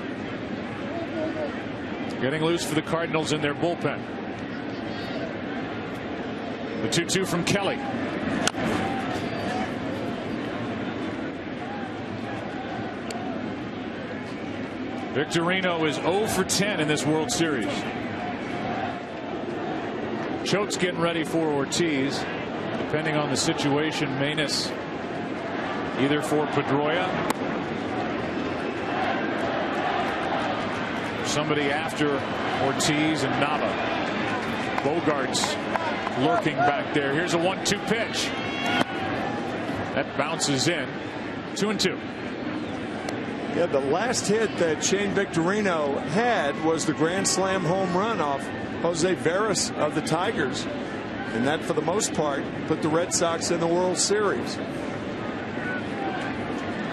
getting loose for the Cardinals in their bullpen. The 2-2 from Kelly. Victorino is 0 for 10 in this World Series. Choate's getting ready for Ortiz. Depending on the situation, Manus either for Pedroia, somebody after Ortiz, and Nava. Bogart's lurking back there. Here's a 1-2 pitch. That bounces in. 2-2. Yeah, the last hit that Shane Victorino had was the grand slam home run off Jose Veras of the Tigers. And that, for the most part, put the Red Sox in the World Series.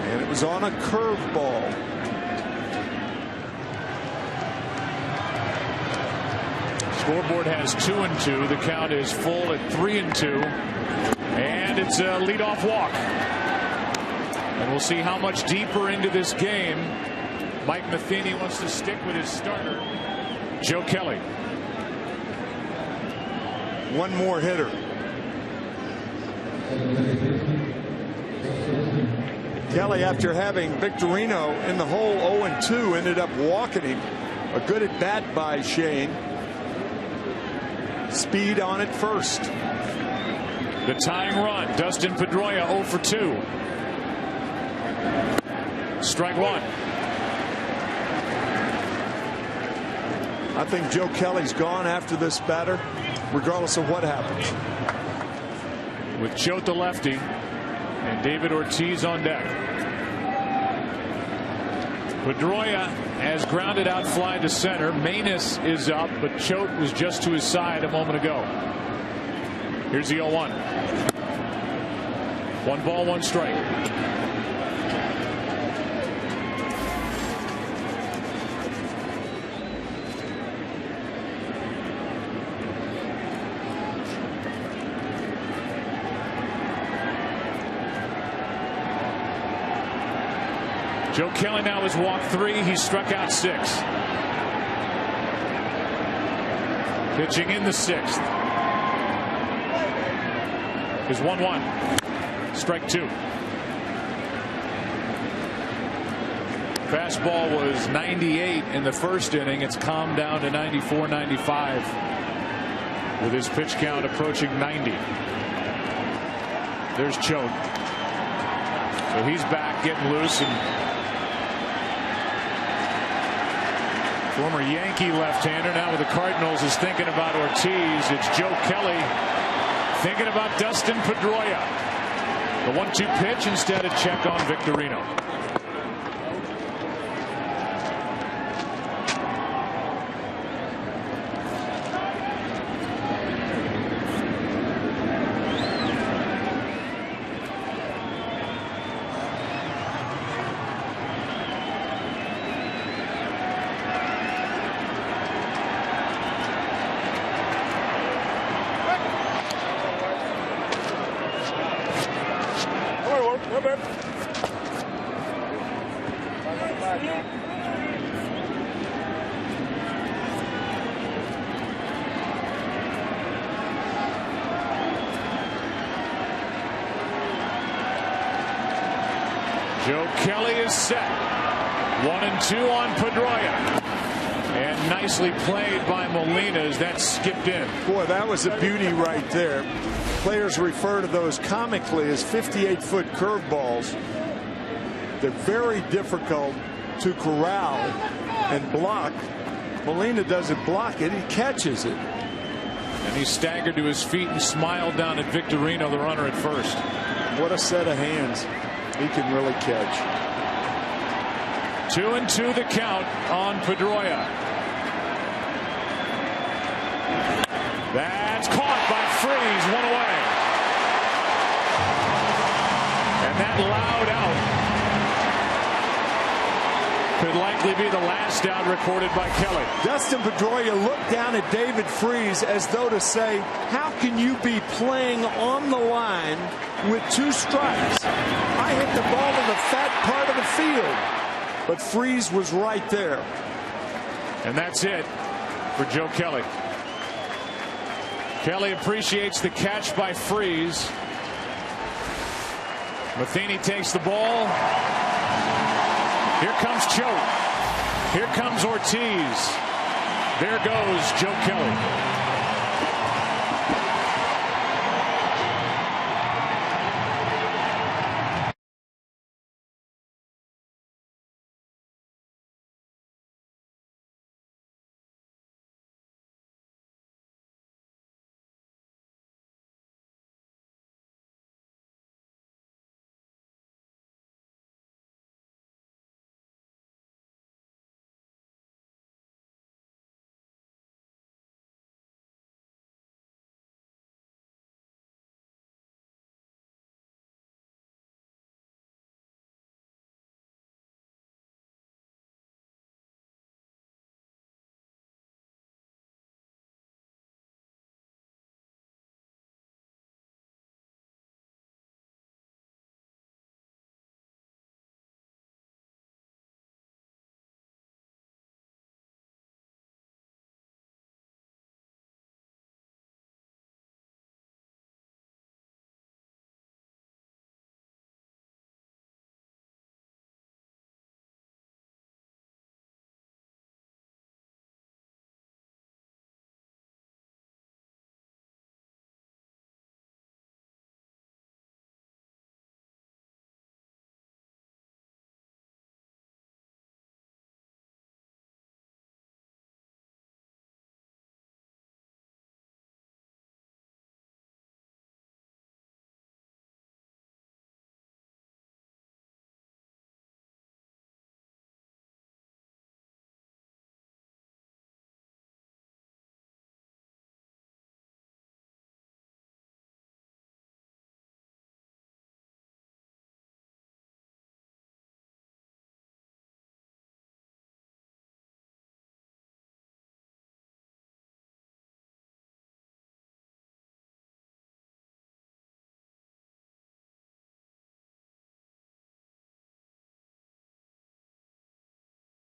And it was on a curveball. Scoreboard has 2-2. The count is full at 3-2. And it's a leadoff walk. And we'll see how much deeper into this game Mike Matheny wants to stick with his starter, Joe Kelly. One more hitter. Kelly, after having Victorino in the hole 0-2, ended up walking him. A good at bat by Shane. Speed on it first. The tying run, Dustin Pedroia 0 for 2. Strike one. I think Joe Kelly's gone after this batter, regardless of what happens. With Choate the lefty and David Ortiz on deck. Pedroia has grounded out fly to center. Manus is up, but Choate was just to his side a moment ago. Here's the 0-1. 1 ball, 1 strike. Joe Kelly now has walked 3. He's struck out 6. Pitching in the 6th is 1-1. Strike 2. Fastball was 98 in the first inning. It's calmed down to 94, 95 with his pitch count approaching 90. There's Choate. So he's back, getting loose, and former Yankee left-hander, now with the Cardinals, is thinking about Ortiz. It's Joe Kelly thinking about Dustin Pedroia. The 1-2 pitch instead, a check on Victorino. Joe Kelly is set. 1-2 on Pedroia. And nicely played by Molina as that skipped in. Boy, that was a beauty right there. Players refer to those comically as 58-foot curveballs. They're very difficult to corral and block. Molina doesn't block it, he catches it. And he staggered to his feet and smiled down at Victorino, the runner at first. What a set of hands. He can really catch. 2-2 the count on Pedroia. That's caught by Freese, one away. And that loud out could likely be the last out recorded by Kelly. Dustin Pedroia looked down at David Freese as though to say, how can you be playing on the line with 2 strikes? I hit the ball in the fat part of the field. But Freese was right there. And that's it for Joe Kelly. Kelly appreciates the catch by Freese. Matheny takes the ball. Here comes Choate. Here comes Ortiz. There goes Joe Kelly.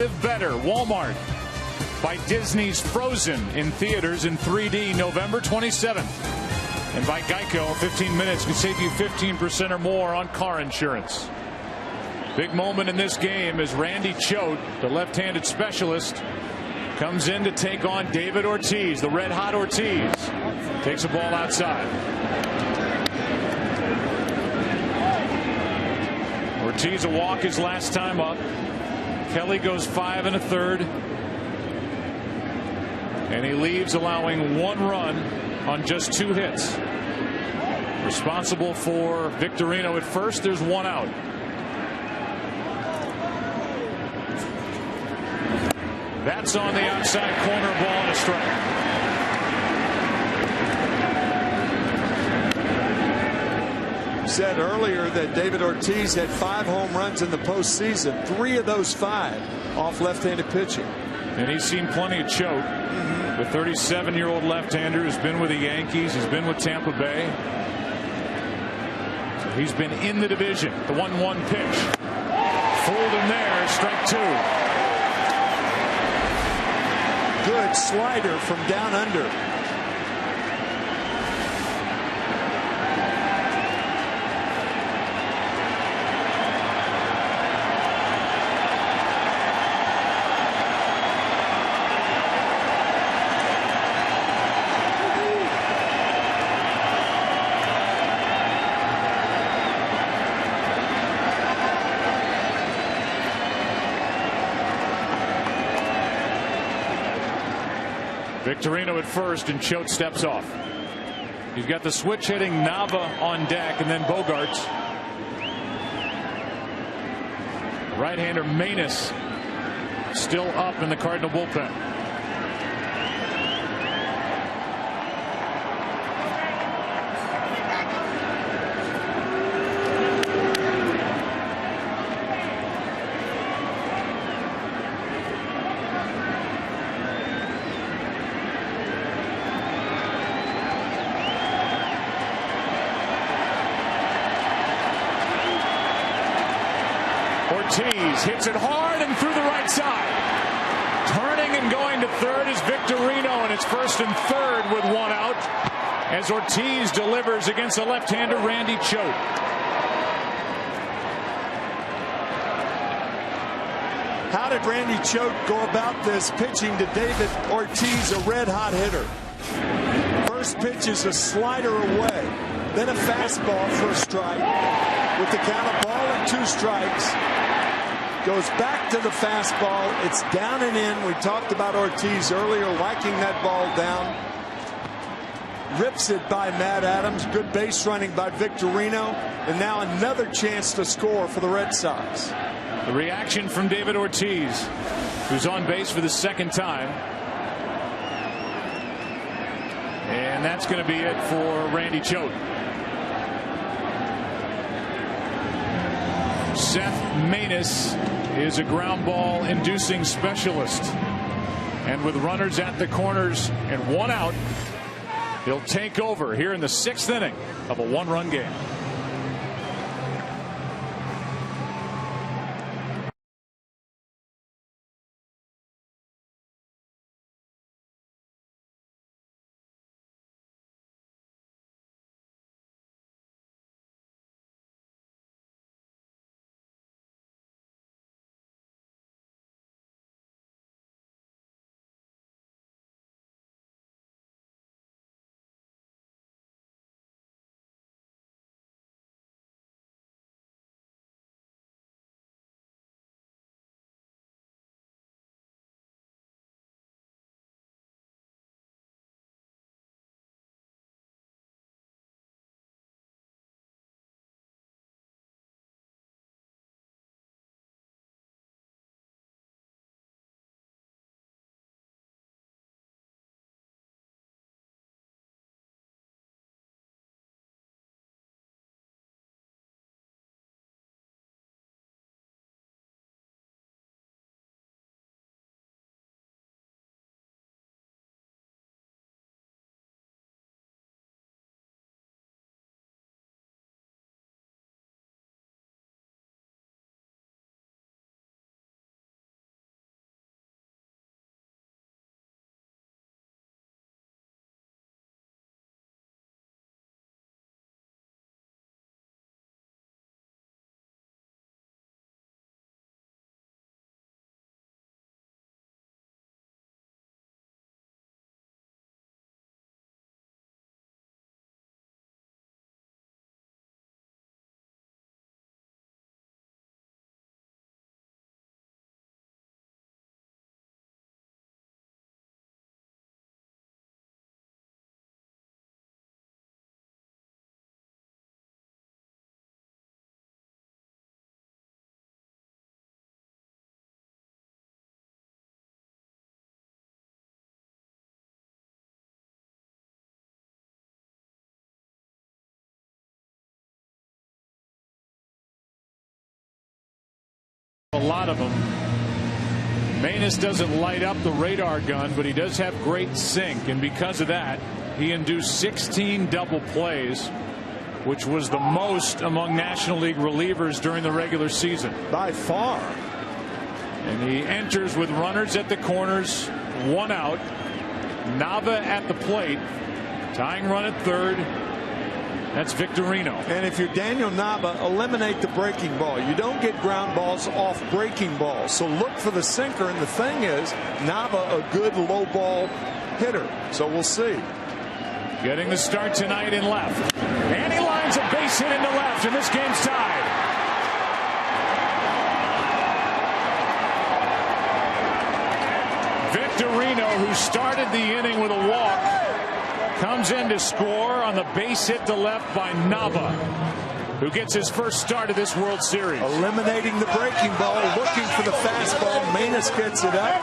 Live Better, Walmart, by Disney's Frozen in theaters in 3D November 27th. And by Geico, 15 minutes can save you 15% or more on car insurance. Big moment in this game as Randy Choate, the left-handed specialist, comes in to take on David Ortiz, the red-hot Ortiz. Takes the ball outside. Ortiz a walk his last time up. Kelly goes 5 1/3. And he leaves allowing 1 run on just 2 hits. Responsible for Victorino at first. There's 1 out. That's on the outside corner, ball and a strike. Said earlier that David Ortiz had 5 home runs in the postseason. 3 of those 5 off left-handed pitching. And he's seen plenty of Choate. The 37-year-old left-hander who's been with the Yankees, he's been with Tampa Bay. So he's been in the division. The 1-1 pitch. Fooled him there, strike 2. Good slider from down under. Victorino at first, and Choate steps off. You've got the switch hitting Nava on deck, and then Bogarts. Right-hander Manus still up in the Cardinal bullpen. Ortiz hits it hard and through the right side. Turning and going to third is Victorino, and it's first and third with one out as Ortiz delivers against the left-hander Randy Choate. How did Randy Choate go about this, pitching to David Ortiz, a red-hot hitter? First pitch is a slider away, then a fastball for a strike. With the count of ball and 2 strikes, goes back to the fastball. It's down and in. We talked about Ortiz earlier, liking that ball down. Rips it by Matt Adams. Good base running by Victorino. And now another chance to score for the Red Sox. The reaction from David Ortiz, who's on base for the second time. And that's going to be it for Randy Choate. Seth Manus is a ground ball inducing specialist. And with runners at the corners and one out, he'll take over here in the 6th inning of a 1-run game. A lot of them. Manus doesn't light up the radar gun, but he does have great sink, and because of that, he induced 16 double plays, which was the most among National League relievers during the regular season. By far. And he enters with runners at the corners, one out. Nava at the plate, tying run at third. That's Victorino. And if you're Daniel Nava, eliminate the breaking ball. You don't get ground balls off breaking balls. So look for the sinker. And the thing is, Nava a good low ball hitter. So we'll see. Getting the start tonight in left. And he lines a base hit into left, and this game's tied. Victorino, who started the inning with a walk, comes in to score on the base hit to left by Nava, who gets his first start of this World Series. Eliminating the breaking ball, looking for the fastball. Manus gets it up.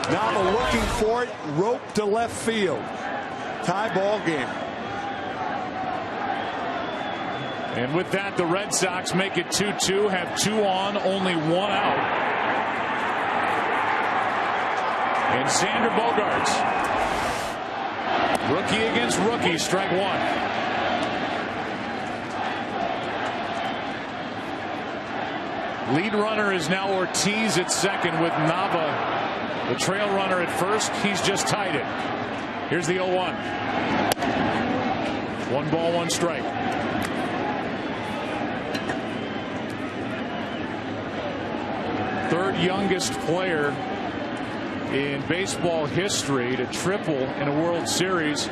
Nava looking for it, rope to left field. Tie ball game. And with that, the Red Sox make it 2-2, have 2 on, only 1 out. And Xander Bogaerts, rookie against rookie, strike 1. Lead runner is now Ortiz at second with Nava, the trail runner at first. He's just tied it. Here's the 0-1. 1 ball, 1 strike. Third youngest player in baseball history to triple in a World Series.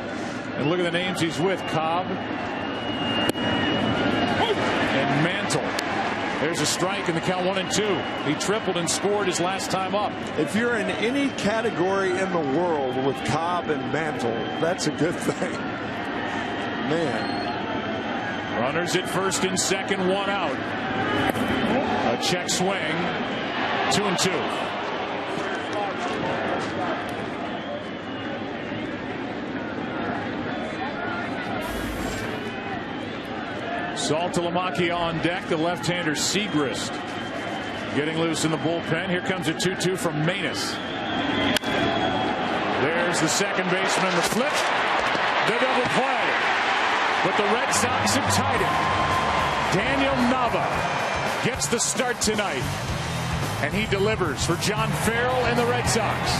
And look at the names he's with: Cobb and Mantle. There's a strike in the count, 1-2. He tripled and scored his last time up. If you're in any category in the world with Cobb and Mantle, that's a good thing. Man. Runners at first and second, 1 out. A check swing. 2-2. Saltalamacchia on deck. The left-hander Segrist getting loose in the bullpen. Here comes a 2-2 from Manus. There's the second baseman. The flip. The double play. But the Red Sox have tied it. Daniel Nava gets the start tonight. And he delivers for John Farrell and the Red Sox.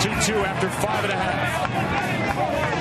2-2 after 5.5.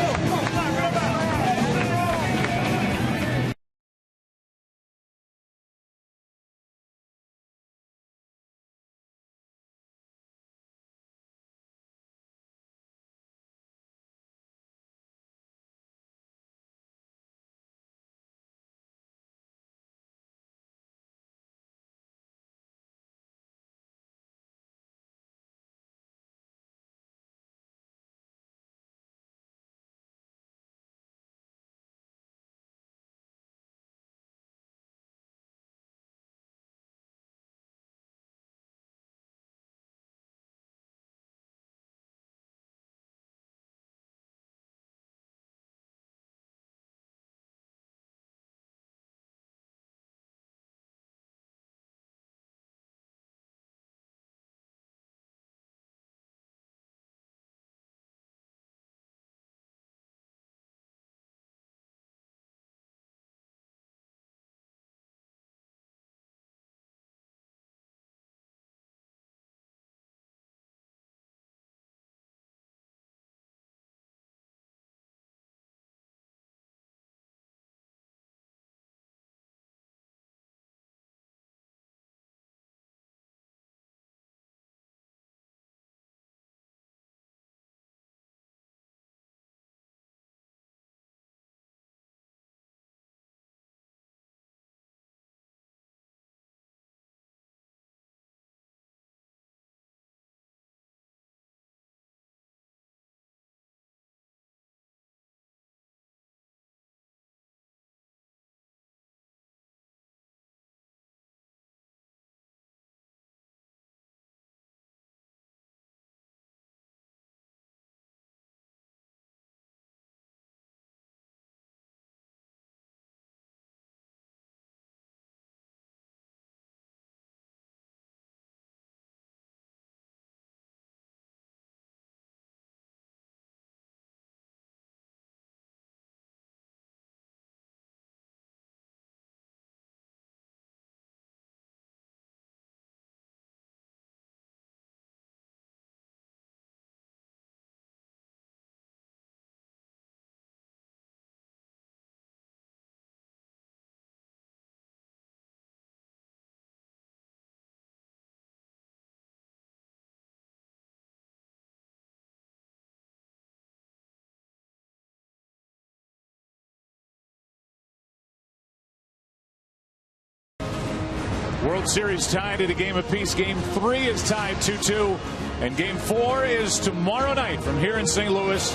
World Series tied at a game apiece. Game 3 is tied 2-2. And Game 4 is tomorrow night from here in St. Louis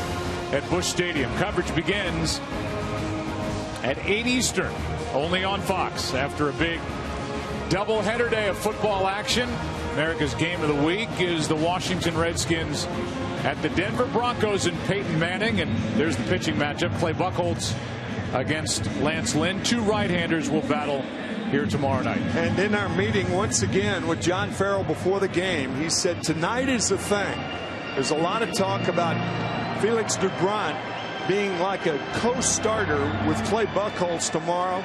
at Busch Stadium. Coverage begins at 8 Eastern, only on Fox, after a big doubleheader day of football action. America's game of the week is the Washington Redskins at the Denver Broncos and Peyton Manning. And there's the pitching matchup. Clay Buchholz against Lance Lynn. Two right-handers will battle here tomorrow night. And in our meeting once again with John Farrell before the game, he said tonight is the thing. There's a lot of talk about Felix Doubront being like a co-starter with Clay Buchholz tomorrow.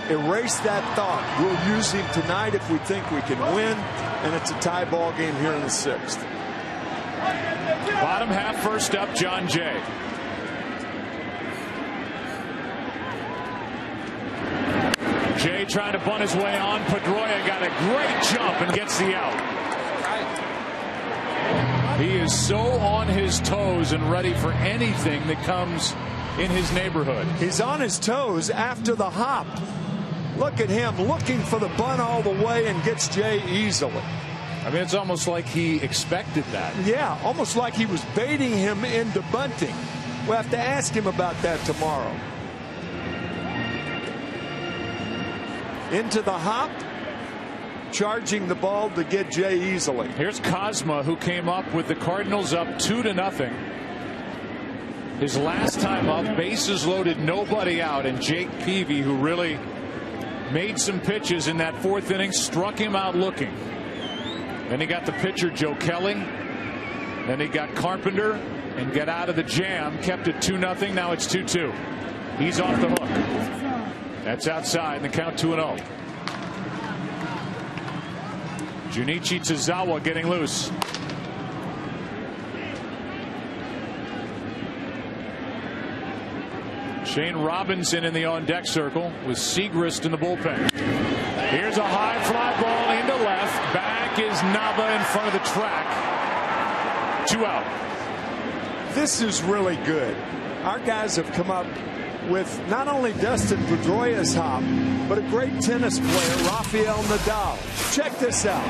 Erase that thought. We'll use him tonight if we think we can win, and it's a tie ball game here in the 6th. Bottom half, first up, John Jay. Jay trying to bunt his way on. Pedroia got a great jump and gets the out. He is so on his toes and ready for anything that comes in his neighborhood. He's on his toes after the hop. Look at him looking for the bunt all the way and gets Jay easily. I mean, it's almost like he expected that. Yeah, almost like he was baiting him into bunting. We'll have to ask him about that tomorrow. Into the hop, charging the ball to get Jay easily. Here's Cosma, who came up with the Cardinals up 2-0. His last time up, bases loaded, nobody out, and Jake Peavy, who really made some pitches in that 4th inning, struck him out looking. Then he got the pitcher Joe Kelly. Then he got Carpenter and got out of the jam, kept it 2-0. Now it's 2-2. He's off the hook. That's outside, and the count 2-0. Junichi Tozawa getting loose. Shane Robinson in the on-deck circle with Segrist in the bullpen. Here's a high fly ball into left. Back is Nava in front of the track. 2 out. This is really good. Our guys have come up with not only Dustin Pedroia's hop, but a great tennis player, Rafael Nadal. Check this out.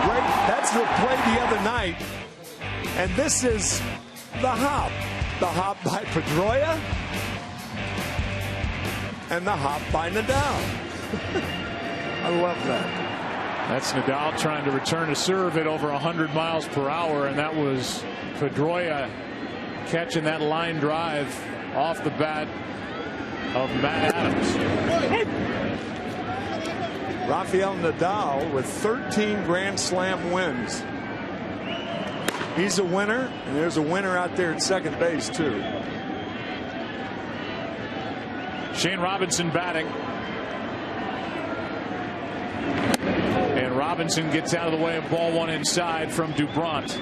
Great. That's the play the other night. And this is the hop. The hop by Pedroia and the hop by Nadal. I love that. That's Nadal trying to return a serve at over 100 miles per hour, and that was Pedroia catching that line drive off the bat of Matt Adams. Rafael Nadal with 13 Grand Slam wins. He's a winner, and there's a winner out there at second base, too. Shane Robinson batting. And Robinson gets out of the way of ball one inside from Doubront.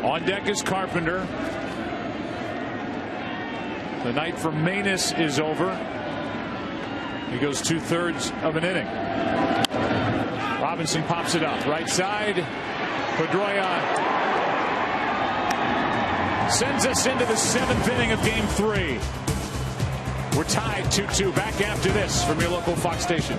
On deck is Carpenter. The night for Manus is over. He goes 2/3 of an inning. Robinson pops it up right side. Pedroia sends us into the 7th inning of Game 3. We're tied 2-2. Back after this from your local Fox station.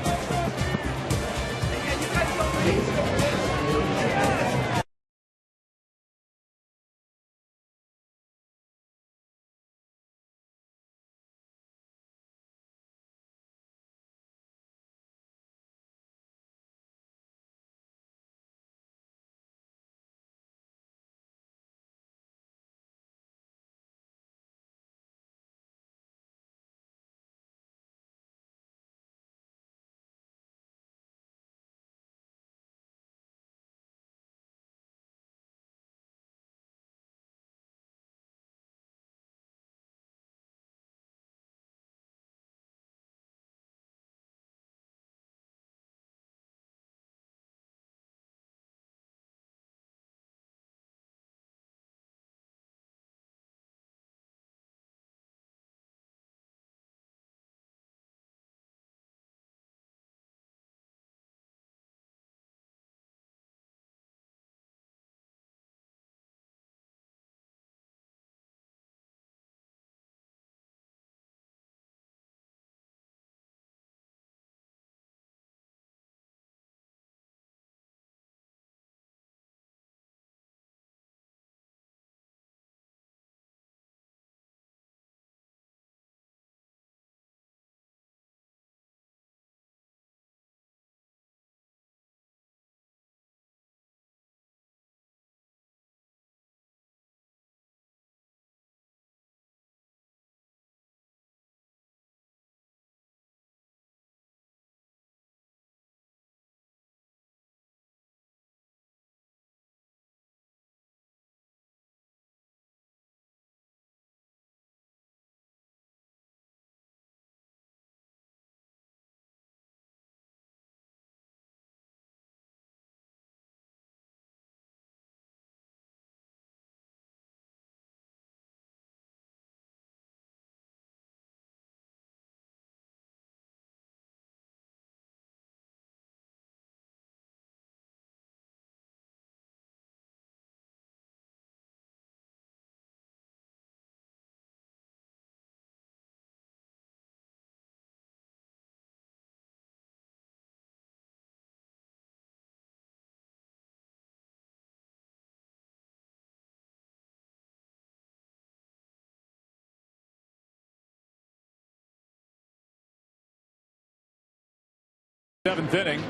7th inning.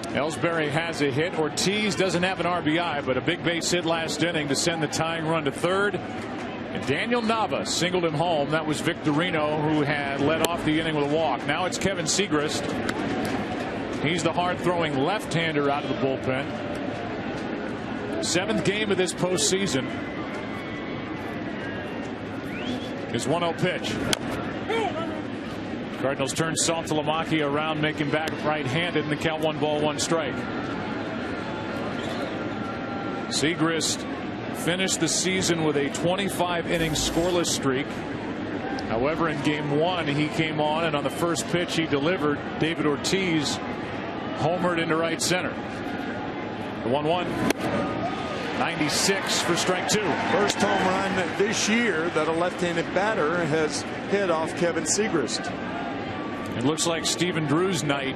Ellsbury has a hit. Ortiz doesn't have an RBI, but a big base hit last inning to send the tying run to third. And Daniel Nava singled him home. That was Victorino, who had led off the inning with a walk. Now it's Kevin Segrist. He's the hard-throwing left-hander out of the bullpen. 7th game of this postseason. His 1-0 pitch. Cardinals turn Saltalamacchia around, make him back right-handed, and the count 1-1 strike. Segrist finished the season with a 25-inning scoreless streak. However, in Game 1, he came on, and on the first pitch he delivered, David Ortiz homered into right center. The 1-1. 96 for strike 2. First home run this year that a left-handed batter has hit off Kevin Segrist. It looks like Stephen Drew's night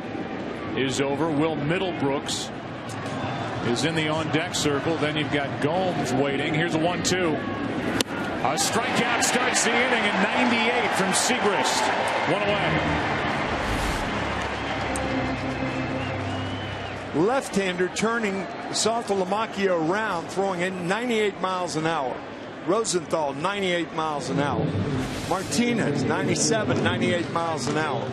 is over. Will Middlebrooks is in the on-deck circle. Then you've got Gomes waiting. Here's a 1-2. A strikeout starts the inning in 98 from Segrist. One away. Left-hander turning Saltalamacchia around, throwing in 98 miles an hour. Rosenthal 98 miles an hour. Martinez 97, 98 miles an hour.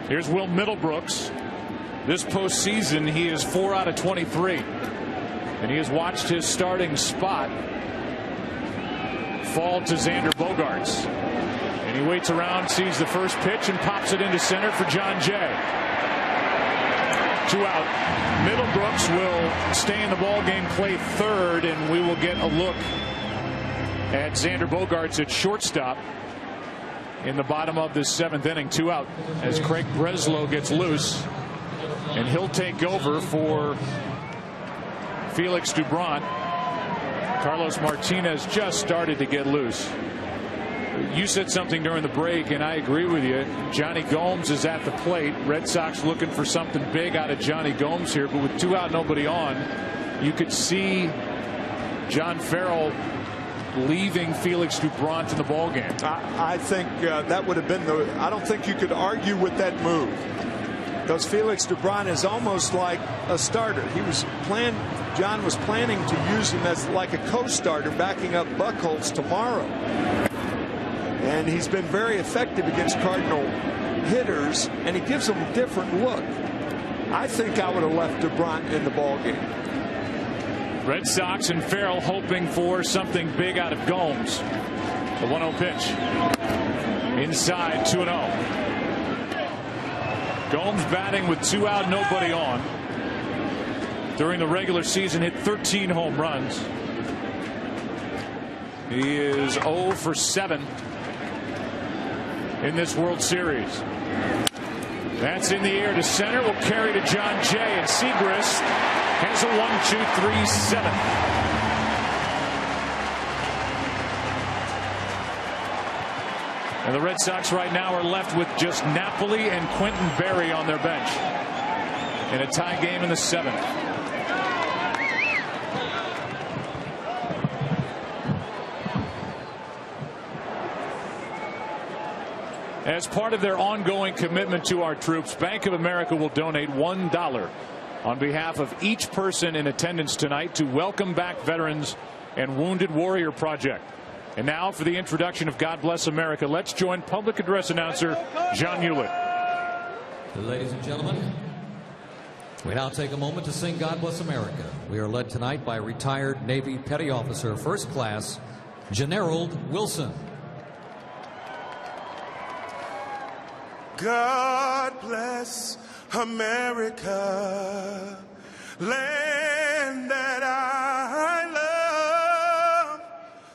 Here's Will Middlebrooks. This postseason he is 4 out of 23, and he has watched his starting spot fall to Xander Bogaerts, and he waits around, sees the first pitch, and pops it into center for John Jay. 2 out. Middlebrooks will stay in the ball game, play third, and we will get a look at Xander Bogaerts at shortstop in the bottom of this 7th inning. 2 out as Craig Breslow gets loose, and he'll take over for Felix Doubront. Carlos Martinez just started to get loose. You said something during the break, and I agree with you. Johnny Gomes is at the plate. Red Sox looking for something big out of Johnny Gomes here, but with 2 out, nobody on, you could see John Farrell leaving Felix Doubront in the ballgame. I think that would have been the. I don't think you could argue with that move, because Felix Doubront is almost like a starter. John was planning to use him as like a co-starter, backing up Buchholz tomorrow. And he's been very effective against Cardinal hitters, and he gives them a different look. I think I would have left Doubront in the ballgame. Red Sox and Farrell hoping for something big out of Gomes. The 1-0 pitch. Inside, 2-0. Gomes batting with 2 out, nobody on. During the regular season, hit 13 home runs. He is 0 for 7 in this World Series. That's in the air to center. Will carry to John Jay, and Segrist has a 1-2-3-7. And the Red Sox right now are left with just Napoli and Quentin Berry on their bench in a tie game in the 7th. As part of their ongoing commitment to our troops, Bank of America will donate $1 on behalf of each person in attendance tonight to Welcome Back Veterans and Wounded Warrior Project. And now for the introduction of God Bless America, let's join public address announcer John Hewlett. Ladies and gentlemen, we now take a moment to sing God Bless America. We are led tonight by retired Navy Petty Officer First Class Generald Wilson. God bless America, land that I love.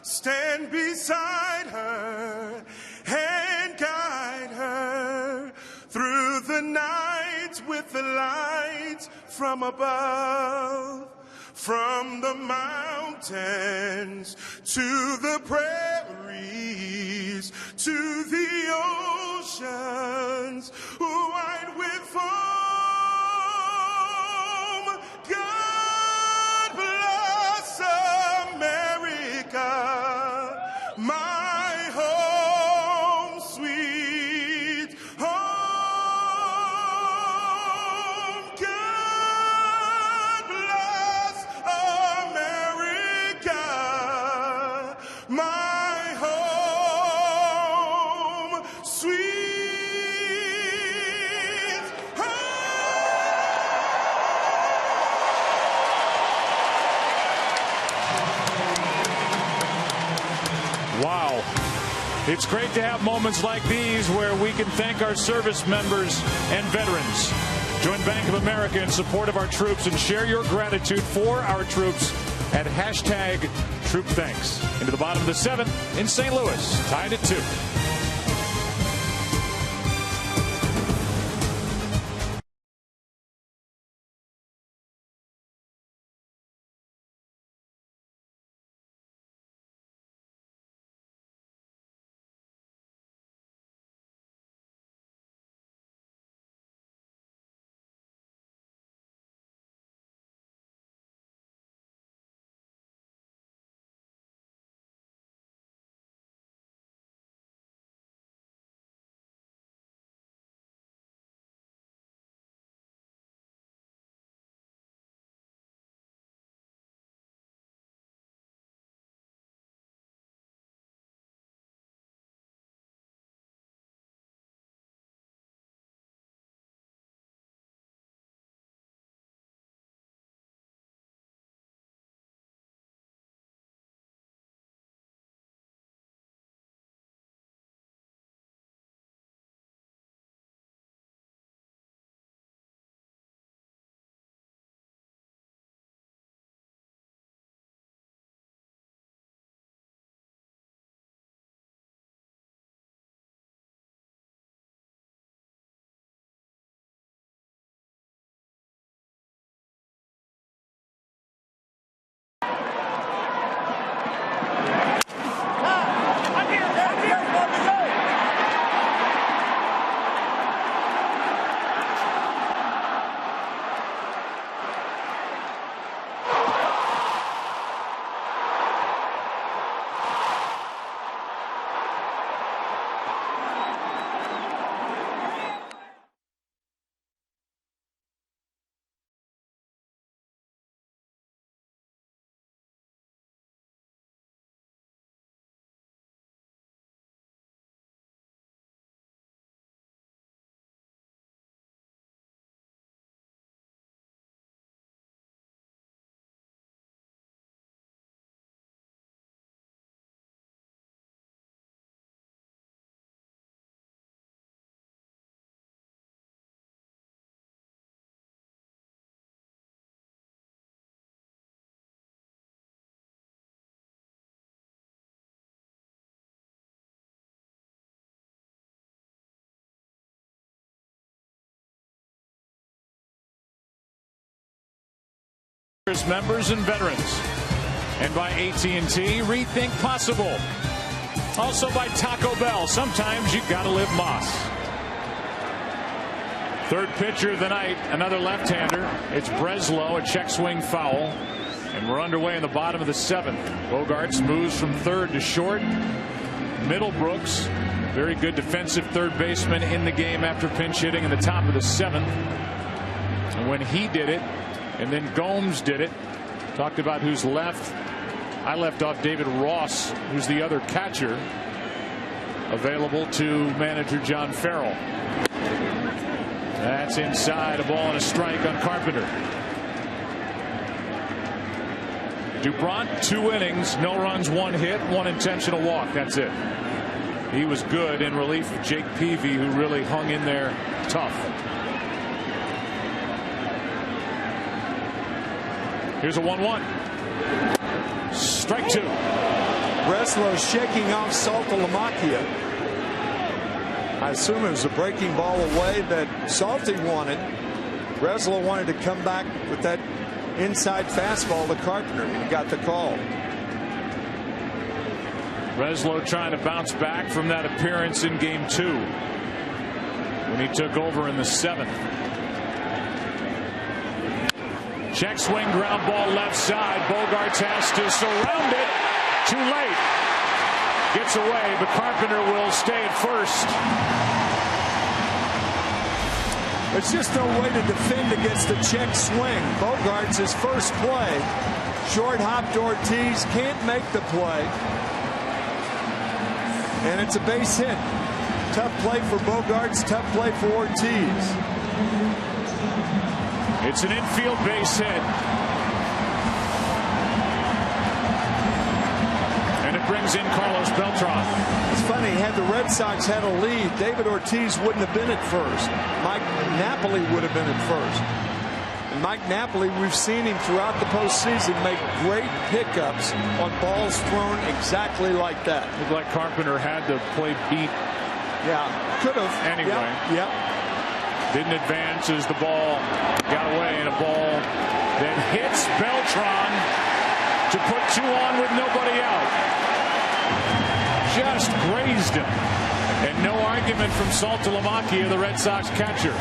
Stand beside her and guide her through the night with the lights from above. From the mountains to the prairies to the oceans wide with foam. God bless America, my home sweet home. It's great to have moments like these where we can thank our service members and veterans. Join Bank of America in support of our troops and share your gratitude for our troops at #TroopThanks. Into the bottom of the 7th in St. Louis, tied at 2. Members and veterans, and by AT&T Rethink Possible. Also by Taco Bell. Sometimes you gotta live Moss. Third pitcher of the night, another left-hander. It's Breslow, a check swing foul, and we're underway in the bottom of the 7th. Bogaerts moves from third to short. Middlebrooks, very good defensive third baseman in the game after pinch hitting in the top of the 7th. And when he did it, and then Gomes did it. Talked about who's left. I left off David Ross, who's the other catcher available to manager John Farrell. That's inside, a ball and a strike on Carpenter. Dubron, 2 innings, no runs, 1 hit, 1 intentional walk. That's it. He was good in relief of Jake Peavy, who really hung in there tough. Here's a 1-1. Strike 2. Breslow shaking off Saltalamacchia. I assume it was a breaking ball away that Salty wanted. Breslow wanted to come back with that inside fastball to Carpenter. He got the call. Breslow trying to bounce back from that appearance in game 2 when he took over in the 7th. Check swing, ground ball left side. Bogaerts has to surround it. Too late. Gets away, but Carpenter will stay at first. There's just no way to defend against a check swing. Bogaerts, his first play. Short hop to Ortiz, can't make the play. And it's a base hit. Tough play for Bogaerts, tough play for Ortiz. It's an infield base hit. And it brings brings in Carlos Beltran. It's funny, had the Red Sox had a lead, David Ortiz wouldn't have been at first. Mike Napoli would have been at first. And Mike Napoli, we've seen him throughout the postseason make great pickups on balls thrown exactly like that. Looked like Carpenter had to play beat. Yeah, could have. Anyway. Yep. Didn't advance as the ball got away, and a ball that hits Beltran to put 2 on with nobody out. Just grazed him. And no argument from Saltalamacchia, the Red Sox catcher.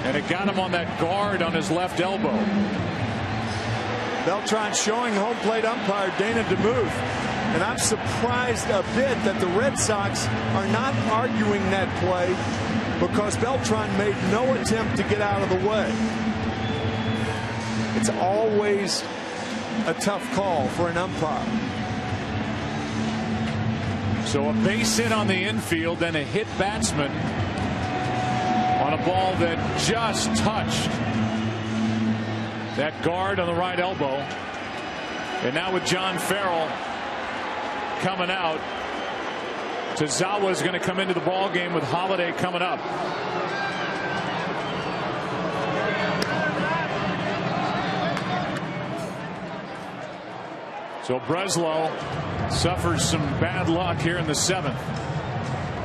And it got him on that guard on his left elbow. Beltran showing home plate umpire Dana DeMuth. And I'm surprised a bit that the Red Sox are not arguing that play because Beltran made no attempt to get out of the way. It's always a tough call for an umpire. So a base hit on the infield, then a hit batsman on a ball that just touched that guard on the right elbow. And now with John Farrell coming out, Tazawa is going to come into the ball game with Holiday coming up. So Breslow suffers some bad luck here in the 7th.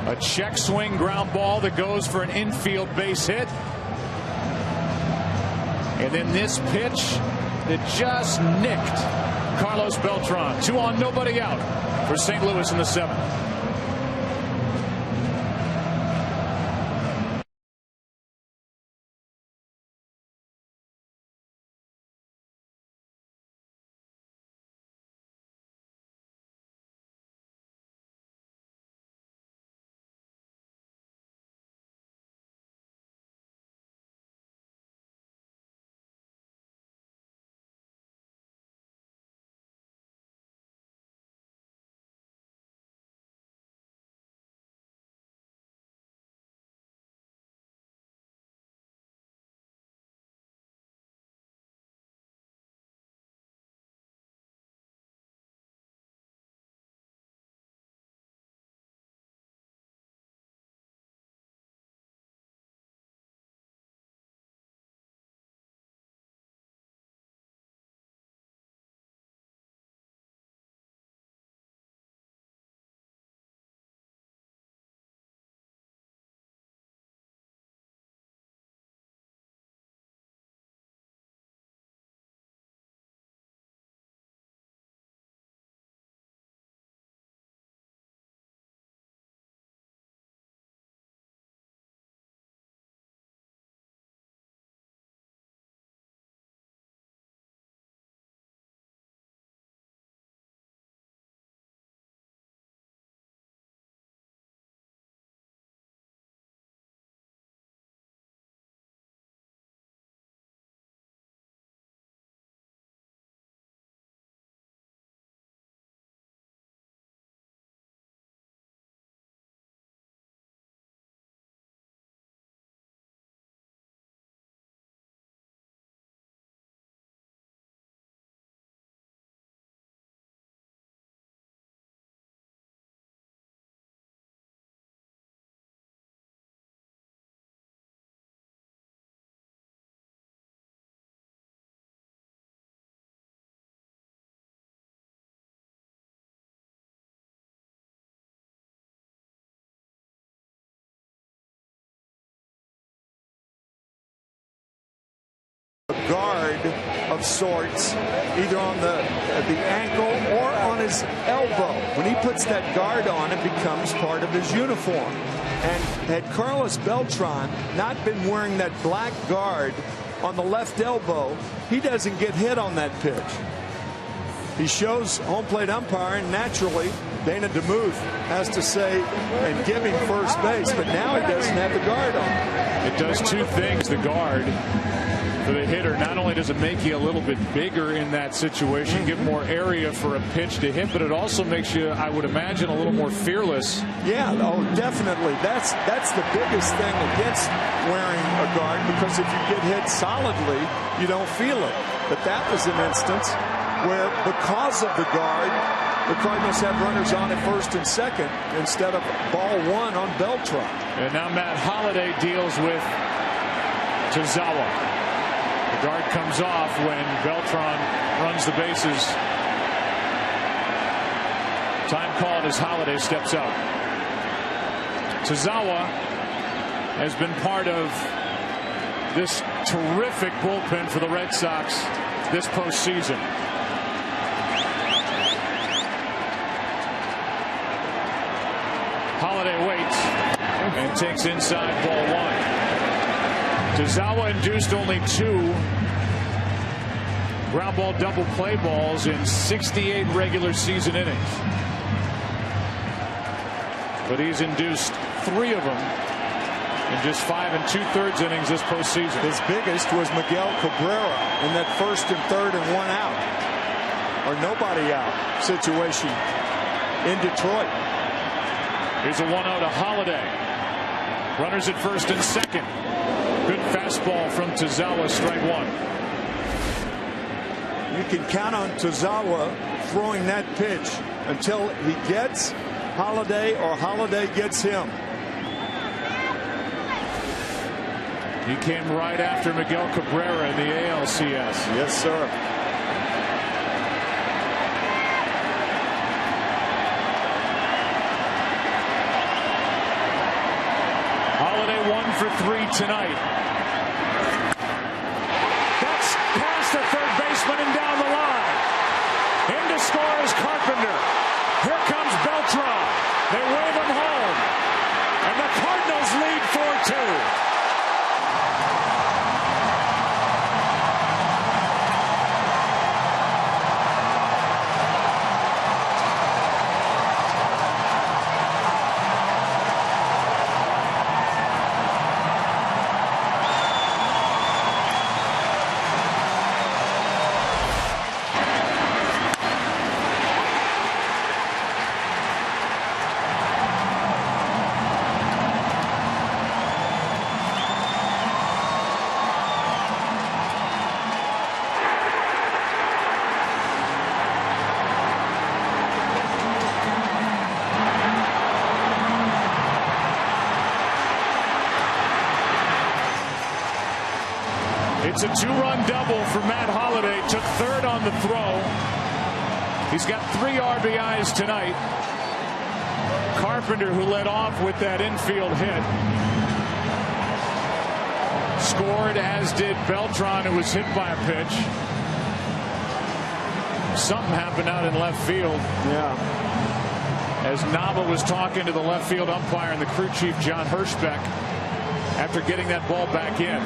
A check swing ground ball that goes for an infield base hit. And then this pitch that just nicked Carlos Beltran. 2 on, nobody out for St. Louis in the 7th. Guard of sorts, either on the ankle or on his elbow. When he puts that guard on, it becomes part of his uniform. And had Carlos Beltran not been wearing that black guard on the left elbow, he doesn't get hit on that pitch. He shows home plate umpire, and naturally Dana DeMuth has to say and give him first base, but now he doesn't have the guard on. It does 2 things, the guard. For the hitter, not only does it make you a little bit bigger in that situation, give more area for a pitch to hit, but it also makes you, I would imagine, a little more fearless. Yeah, oh, definitely. That's the biggest thing against wearing a guard, because if you get hit solidly, you don't feel it. But that was an instance where, because of the guard, the Cardinals have runners on at first and second instead of ball one on Beltran. And now Matt Holliday deals with Tozawa. The guard comes off when Beltran runs the bases. Time called as Holliday steps out. Tozawa has been part of this terrific bullpen for the Red Sox this postseason. Holliday waits and takes inside ball one. Tozawa induced only 2 ground ball double play balls in 68 regular season innings. But he's induced 3 of them in just 5 2/3 innings this postseason. His biggest was Miguel Cabrera in that 1st and 3rd and 1 out or nobody out situation in Detroit. Here's a 1-0 to Holliday. Runners at first and second. Good fastball from Tozawa, strike 1. You can count on Tozawa throwing that pitch until he gets Holliday or Holliday gets him. He came right after Miguel Cabrera in the ALCS. Yes, sir. Holliday 1 for 3 tonight. That's past the third baseman and down the line. In to score is Carpenter. Here comes Beltran. They wave him home. And the Cardinals lead 4-2. It's a 2-run double for Matt Holliday. Took 3rd on the throw. He's got 3 RBIs tonight. Carpenter, who led off with that infield hit, scored, as did Beltran, who was hit by a pitch. Something happened out in left field. Yeah. As Nava was talking to the left field umpire and the crew chief, John Hirschbeck, after getting that ball back in.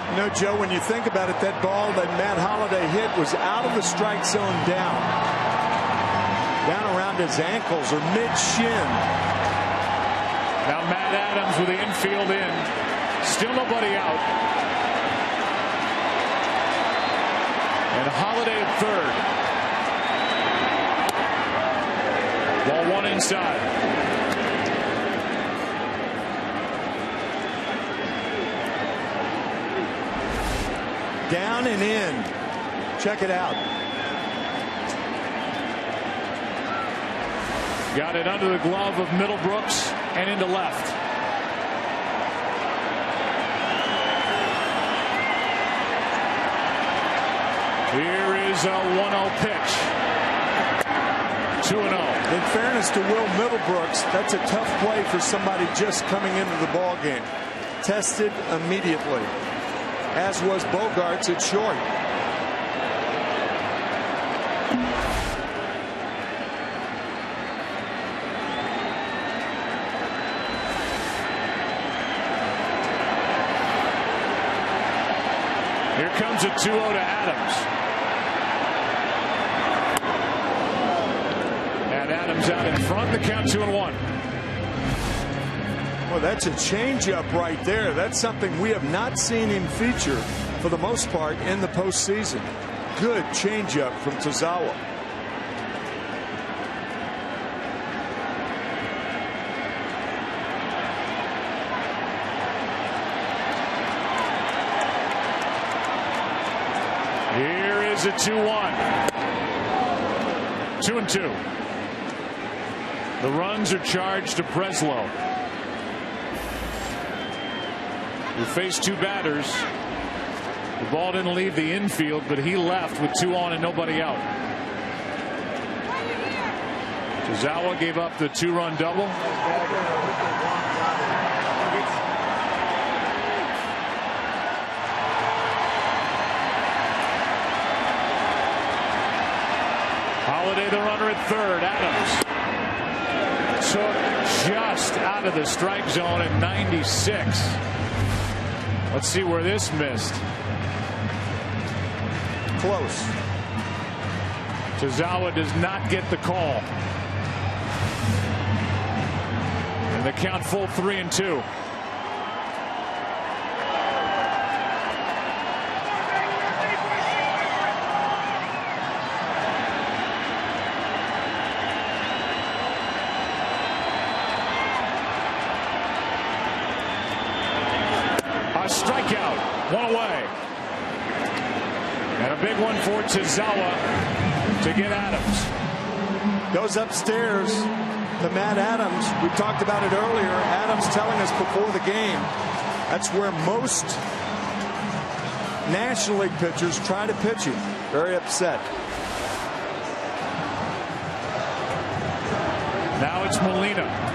You know, Joe, when you think about it, that ball that Matt Holliday hit was out of the strike zone down around his ankles or mid-shin. Now Matt Adams with the infield in. Still nobody out. And Holliday at third. Ball 1 inside. Down and in. Check it out. Got it under the glove of Middlebrooks and into left. Here is a 1-0 pitch. 2-0. In fairness to Will Middlebrooks, that's a tough play for somebody just coming into the ball game. Tested immediately, as was Bogarts at short. Here comes a 2-0 to Adams. And Adams out in front. The count 2-1. Well, that's a changeup right there. That's something we have not seen him feature for the most part in the postseason. Good changeup from Tozawa. Here is a 2-1. 2-2. The runs are charged to Breslow, who faced 2 batters. The ball didn't leave the infield, but he left with 2 on and nobody out. Tozawa gave up the 2-run double. Holiday, the runner at third. Adams took just out of the strike zone at 96. Let's see where this missed. Close. Tozawa does not get the call. And the count full 3-2. A strikeout, 1 away. And a big one for Tozawa to get Adams. Goes upstairs to Matt Adams. We talked about it earlier. Adams telling us before the game that's where most National League pitchers try to pitch him. Very upset. Now it's Molina.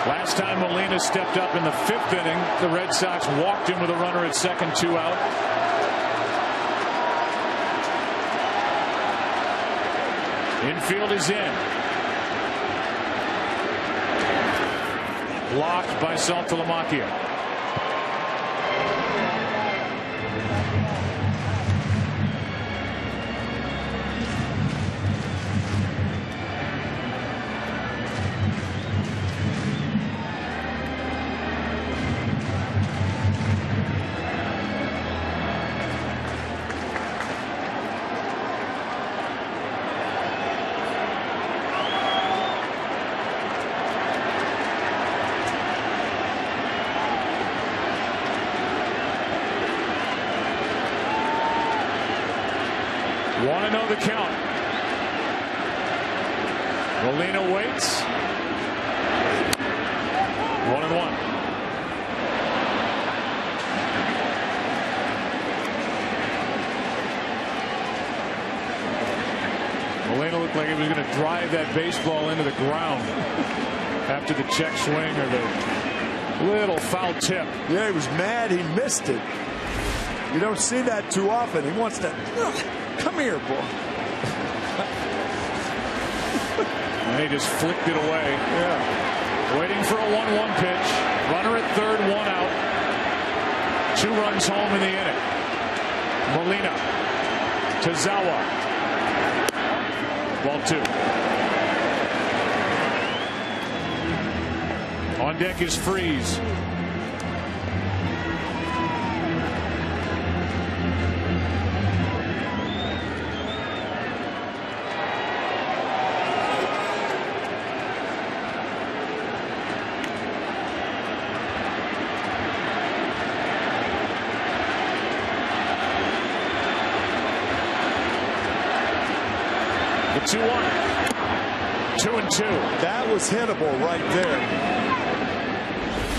Last time Molina stepped up in the 5th inning, the Red Sox walked him with a runner at second, 2 out. Infield is in. Blocked by Saltalamacchia. Want to know the count. Molina waits. 1-1. Molina looked like he was going to drive that baseball into the ground after the check swing or the little foul tip. Yeah, he was mad he missed it. You don't see that too often. He wants to. Come here, boy. And he just flicked it away. Yeah. Waiting for a 1-1 pitch. Runner at third, 1 out. 2 runs home in the inning. Molina. Tozawa. Ball 2. On deck is Freeze. The 2-1. 2-2. That was hittable right there.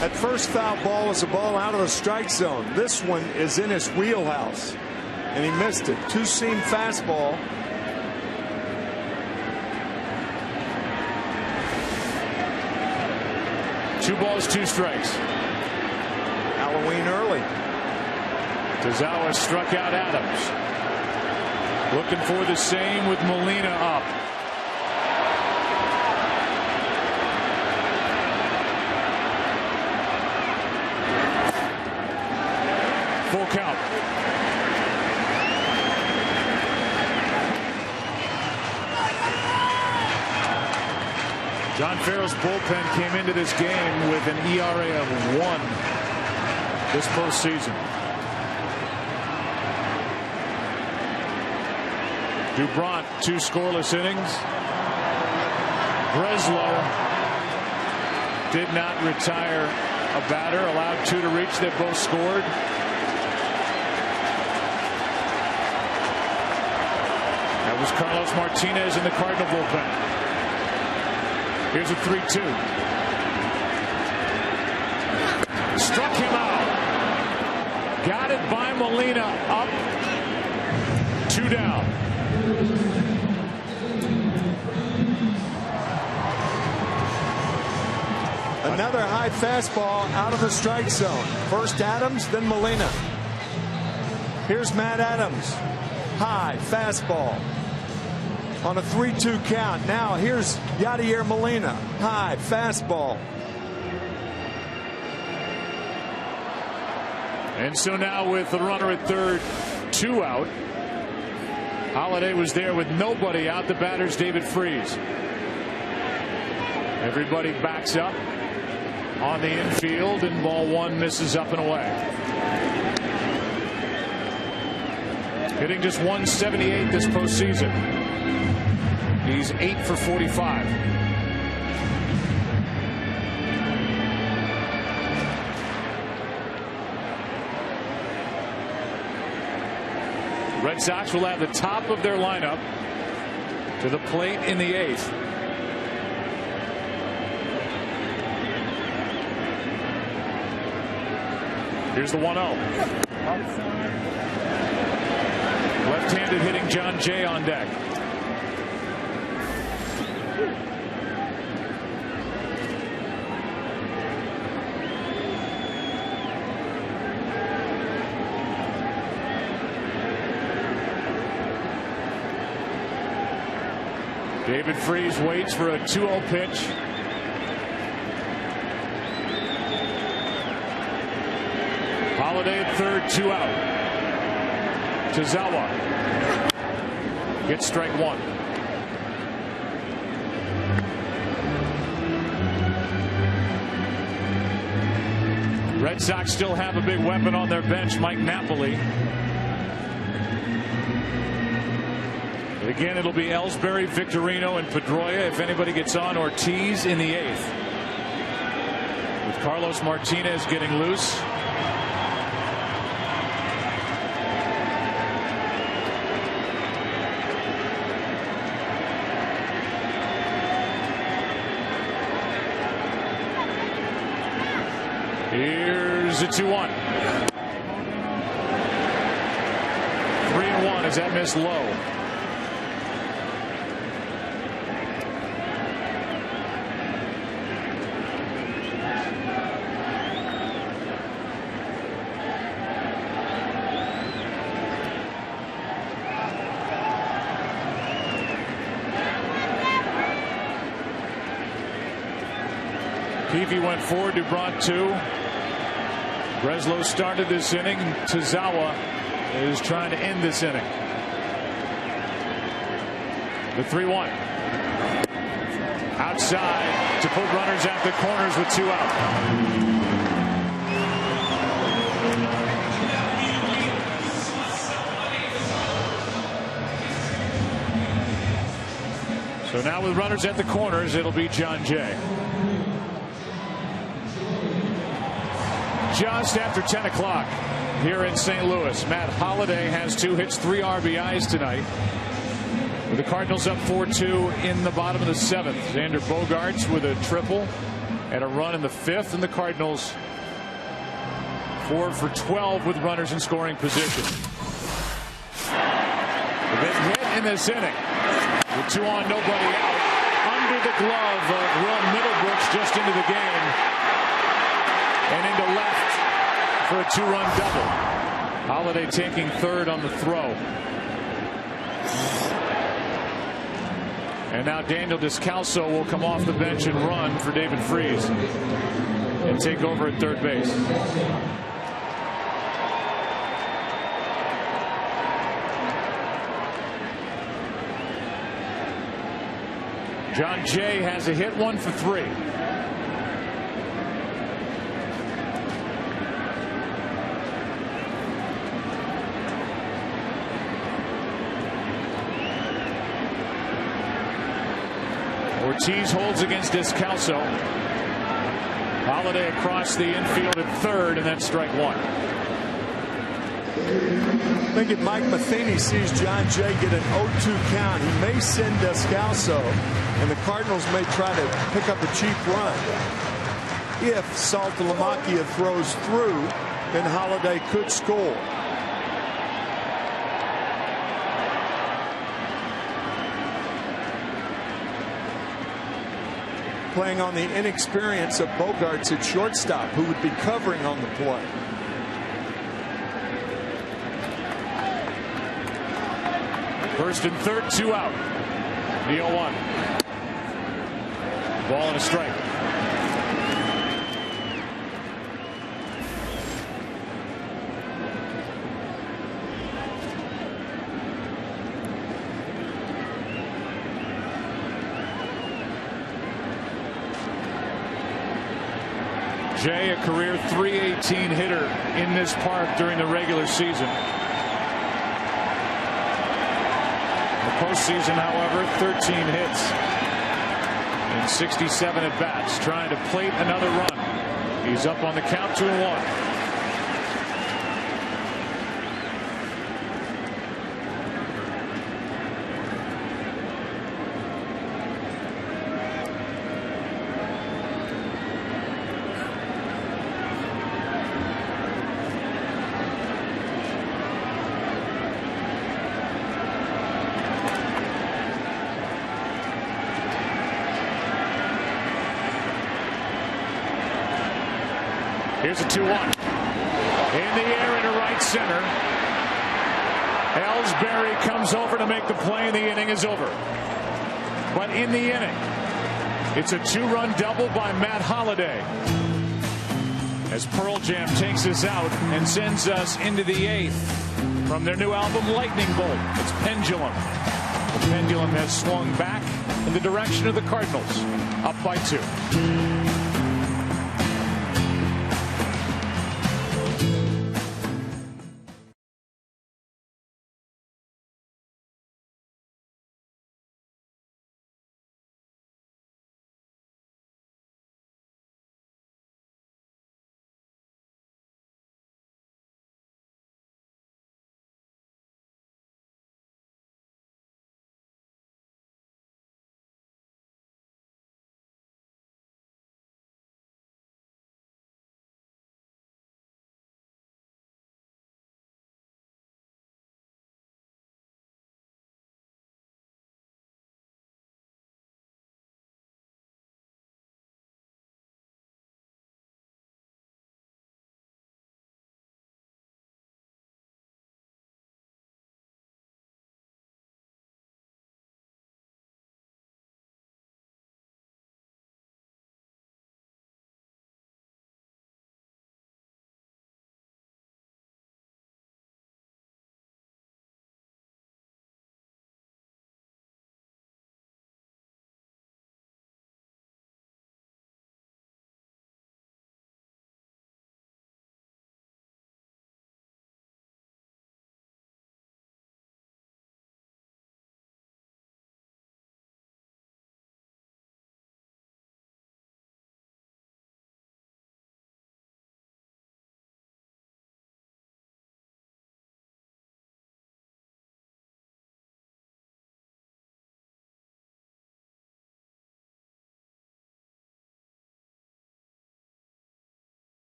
That first foul ball was a ball out of the strike zone. This one is in his wheelhouse, and he missed it. 2-seam fastball. Two balls, 2 strikes. Halloween early. Tozawa struck out Adams. Looking for the same with Molina up. Full count. John Farrell's bullpen came into this game with an ERA of 1 this postseason. Dubront, 2 scoreless innings. Breslow did not retire a batter, allowed 2 to reach. They both scored. Here's Carlos Martinez in the Cardinal bullpen. Here's a 3-2. Struck him out. Got it by Molina. Up. 2 down. Another high fastball out of the strike zone. First Adams, then Molina. Here's Matt Adams. High fastball on a 3-2 count. Now here's Yadier Molina. High fastball. And so now with the runner at third, 2 out. Holiday was there with nobody out. The batter's David Freese. Everybody backs up on the infield, and ball 1 misses up and away. Hitting just 178 this postseason. He's 8 for 45. Red Sox will have the top of their lineup to the plate in the 8th. Here's the 1-0. Left-handed hitting John Jay on deck. David Freese waits for a 2-0 pitch. Holiday at third, 2 out. Tazawa gets strike 1. Red Sox still have a big weapon on their bench, Mike Napoli. But again, it'll be Ellsbury, Victorino, and Pedroia. If anybody gets on, Ortiz in the 8th. With Carlos Martinez getting loose. Here's a 2-1. 3-1 as that missed low. Peavy went forward, Dubront 2. Breslow started this inning. Tazawa is trying to end this inning. The 3-1. Outside to put runners at the corners with 2 out. So now with runners at the corners, it'll be John Jay. Just after 10 o'clock here in St. Louis. Matt Holliday has 2 hits, 3 RBIs tonight. With the Cardinals up 4-2 in the bottom of the 7th. Xander Bogaerts with a triple and a run in the 5th. And the Cardinals 4 for 12 with runners in scoring position. A big hit in this inning. With 2 on, nobody out. Under the glove of Will Middlebrooks just into the game. And into left for a 2-run double. Holliday taking third on the throw. And now Daniel Descalso will come off the bench and run for David Freese and take over at third base. John Jay has a hit, 1 for 3. Ortiz holds against Descalso. Holliday across the infield at third, and then strike 1. I think if Mike Matheny sees John Jay get an 0-2 count, he may send Descalso, and the Cardinals may try to pick up a cheap run. If Saltalamacchia throws through, then Holiday could score. Playing on the inexperience of Bogarts at shortstop, who would be covering on the play. First and third, 2 out. The 0-1. Ball and a strike. Jay, a career .318 hitter in this park during the regular season. The postseason, however, 13 hits in 67 at bats, trying to plate another run. He's up on the count, 2-1. Here's a 2-1. In the air into right center. Ellsbury comes over to make the play, and the inning is over. But in the inning, it's a 2-run double by Matt Holliday, as Pearl Jam takes us out and sends us into the 8th from their new album Lightning Bolt. It's Pendulum. The pendulum has swung back in the direction of the Cardinals, up by 2.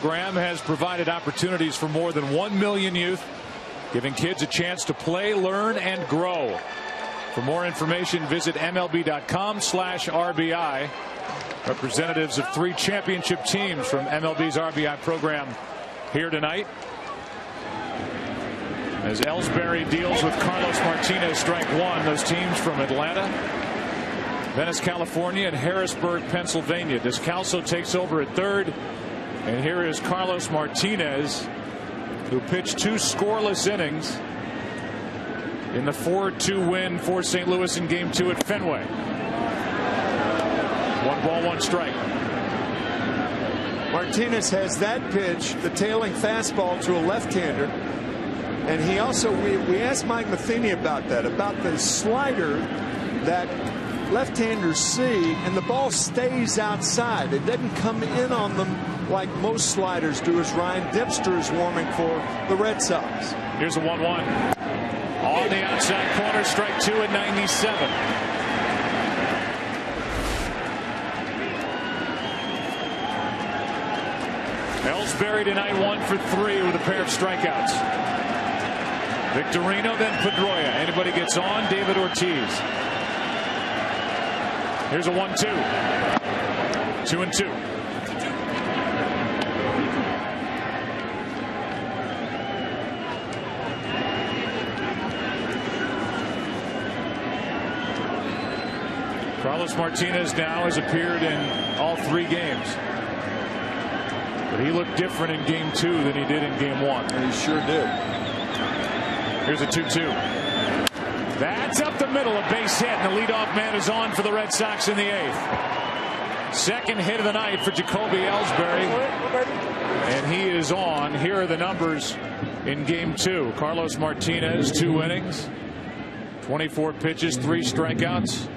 program has provided opportunities for more than 1 million youth, giving kids a chance to play, learn, and grow. For more information, visit MLB.com/RBI. Representatives of 3 championship teams from MLB's RBI program here tonight, as Ellsbury deals with Carlos Martinez, strike 1. Those teams from Atlanta, Venice, California, and Harrisburg, Pennsylvania. Descalso takes over at third, and here is Carlos Martinez, who pitched 2 scoreless innings in the 4-2 win for St. Louis in Game 2 at Fenway. 1 ball, 1 strike. Martinez has that pitch, the tailing fastball to a left-hander. And he also, we asked Mike Matheny about that, about the slider that left-handers see, and the ball stays outside. It doesn't come in on them like most sliders do, as Ryan Dipster is warming for the Red Sox. Here's a 1-1. On the outside corner, strike 2 at 97. Ellsbury tonight 1 for 3 with a pair of strikeouts. Victorino, then Pedroia. Anybody gets on, David Ortiz. Here's a 1-2. 2-2. Carlos Martinez now has appeared in all 3 games. But he looked different in Game 2 than he did in Game 1. And he sure did. Here's a 2-2. That's up the middle, a base hit, and the leadoff man is on for the Red Sox in the 8th. Second hit of the night for Jacoby Ellsbury, and he is on. Here are the numbers in Game 2. Carlos Martinez, 2 innings, 24 pitches, 3 strikeouts,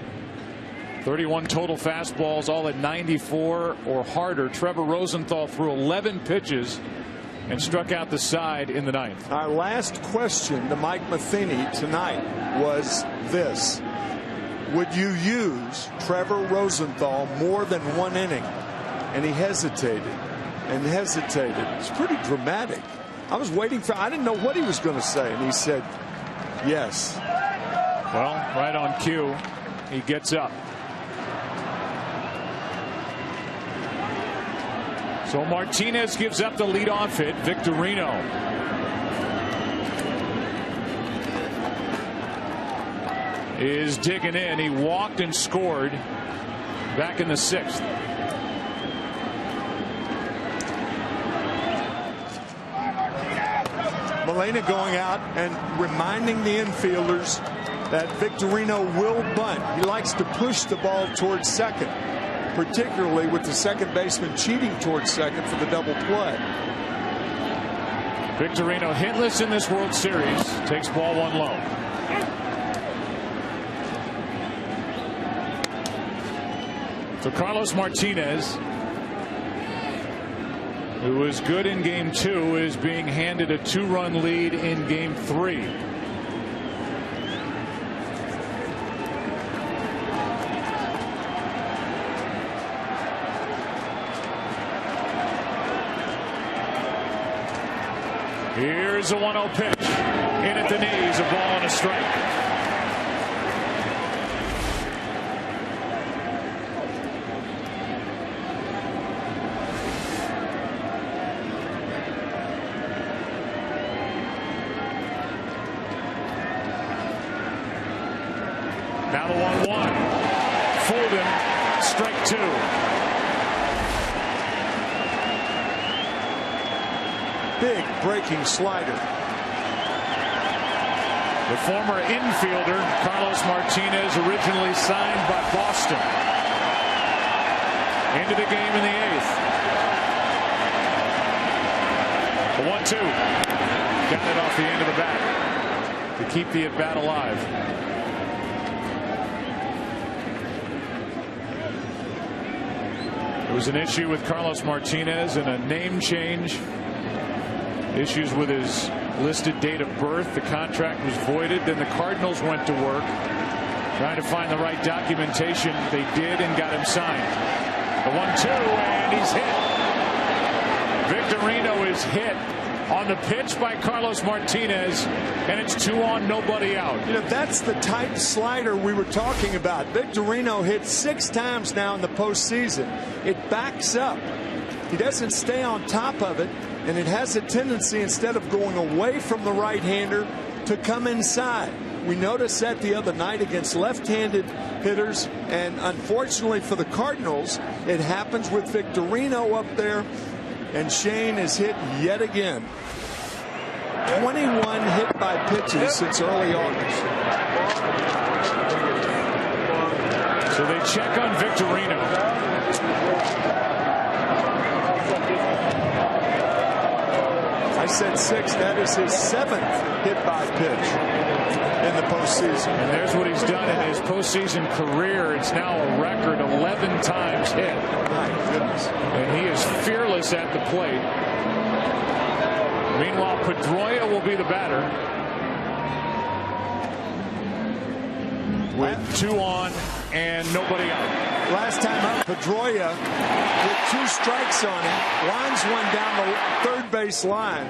31 total fastballs, all at 94 or harder. Trevor Rosenthal threw 11 pitches and struck out the side in the 9th. Our last question to Mike Matheny tonight was this: would you use Trevor Rosenthal more than 1 inning? And he hesitated and hesitated. It's pretty dramatic. I was waiting for, I didn't know what he was going to say, and he said yes. Well, right on cue, he gets up. So Martinez gives up the leadoff hit. Victorino is digging in. He walked and scored back in the 6th. Molina going out and reminding the infielders that Victorino will bunt. He likes to push the ball towards second, particularly with the second baseman cheating towards second for the double play. Victorino hitless in this World Series. Takes ball 1 low. So Carlos Martinez, who was good in Game 2, is being handed a 2-run lead in Game 3. Here's a 1-0 pitch. In at the knees, a ball and a strike. Now the 1-1. Fooled him. Strike 2. Big breaking slider. The former infielder, Carlos Martinez, originally signed by Boston. Into the game in the 8th. The 1-2. Got it off the end of the bat to keep the at-bat alive. There was an issue with Carlos Martinez and a name change. Issues with his listed date of birth. The contract was voided. Then the Cardinals went to work trying to find the right documentation. They did and got him signed. The 1-2, and he's hit. Victorino is hit on the pitch by Carlos Martinez, and it's 2 on, nobody out. You know, that's the type slider we were talking about. Victorino hit 6 times now in the postseason. It backs up. He doesn't stay on top of it, and it has a tendency, instead of going away from the right-hander, to come inside. We noticed that the other night against left-handed hitters, and unfortunately for the Cardinals, it happens with Victorino up there, and Shane is hit yet again. 21 hit by pitches since early August. So they check on Victorino. I said 6. That is his 7th hit by pitch in the postseason. And there's what he's done in his postseason career. It's now a record 11 times hit. My goodness. And he is fearless at the plate. Meanwhile, Pedroia will be the batter, with 2 on and nobody out. Last time out, Pedroia with 2 strikes on him, lines one down the third base line.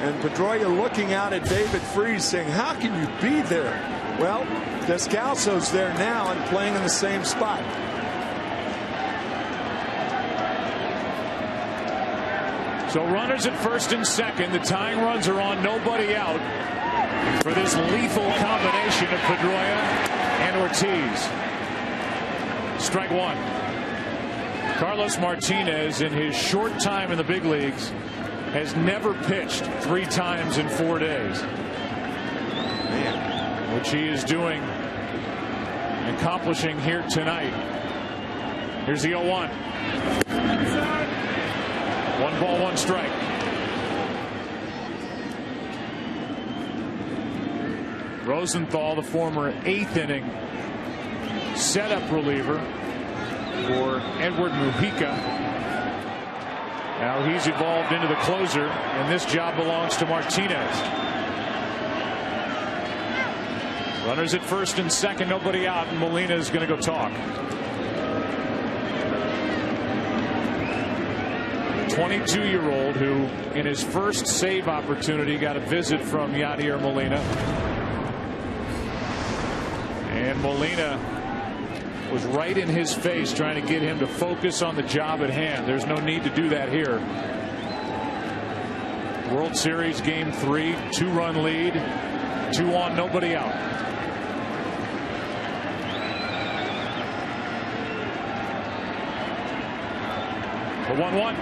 And Pedroia looking out at David Freese saying, how can you be there? Well, Descalso's there now and playing in the same spot. So runners at first and second. The tying runs are on, nobody out for this lethal combination of Pedroia and Ortiz. Strike 1. Carlos Martinez, in his short time in the big leagues, has never pitched 3 times in 4 days. Man. Which he is doing, accomplishing here tonight. Here's the 0-1. 1 ball, 1 strike. Rosenthal, the former 8th inning setup reliever for Edward Mujica. Now he's evolved into the closer, and this job belongs to Martinez. Runners at first and second, nobody out, and Molina is going to go talk. 22-year-old who, in his first save opportunity, got a visit from Yadier Molina. And Molina was right in his face, trying to get him to focus on the job at hand. There's no need to do that here. World Series Game 3, 2-run lead, 2 on, nobody out. The 1-1.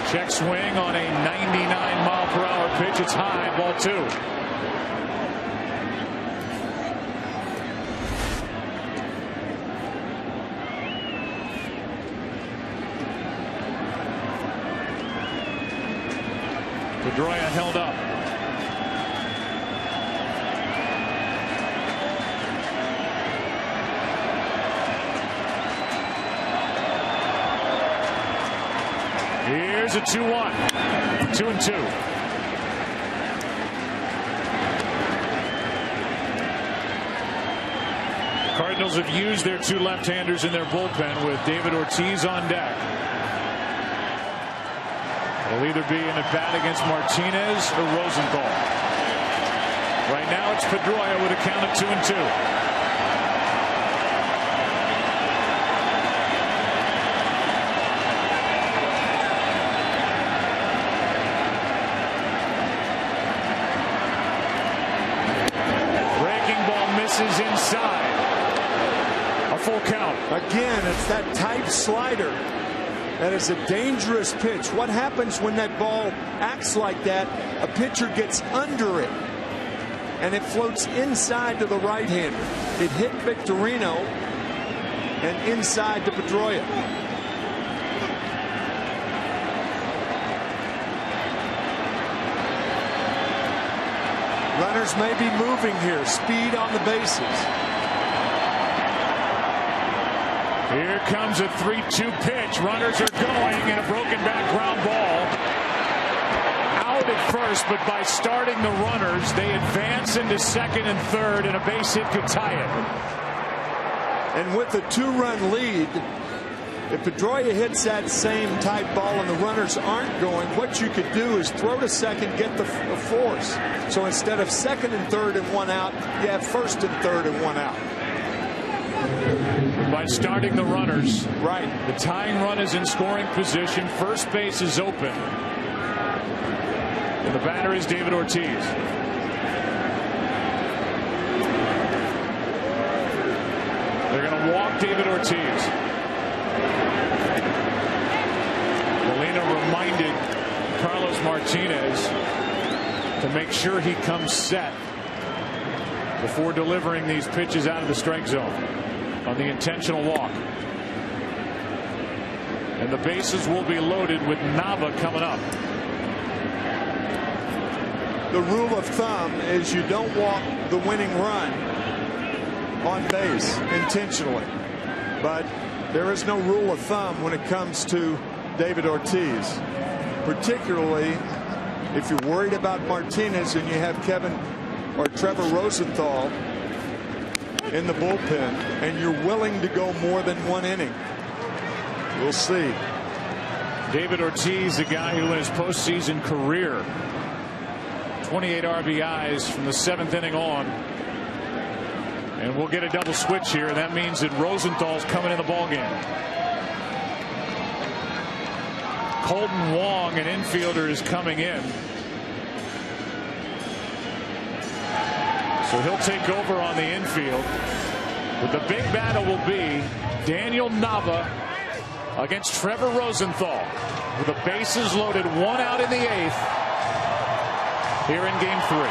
Check swing on a 99-mile-per-hour pitch. It's high, ball 2. Pedroia held up. Here's a 2-1. 2-2. Cardinals have used their 2 left-handers in their bullpen with David Ortiz on deck. It'll either be an at-bat against Martinez or Rosenthal. Right now it's Pedroia with a count of 2-2. Is inside. A full count. Again, it's that tight slider. That is a dangerous pitch. What happens when that ball acts like that? A pitcher gets under it and it floats inside to the right-hander. It hit Victorino and inside to Pedroia. Runners may be moving here. Speed on the bases. Here comes a 3-2 pitch. Runners are going, and a broken back ground ball. Out at first, but by starting the runners, they advance into second and third, and a base hit could tie it. And with the 2-run lead, If Pedroia hits that same type ball and the runners aren't going, what you could do is throw to second, get the force. So instead of second and third and one out, you have first and third and one out. By starting the runners. Right. The tying run is in scoring position. First base is open. And the batter is David Ortiz. They're going to walk David Ortiz. Molina reminded Carlos Martinez to make sure he comes set before delivering these pitches out of the strike zone on the intentional walk. And the bases will be loaded with Nava coming up. The rule of thumb is you don't walk the winning run on base intentionally. But there is no rule of thumb when it comes to David Ortiz, particularly if you're worried about Martinez and you have Kevin or Trevor Rosenthal in the bullpen and you're willing to go more than one inning. We'll see. David Ortiz, the guy who in his postseason career 28 RBIs from the 7th inning on. And we'll get a double switch here. That means that Rosenthal's coming in the ballgame. Colton Wong, an infielder, is coming in. So he'll take over on the infield. But the big battle will be Daniel Nava against Trevor Rosenthal. With the bases loaded, one out in the 8th here in Game 3.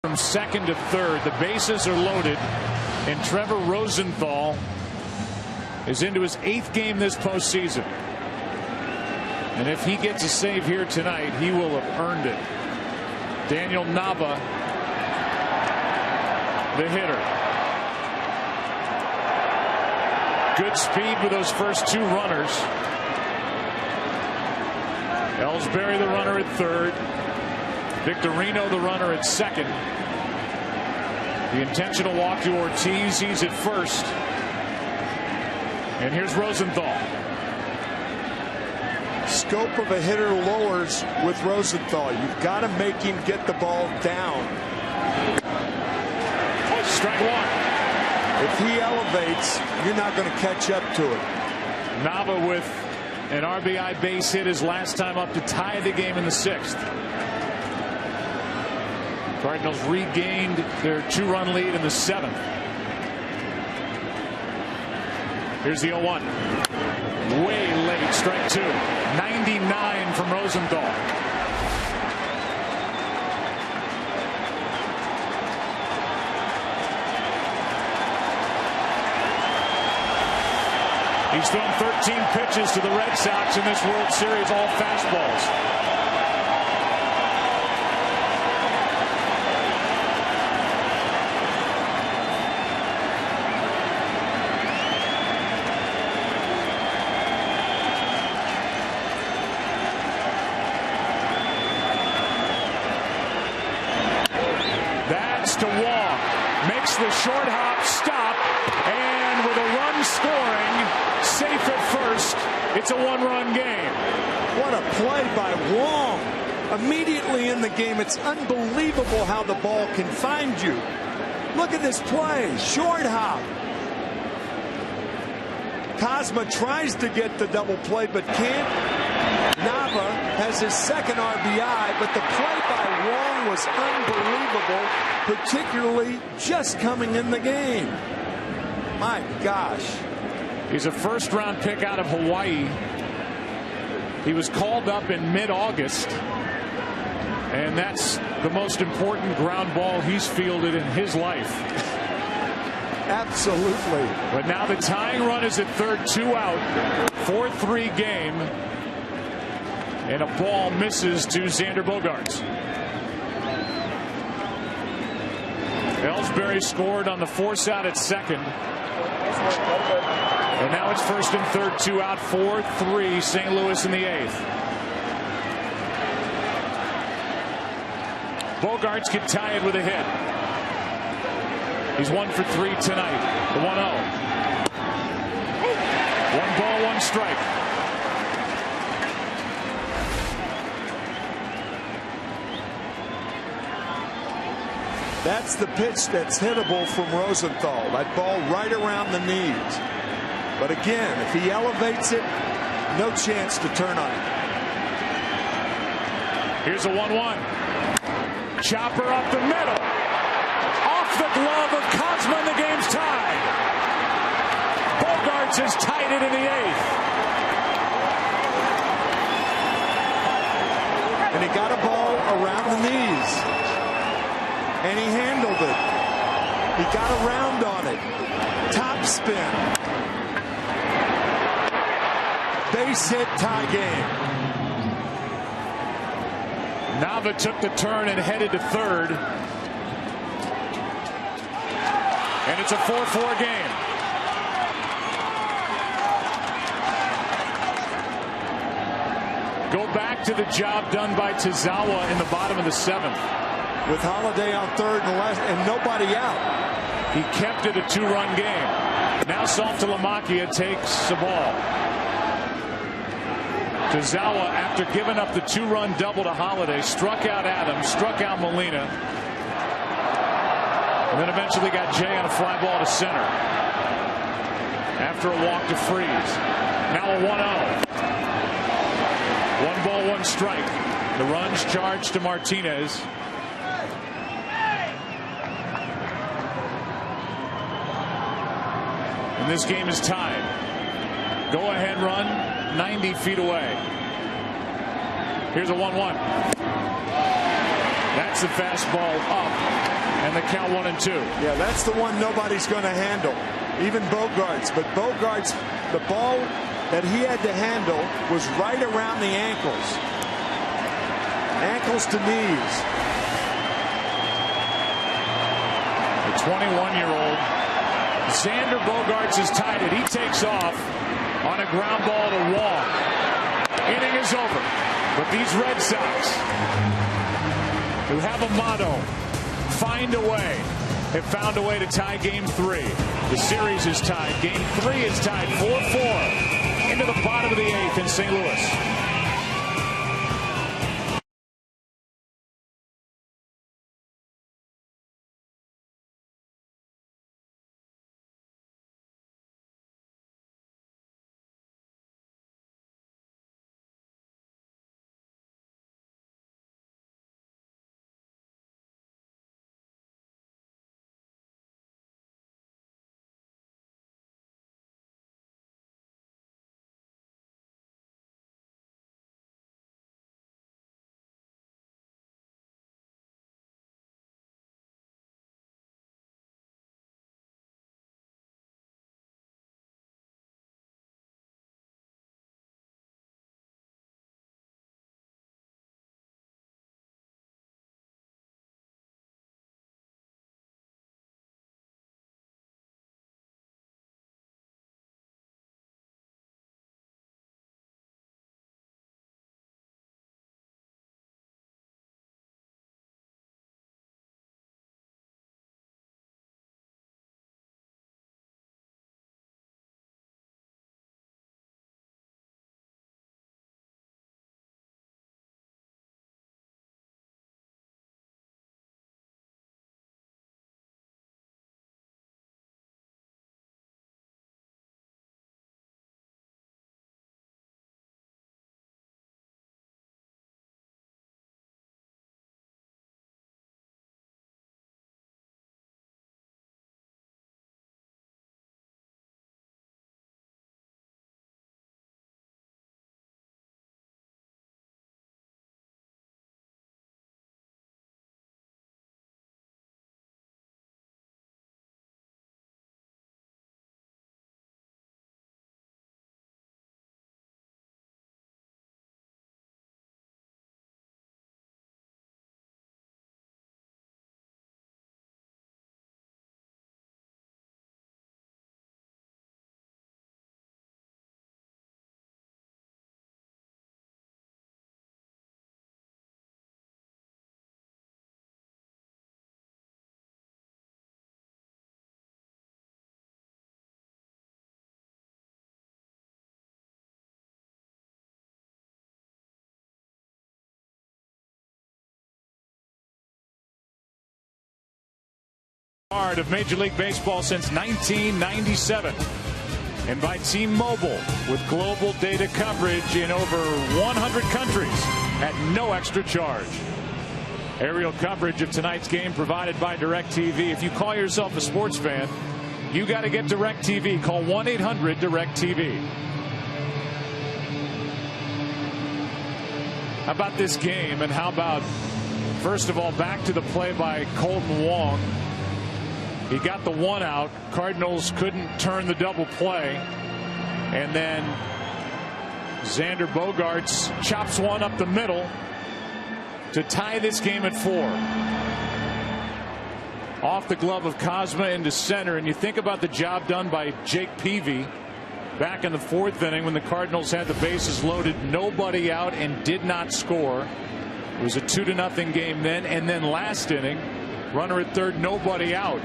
From second to third, the bases are loaded, and Trevor Rosenthal is into his 8th game this postseason. And if he gets a save here tonight, he will have earned it. Daniel Nava, the hitter. Good speed with those first 2 runners. Ellsbury, the runner at third. Victorino, the runner at second. The intentional walk to Ortiz. He's at first. And here's Rosenthal. scope of a hitter lowers with Rosenthal. You've got to make him get the ball down. Strike one. If he elevates, you're not going to catch up to it. Nava with an RBI base hit his last time up to tie the game in the 6th. Cardinals regained their 2-run lead in the 7th. Here's the 0-1. Way late, strike 2. 99 from Rosenthal. He's thrown 13 pitches to the Red Sox in this World Series, all fastballs. That's to Wong. Makes the short hop stop, and with a run scoring, safe at first, it's a 1-run game. What a play by Wong. Immediately in the game, it's unbelievable how the ball can find you. Look at this play, short hop. Cosma tries to get the double play, but can't. Nava has his second RBI, but the play by Wong was unbelievable, particularly just coming in the game. My gosh. He's a first-round pick out of Hawaii. He was called up in mid-August, and that's the most important ground ball he's fielded in his life. Absolutely. But now the tying run is at third, 2 out, 4-3 game, and a ball misses to Xander Bogaerts. Ellsbury scored on the force out at second. And now it's first and third, 2 out, 4-3, St. Louis in the 8th. Bogaerts could tie it with a hit. He's 1 for 3 tonight. The 1-0. 1 ball, 1 strike. That's the pitch that's hittable from Rosenthal. That ball right around the knees. But again, if he elevates it, no chance to turn on it. Here's a 1-1. Chopper up the middle. Off the glove of Cosma, and the game's tied. Bogaerts has tied it in the 8th. And he got a ball around the knees. And he handled it. He got around on it. Top spin. Base hit, tie game. Nava took the turn and headed to third. And it's a 4-4 game. Go back to the job done by Tazawa in the bottom of the 7th. With Holiday on third and nobody out. He kept it a 2-run game. Now Saltalamacchia takes the ball. Tazawa, after giving up the 2-run double to Holiday, struck out Adams, struck out Molina, and then eventually got Jay on a fly ball to center after a walk to Freeze. Now a 1-0. 1 ball, 1 strike. The runs charged to Martinez. And this game is tied. Go ahead run 90 feet away. Here's a 1-1. That's the fastball up, and the count 1-2. Yeah, that's the one nobody's going to handle, even Bogaerts. But Bogaerts, the ball that he had to handle was right around the ankles. Ankles to knees. The 21-year-old Xander Bogaerts has tied it. He takes off on a ground ball to Wong. Inning is over. But these Red Sox, who have a motto, find a way, have found a way to tie Game 3. The series is tied. Game 3 is tied 4-4 into the bottom of the 8th in St. Louis. Part of Major League Baseball since 1997. And by T-Mobile with global data coverage in over 100 countries at no extra charge. Aerial coverage of tonight's game provided by DirecTV. If you call yourself a sports fan, you got to get DirecTV. Call 1-800-DirecTV. How about this game, and how about, first of all, back to the play by Colton Wong. He got the one out. Cardinals couldn't turn the double play. And then Xander Bogaerts chops one up the middle to tie this game at 4. Off the glove of Cosma into center. And you think about the job done by Jake Peavy back in the 4th inning when the Cardinals had the bases loaded, nobody out, and did not score. It was a 2-0 game then. And then last inning, runner at third, nobody out,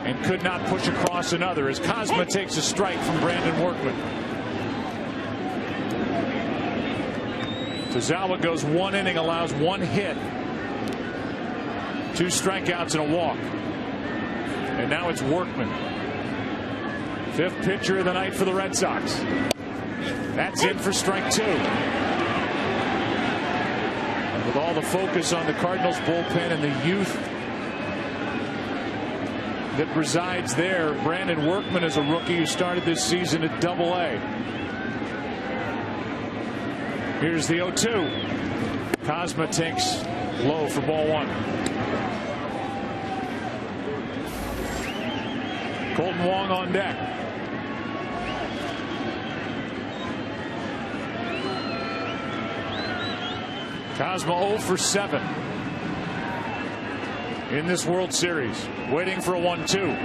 and could not push across another as Cosma takes a strike from Brandon Workman. Tozawa goes 1 inning, allows 1 hit, 2 strikeouts and a walk. And now it's Workman. 5th pitcher of the night for the Red Sox. That's in for strike 2. And with all the focus on the Cardinals bullpen and the youth that resides there, Brandon Workman is a rookie who started this season at Double-A. Here's the 0-2. Cosma takes low for ball 1. Colton Wong on deck. Cosma 0 for 7 in this World Series, waiting for a 1-2.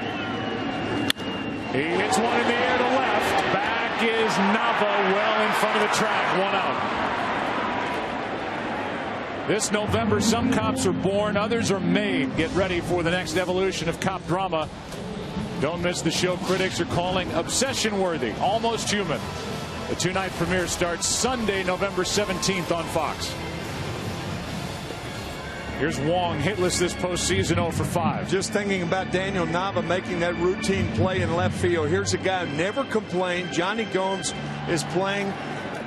He hits one in the air to left. Back is Nava, well in front of the track. 1 out. This November, some cops are born, others are made. Get ready for the next evolution of cop drama. Don't miss the show critics are calling obsession-worthy, almost human. The 2-night premiere starts Sunday, November 17th on Fox. Here's Wong, hitless this postseason, 0 for 5. Just thinking about Daniel Nava making that routine play in left field. Here's a guy who never complained. Johnny Gomes is playing.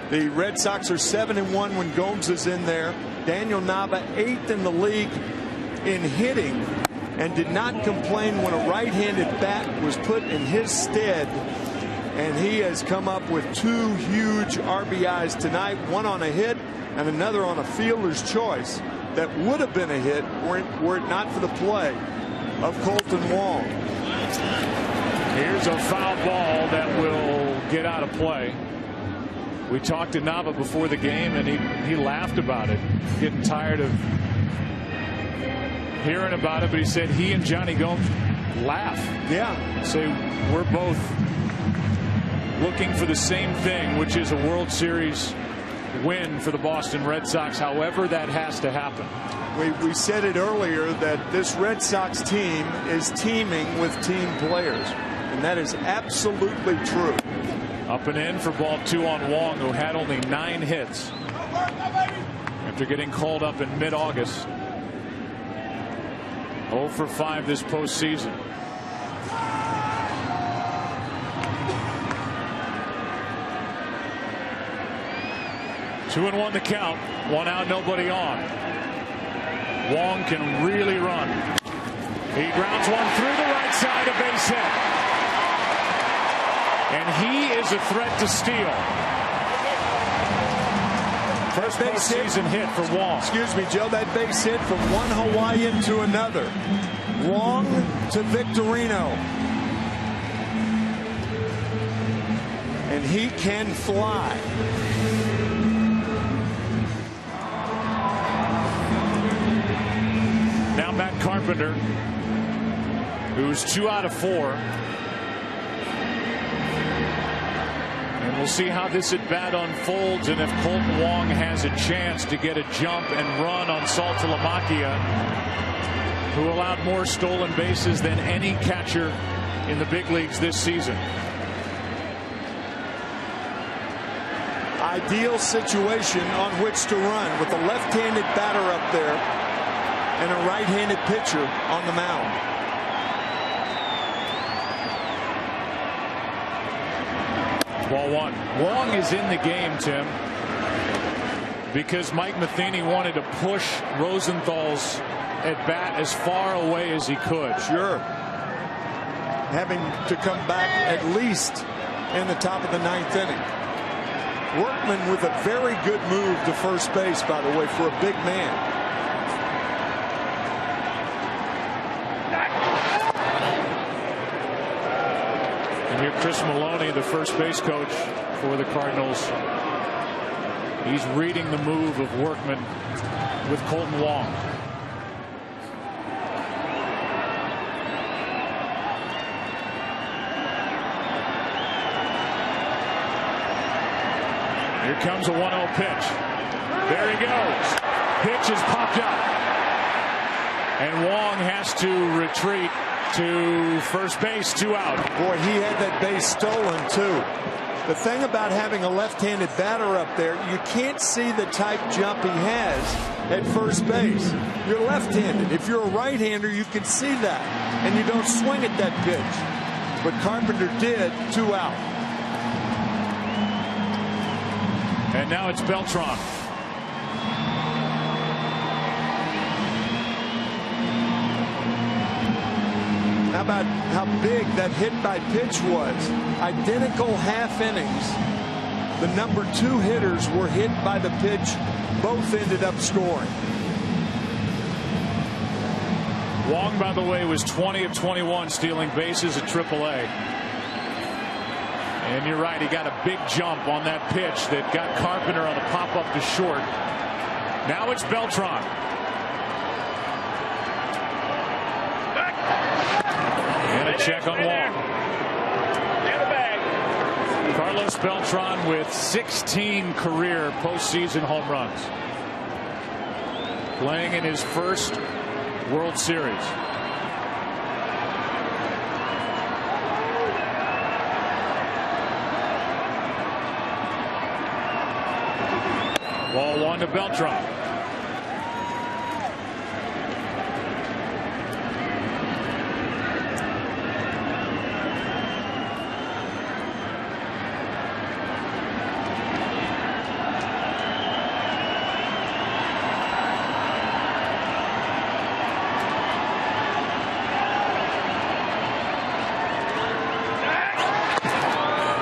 The Red Sox are 7-1 when Gomes is in there. Daniel Nava 8th in the league in hitting, and did not complain when a right-handed bat was put in his stead. And he has come up with 2 huge RBIs tonight, one on a hit and another on a fielder's choice that would have been a hit were it not for the play of Colton Wong. Here's a foul ball that will get out of play. We talked to Nava before the game, and he laughed about it, getting tired of hearing about it, but he said he and Johnny Gomes laugh. Yeah. Say we're both looking for the same thing, which is a World Series win for the Boston Red Sox, however that has to happen. We said it earlier that this Red Sox team is teaming with team players, and that is absolutely true. Up and in for ball 2 on Wong, who had only 9 hits after getting called up in mid-August. 0 for 5 this postseason. Two and 1 the count. 1 out, nobody on. Wong can really run. He grounds one through the right side, a base hit. And he is a threat to steal. First postseason hit for Wong. Excuse me, Joe, that base hit from one Hawaiian to another. Wong to Victorino. And he can fly. Now Matt Carpenter, who's 2 out of 4. And we'll see how this at bat unfolds, and if Colton Wong has a chance to get a jump and run on Saltalamacchia, who allowed more stolen bases than any catcher in the big leagues this season. Ideal situation on which to run with a left-handed batter up there and a right-handed pitcher on the mound. Ball one. Wong is in the game, Tim, because Mike Matheny wanted to push Rosenthal's at bat as far away as he could. Sure. Having to come back at least in the top of the 9th inning. Workman with a very good move to first base, by the way, for a big man. And here Chris Maloney, the first base coach for the Cardinals. He's reading the move of Workman with Colton Wong. Here comes a 1-0 pitch. There he goes. Pitch is popped up. And Wong has to retreat to first base, 2 out. Boy, he had that base stolen, too. The thing about having a left-handed batter up there, you can't see the type jump he has at first base. You're left-handed. If you're a right-hander, you can see that, and you don't swing at that pitch. But Carpenter did, 2 out. And now it's Beltran. How about how big that hit by pitch was? Identical half innings. The number 2 hitters were hit by the pitch. Both ended up scoring. Wong, by the way, was 20 of 21 stealing bases at AAA. And you're right, he got a big jump on that pitch that got Carpenter on the pop-up to short. Now it's Beltran. And a check on Wong. Carlos Beltran with 16 career postseason home runs. Playing in his first World Series. Ball one to Beltran.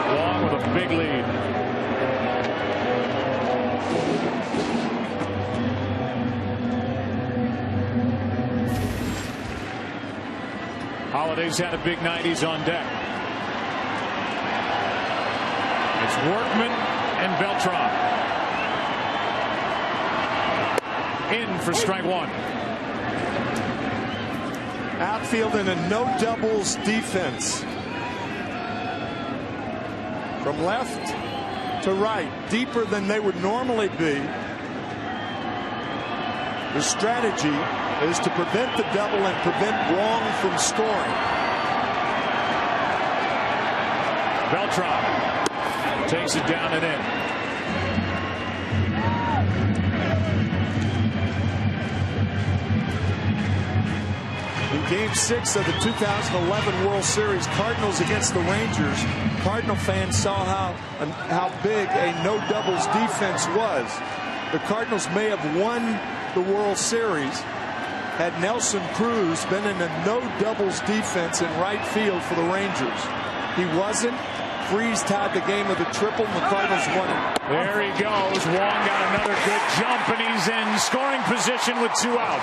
Wong with a big lead. Holiday's had a big night. He's on deck. It's Workman and Beltran. In for strike one. Outfield in a no doubles defense. From left to right, deeper than they would normally be. The strategy is to prevent the double and prevent Wong from scoring. Beltran takes it down and in. In Game 6 of the 2011 World Series, Cardinals against the Rangers, Cardinal fans saw how big a no doubles defense was. The Cardinals may have won the World Series had Nelson Cruz been in a no doubles defense in right field for the Rangers. He wasn't. Freeze tied the game of the triple, and the Cardinals won it. There he goes. Wong got another good jump, and he's in scoring position with 2 out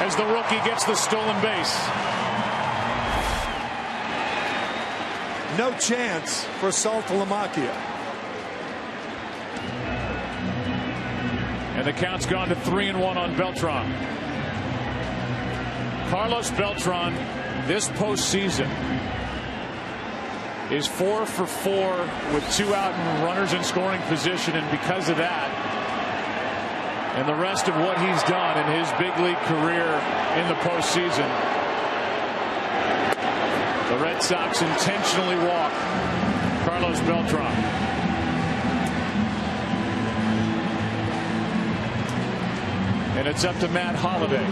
as the rookie gets the stolen base. No chance for Saltalamacchia. And the count's gone to 3-1 on Beltran. Carlos Beltran this postseason is 4 for 4 with 2 out and runners in scoring position, and because of that and the rest of what he's done in his big league career in the postseason, the Red Sox intentionally walk Carlos Beltran. And it's up to Matt Holliday.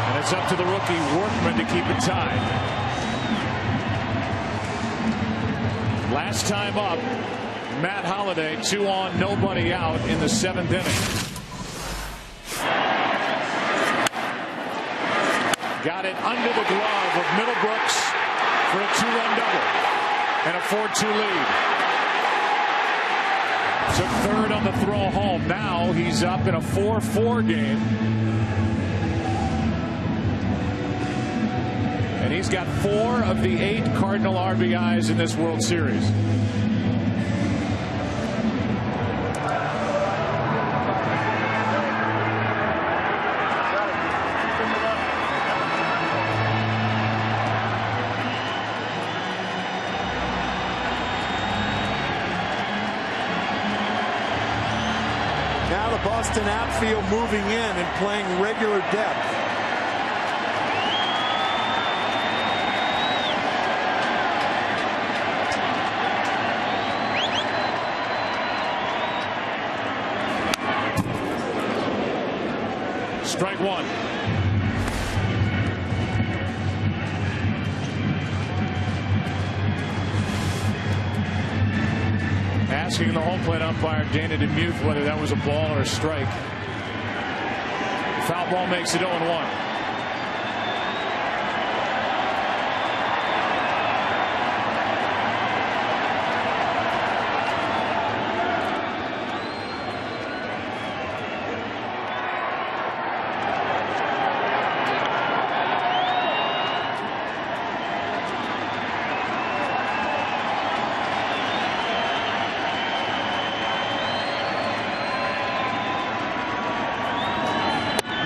And it's up to the rookie Workman to keep it tied. Last time up, Matt Holliday, 2 on, nobody out in the 7th inning. Got it under the glove of Middlebrooks for a 2-run double and a 4-2 lead. Took third on the throw home. Now he's up in a 4-4 game. And he's got 4 of the 8 Cardinal RBIs in this World Series. Now the Boston outfield moving in and playing regular depth. Strike 1. Asking the home plate umpire Dana DeMuth whether that was a ball or a strike. Foul ball makes it 0-1.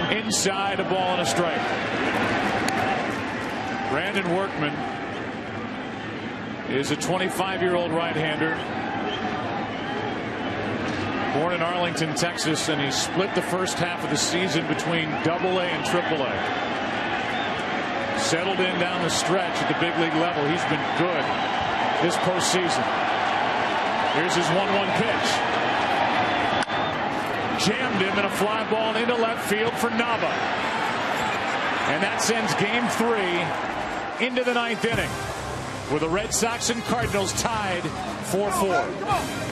Inside, a ball and a strike. Brandon Workman is a 25-year-old right-hander. Born in Arlington, Texas, and he split the first half of the season between AA and AAA. Settled in down the stretch at the big league level. He's been good this postseason. Here's his 1-1 pitch. Jammed him in a fly ball into left field for Nava. And that sends game 3 into the 9th inning, with the Red Sox and Cardinals tied 4-4.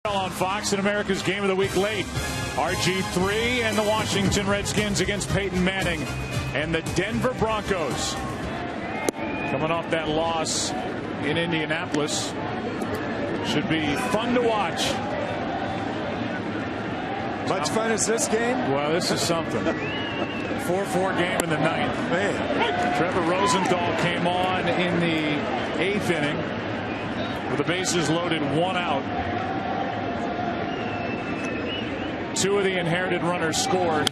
On Fox and America's Game of the Week late. RG3 and the Washington Redskins against Peyton Manning and the Denver Broncos. Coming off that loss in Indianapolis. Should be fun to watch. Much fun as this game? Well, this is something. 4-4 game in the ninth. Man. Trevor Rosenthal came on in the 8th inning with the bases loaded, 1 out. 2 of the inherited runners scored.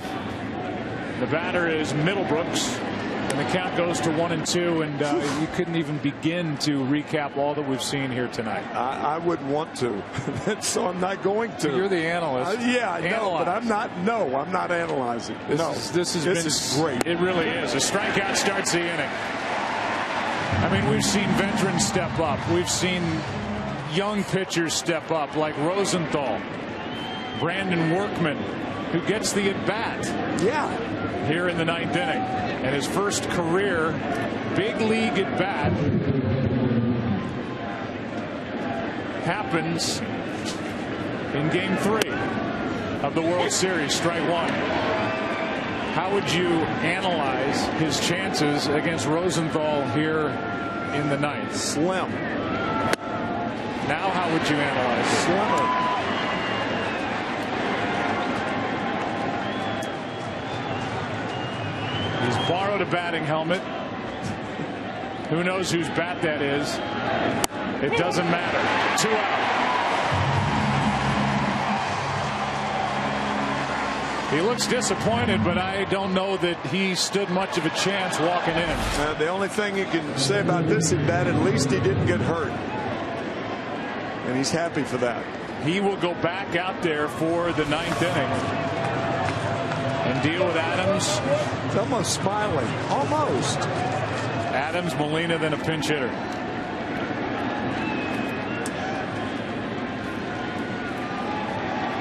The batter is Middlebrooks, and the count goes to 1-2. And you couldn't even begin to recap all that we've seen here tonight. I wouldn't want to, so I'm not going to. You're the analyst. Yeah, I know, but I'm not. No, I'm not analyzing. This is great. It really is. A strikeout starts the inning. I mean, we've seen veterans step up. We've seen young pitchers step up, like Rosenthal. Brandon Workman, who gets the at-bat here in the 9th inning. And his first career big league at-bat happens in Game 3 of the World Series, strike 1. How would you analyze his chances against Rosenthal here in the 9th? Slim. Now how would you analyze it? Slimmer. He's borrowed a batting helmet. Who knows whose bat that is? It doesn't matter. 2 out. He looks disappointed, but I don't know that he stood much of a chance walking in. The only thing you can say about this at bat, at least he didn't get hurt. And he's happy for that. He will go back out there for the 9th inning and deal with Adams. It's almost smiling. Almost. Adams, Molina, then a pinch hitter.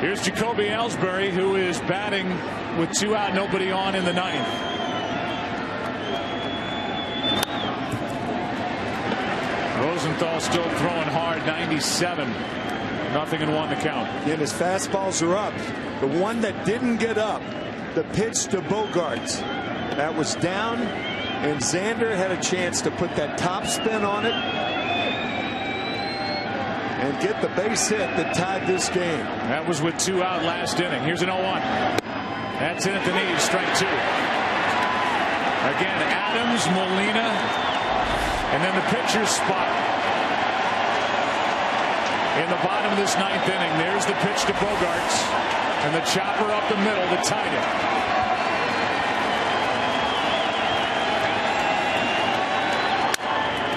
Here's Jacoby Ellsbury, who is batting with 2 out, nobody on in the 9th. Rosenthal still throwing hard, 97. 0-1 to count. And his fastballs are up. The one that didn't get up, the pitch to Bogarts, that was down, and Xander had a chance to put that top spin on it and get the base hit that tied this game. That was with 2 out last inning. Here's an 0-1. That's in at the knees, strike 2. Again, Adams, Molina, and then the pitcher's spot. In the bottom of this 9th inning, there's the pitch to Bogarts. And the chopper up the middle that tied it.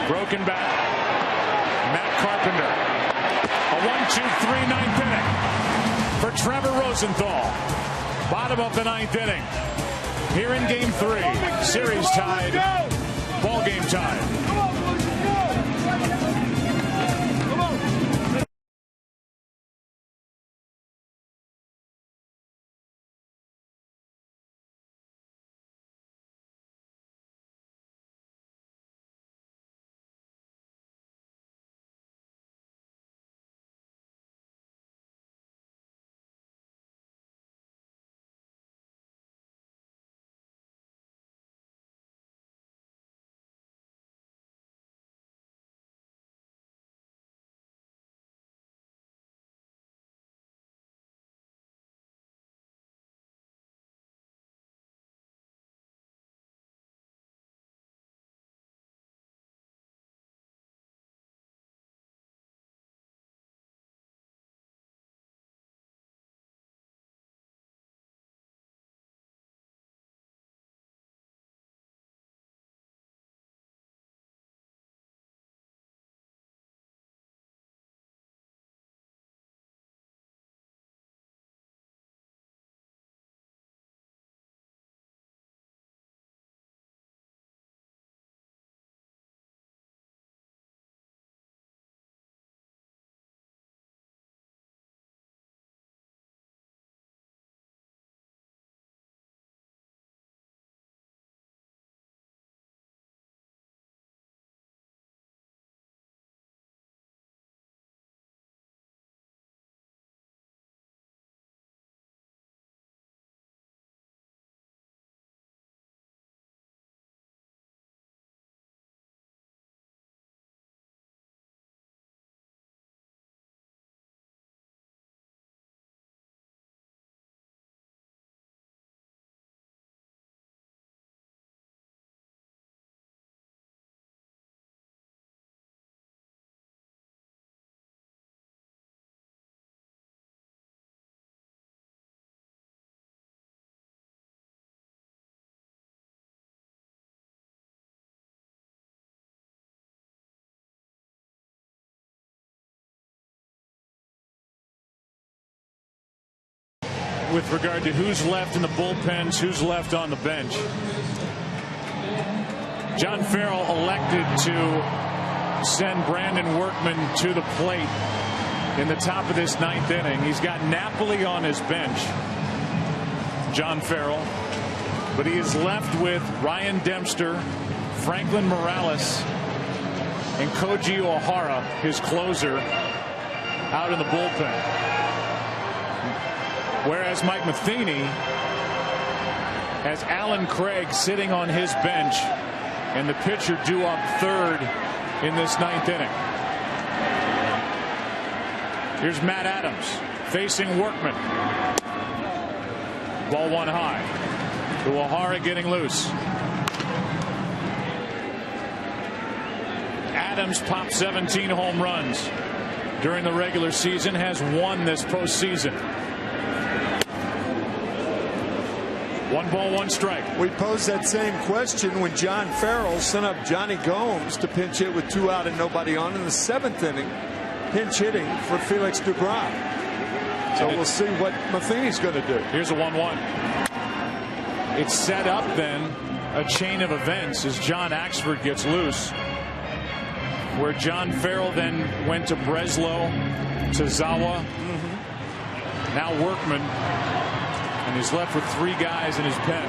Broken bat. Matt Carpenter. A 1-2-3 9th inning for Trevor Rosenthal. Bottom of the 9th inning. Here in Game 3. Series tied. Ball game tied. with regard to who's left in the bullpens, who's left on the bench. John Farrell elected to send Brandon Workman to the plate in the top of this 9th inning. He's got Napoli on his bench, John Farrell, but he is left with Ryan Dempster, Franklin Morales, and Koji O'Hara, his closer, out in the bullpen. Whereas Mike Matheny has Alan Craig sitting on his bench and the pitcher due up 3rd in this 9th inning. Here's Matt Adams facing Workman. Ball 1 high. To O'Hara getting loose. Adams popped 17 home runs during the regular season, has 1 this postseason. 1 ball, 1 strike. We posed that same question when John Farrell sent up Johnny Gomes to pinch hit with 2 out and nobody on in the 7th inning, pinch hitting for Felix Dubras. So we'll see what Matheny's going to do. Here's a 1-1. It's set up then a chain of events as John Axford gets loose, where John Farrell then went to Breslow, to Zawa, now Workman, and he's left with 3 guys in his pen.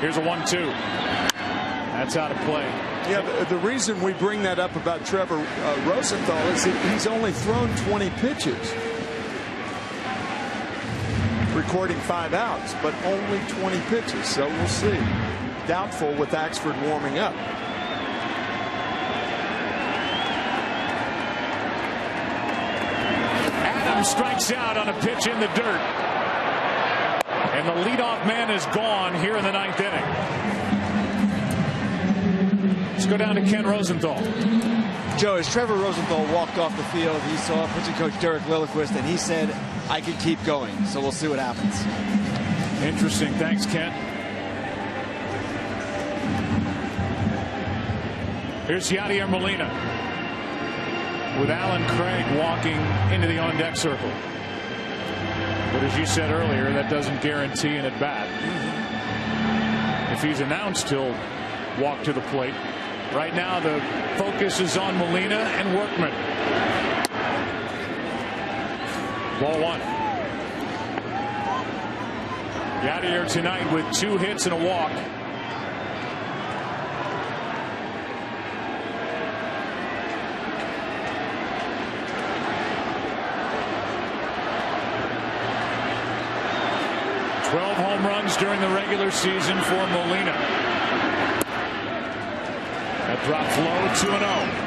Here's a 1-2. That's out of play. Yeah, the reason we bring that up about Trevor Rosenthal is that he's only thrown 20 pitches, recording 5 outs, but only 20 pitches. So we'll see. Doubtful with Axford warming up. Adams strikes out on a pitch in the dirt. And the leadoff man is gone here in the 9th inning. Let's go down to Ken Rosenthal. Joe, as Trevor Rosenthal walked off the field, he saw pitching coach Derek Lilliquist, and he said, I could keep going. So we'll see what happens. Interesting. Thanks, Ken. Here's Yadier Molina with Alan Craig walking into the on-deck circle. But as you said earlier, that doesn't guarantee an at-bat. If he's announced, he'll walk to the plate. Right now, the focus is on Molina and Workman. Ball 1. Yadier tonight with 2 hits and a walk. Home runs during the regular season for Molina. That drops low, 2-0.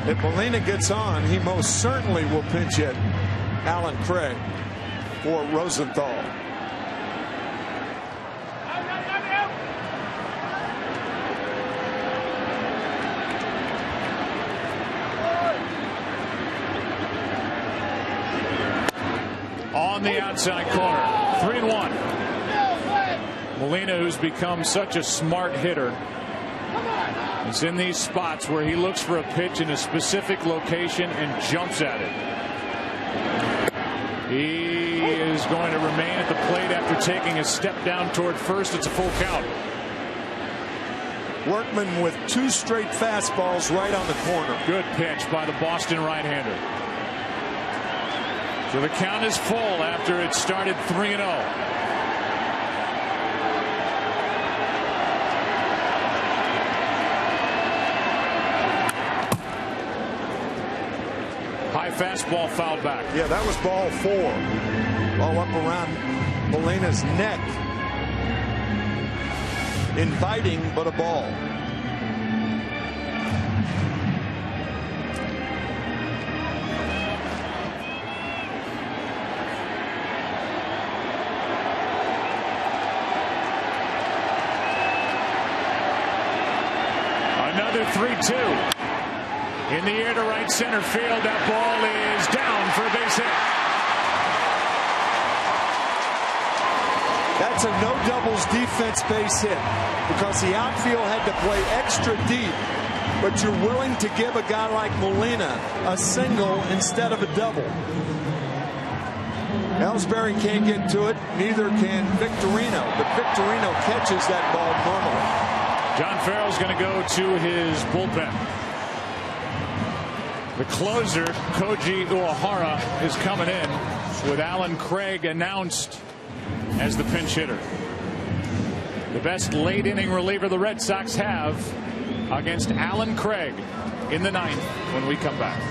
If Molina gets on, he most certainly will pinch hit Alan Craig for Rosenthal. On the outside corner, 3-1. Molina, who's become such a smart hitter, is in these spots where he looks for a pitch in a specific location and jumps at it. He is going to remain at the plate after taking a step down toward first. It's a full count. Workman with 2 straight fastballs right on the corner. Good pitch by the Boston right-hander. So the count is full after it started 3-0. High fastball fouled back. Yeah, that was ball 4. Ball up around Molina's neck. Inviting, but a ball. another 3-2. In the air to right center field. That ball is down for a base hit. That's a no doubles defense base hit because the outfield had to play extra deep. But you're willing to give a guy like Molina a single instead of a double. Ellsbury can't get to it, neither can Victorino, but Victorino catches that ball normally. John Farrell's going to go to his bullpen. The closer, Koji Uehara, is coming in with Alan Craig announced as the pinch hitter. The best late inning reliever the Red Sox have against Alan Craig in the 9th when we come back.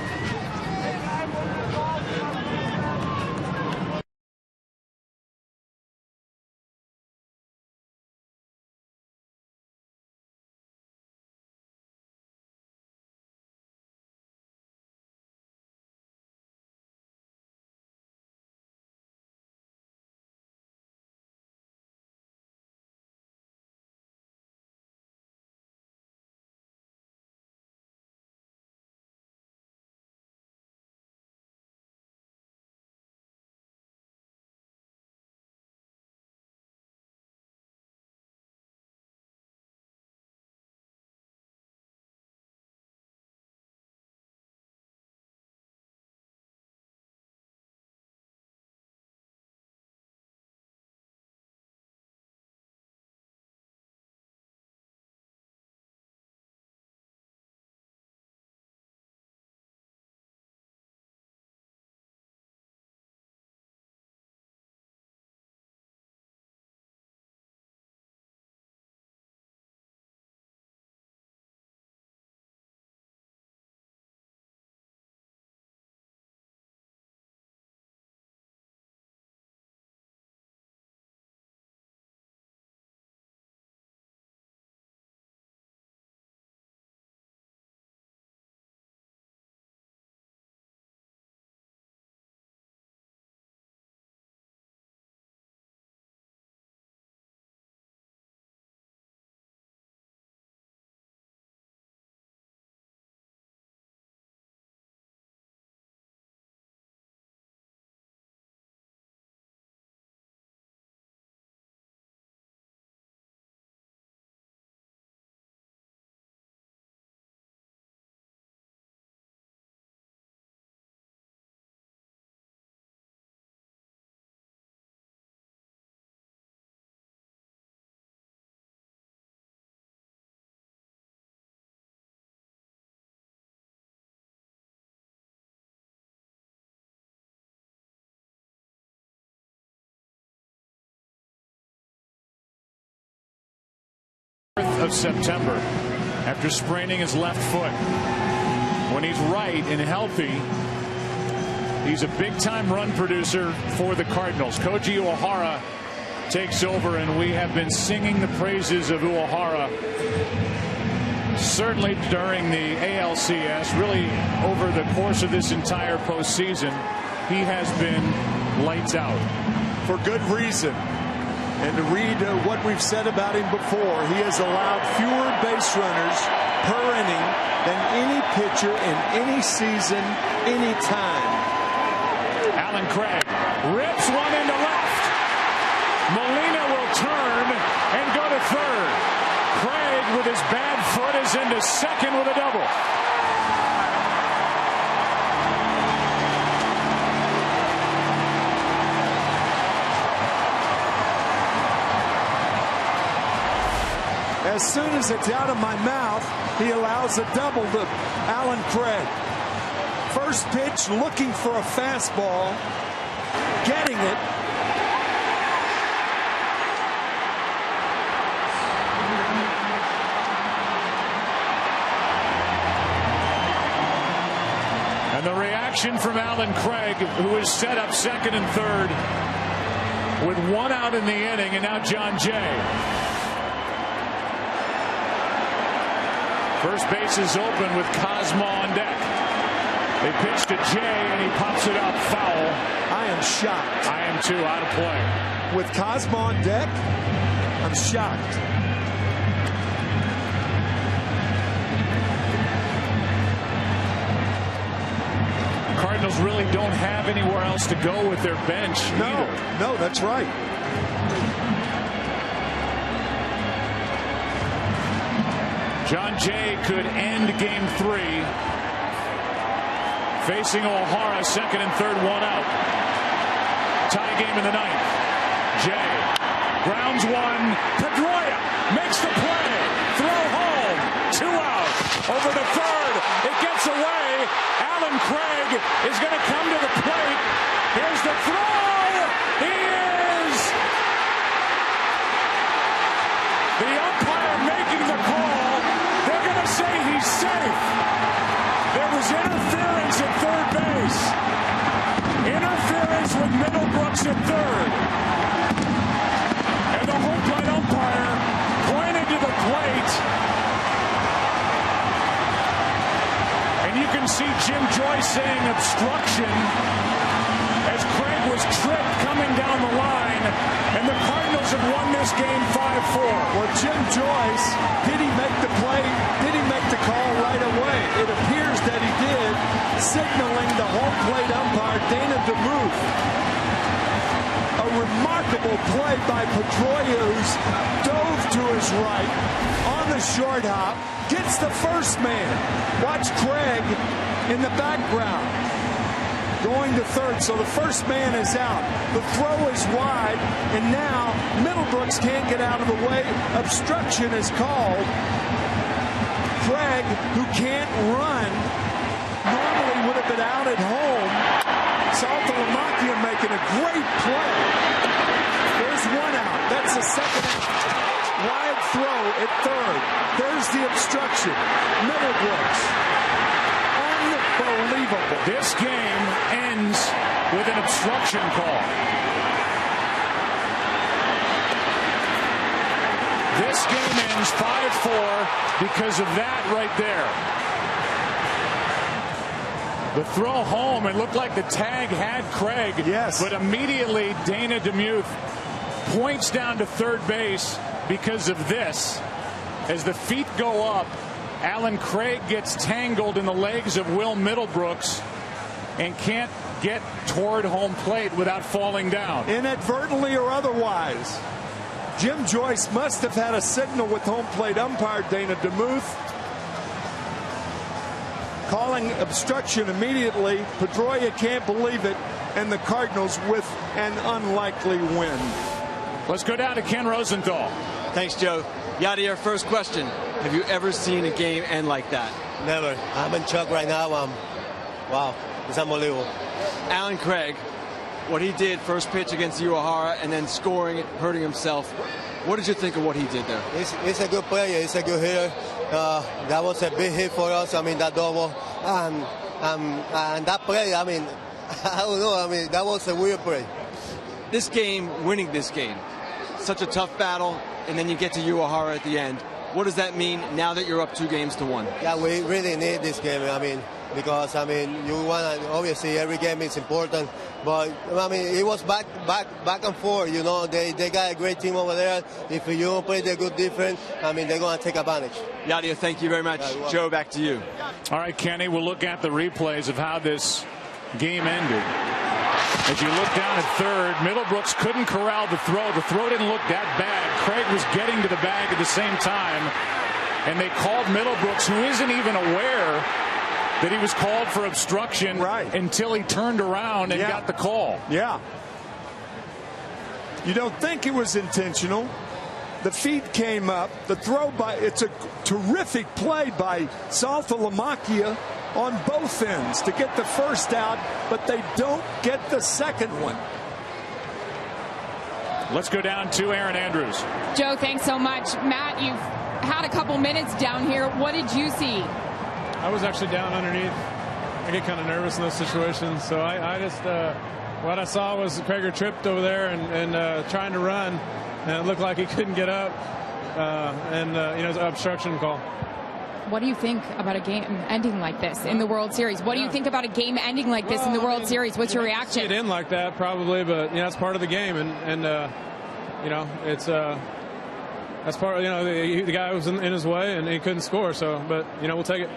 Of September after spraining his left foot. When he's right and healthy, he's a big-time run producer for the Cardinals. Koji Uehara takes over, and we have been singing the praises of Uehara certainly during the ALCS, really over the course of this entire postseason. He has been lights out. For good reason. And to read what we've said about him before, he has allowed fewer base runners per inning than any pitcher in any season, any time. Alan Craig rips one into left. Molina will turn and go to third. Craig with his bad foot is into second with a double. As soon as it's out of my mouth, he allows a double to Alan Craig. First pitch, looking for a fastball, getting it. And the reaction from Alan Craig, who is set up second and third with one out in the inning, and now John Jay. First base is open with Cosmo on deck. They pitch to Jay, and he pops it up foul. I am shocked. I am too, out of play. With Cosmo on deck, I'm shocked. Cardinals really don't have anywhere else to go with their bench either. No, that's right. John Jay could end game 3. Facing O'Hara, second and third, 1 out. Tie game in the 9th. Jay grounds one. Pedroia makes the play. Throw home. 2 out. Over the third. It gets away. Alan Craig is going to come to the plate. Here's the throw. He is. The umpire making the call. They're going to say he's safe. There was interference at third base. Interference with Middlebrooks at third. And the home plate umpire pointed to the plate. And you can see Jim Joyce saying obstruction as Craig was tripped coming down the line. And the Cardinals have won this game 5-4. Well, Jim Joyce, did he make the play? Did he make the call right away? It appears that he did, signaling the home plate umpire, Dana DeMuth. A remarkable play by Pedroia, who's dove to his right on the short hop, gets the first man. Watch Craig in the background going to third, so the first man is out. The throw is wide, and now Middlebrooks can't get out of the way. Obstruction is called. Craig, who can't run, normally would have been out at home. Saltalamacchia making a great play. There's 1 out. That's the second out. Wide throw at third. There's the obstruction. Middlebrooks. Unbelievable. This game ends with an obstruction call. This game ends 5-4 because of that right there. The throw home, it looked like the tag had Craig. Yes. But immediately Dana DeMuth points down to third base because of this. As the feet go up, Alan Craig gets tangled in the legs of Will Middlebrooks and can't get toward home plate without falling down. Inadvertently or otherwise. Jim Joyce must have had a signal with home plate umpire Dana DeMuth, calling obstruction immediately. Pedroia can't believe it, and the Cardinals with an unlikely win. Let's go down to Ken Rosenthal. Thanks, Joe. Yadier, first question. Have you ever seen a game end like that? Never. I'm in shock right now. Wow, it's unbelievable. Alan Craig, what he did first pitch against O'Hara and then scoring, hurting himself. What did you think of what he did there? He's a good player. He's a good hitter. That was a big hit for us. I mean, that double. And that play, I mean, I don't know. I mean, that was a weird play. This game, winning this game, such a tough battle, and then you get to O'Hara at the end. What does that mean now that you're up 2-1? Yeah, we really need this game. I mean, because I mean, you want to, obviously every game is important, but I mean, it was back and forth. You know, they got a great team over there. If you don't play the good defense, I mean, they're going to take advantage. Yadier, thank you very much. Joe, back to you. All right, Kenny, we'll look at the replays of how this game ended. As you look down at third, Middlebrooks couldn't corral the throw. The throw didn't look that bad. Craig was getting to the bag at the same time, and they called Middlebrooks, who isn't even aware that he was called for obstruction until he turned around and got the call. Yeah. You don't think it was intentional. The feet came up. The throw it's a terrific play by Saltalamacchia on both ends to get the first out, but they don't get the second one. Let's go down to Aaron Andrews. Joe, thanks so much. Matt, you've had a couple minutes down here. What did you see? I was actually down underneath. I get kind of nervous in those situations, so I just what I saw was Craig tripped over there and trying to run, and it looked like he couldn't get up, and you know, it's an obstruction call. What do you think about a game ending like this in the World Series? What do you think about a game ending like this in the World Series? What's your reaction? It end like that probably, but you know, it's part of the game, and you know, it's that's part of, you know, the guy was in his way and he couldn't score. So, but you know, we'll take it.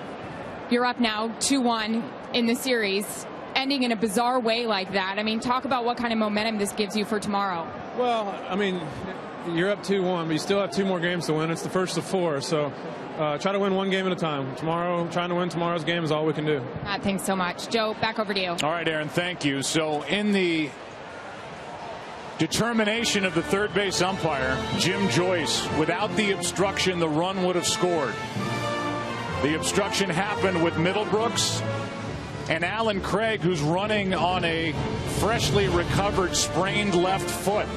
You're up now 2-1 in the series. ending in a bizarre way like that. I mean, talk about what kind of momentum this gives you for tomorrow. Well, I mean, you're up 2-1, but you still have 2 more games to win. It's the first of 4, so try to win 1 game at a time. Tomorrow, trying to win tomorrow's game is all we can do. Matt, thanks so much. Joe, back over to you. All right, Aaron, thank you. So in the determination of the third base umpire, Jim Joyce, without the obstruction, the run would have scored. The obstruction happened with Middlebrooks and Alan Craig, who's running on a freshly recovered sprained left foot.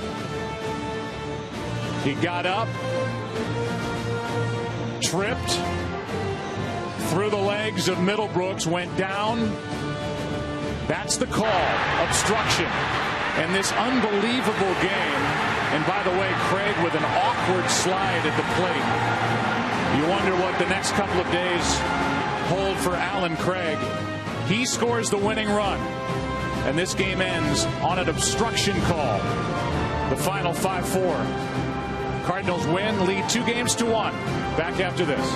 He got up, tripped, through the legs of Middlebrooks, went down. That's the call, obstruction. And this unbelievable game, and by the way, Craig with an awkward slide at the plate. You wonder what the next couple of days hold for Alan Craig. He scores the winning run, and this game ends on an obstruction call. The final 5-4. Cardinals win, lead 2-1. Back after this.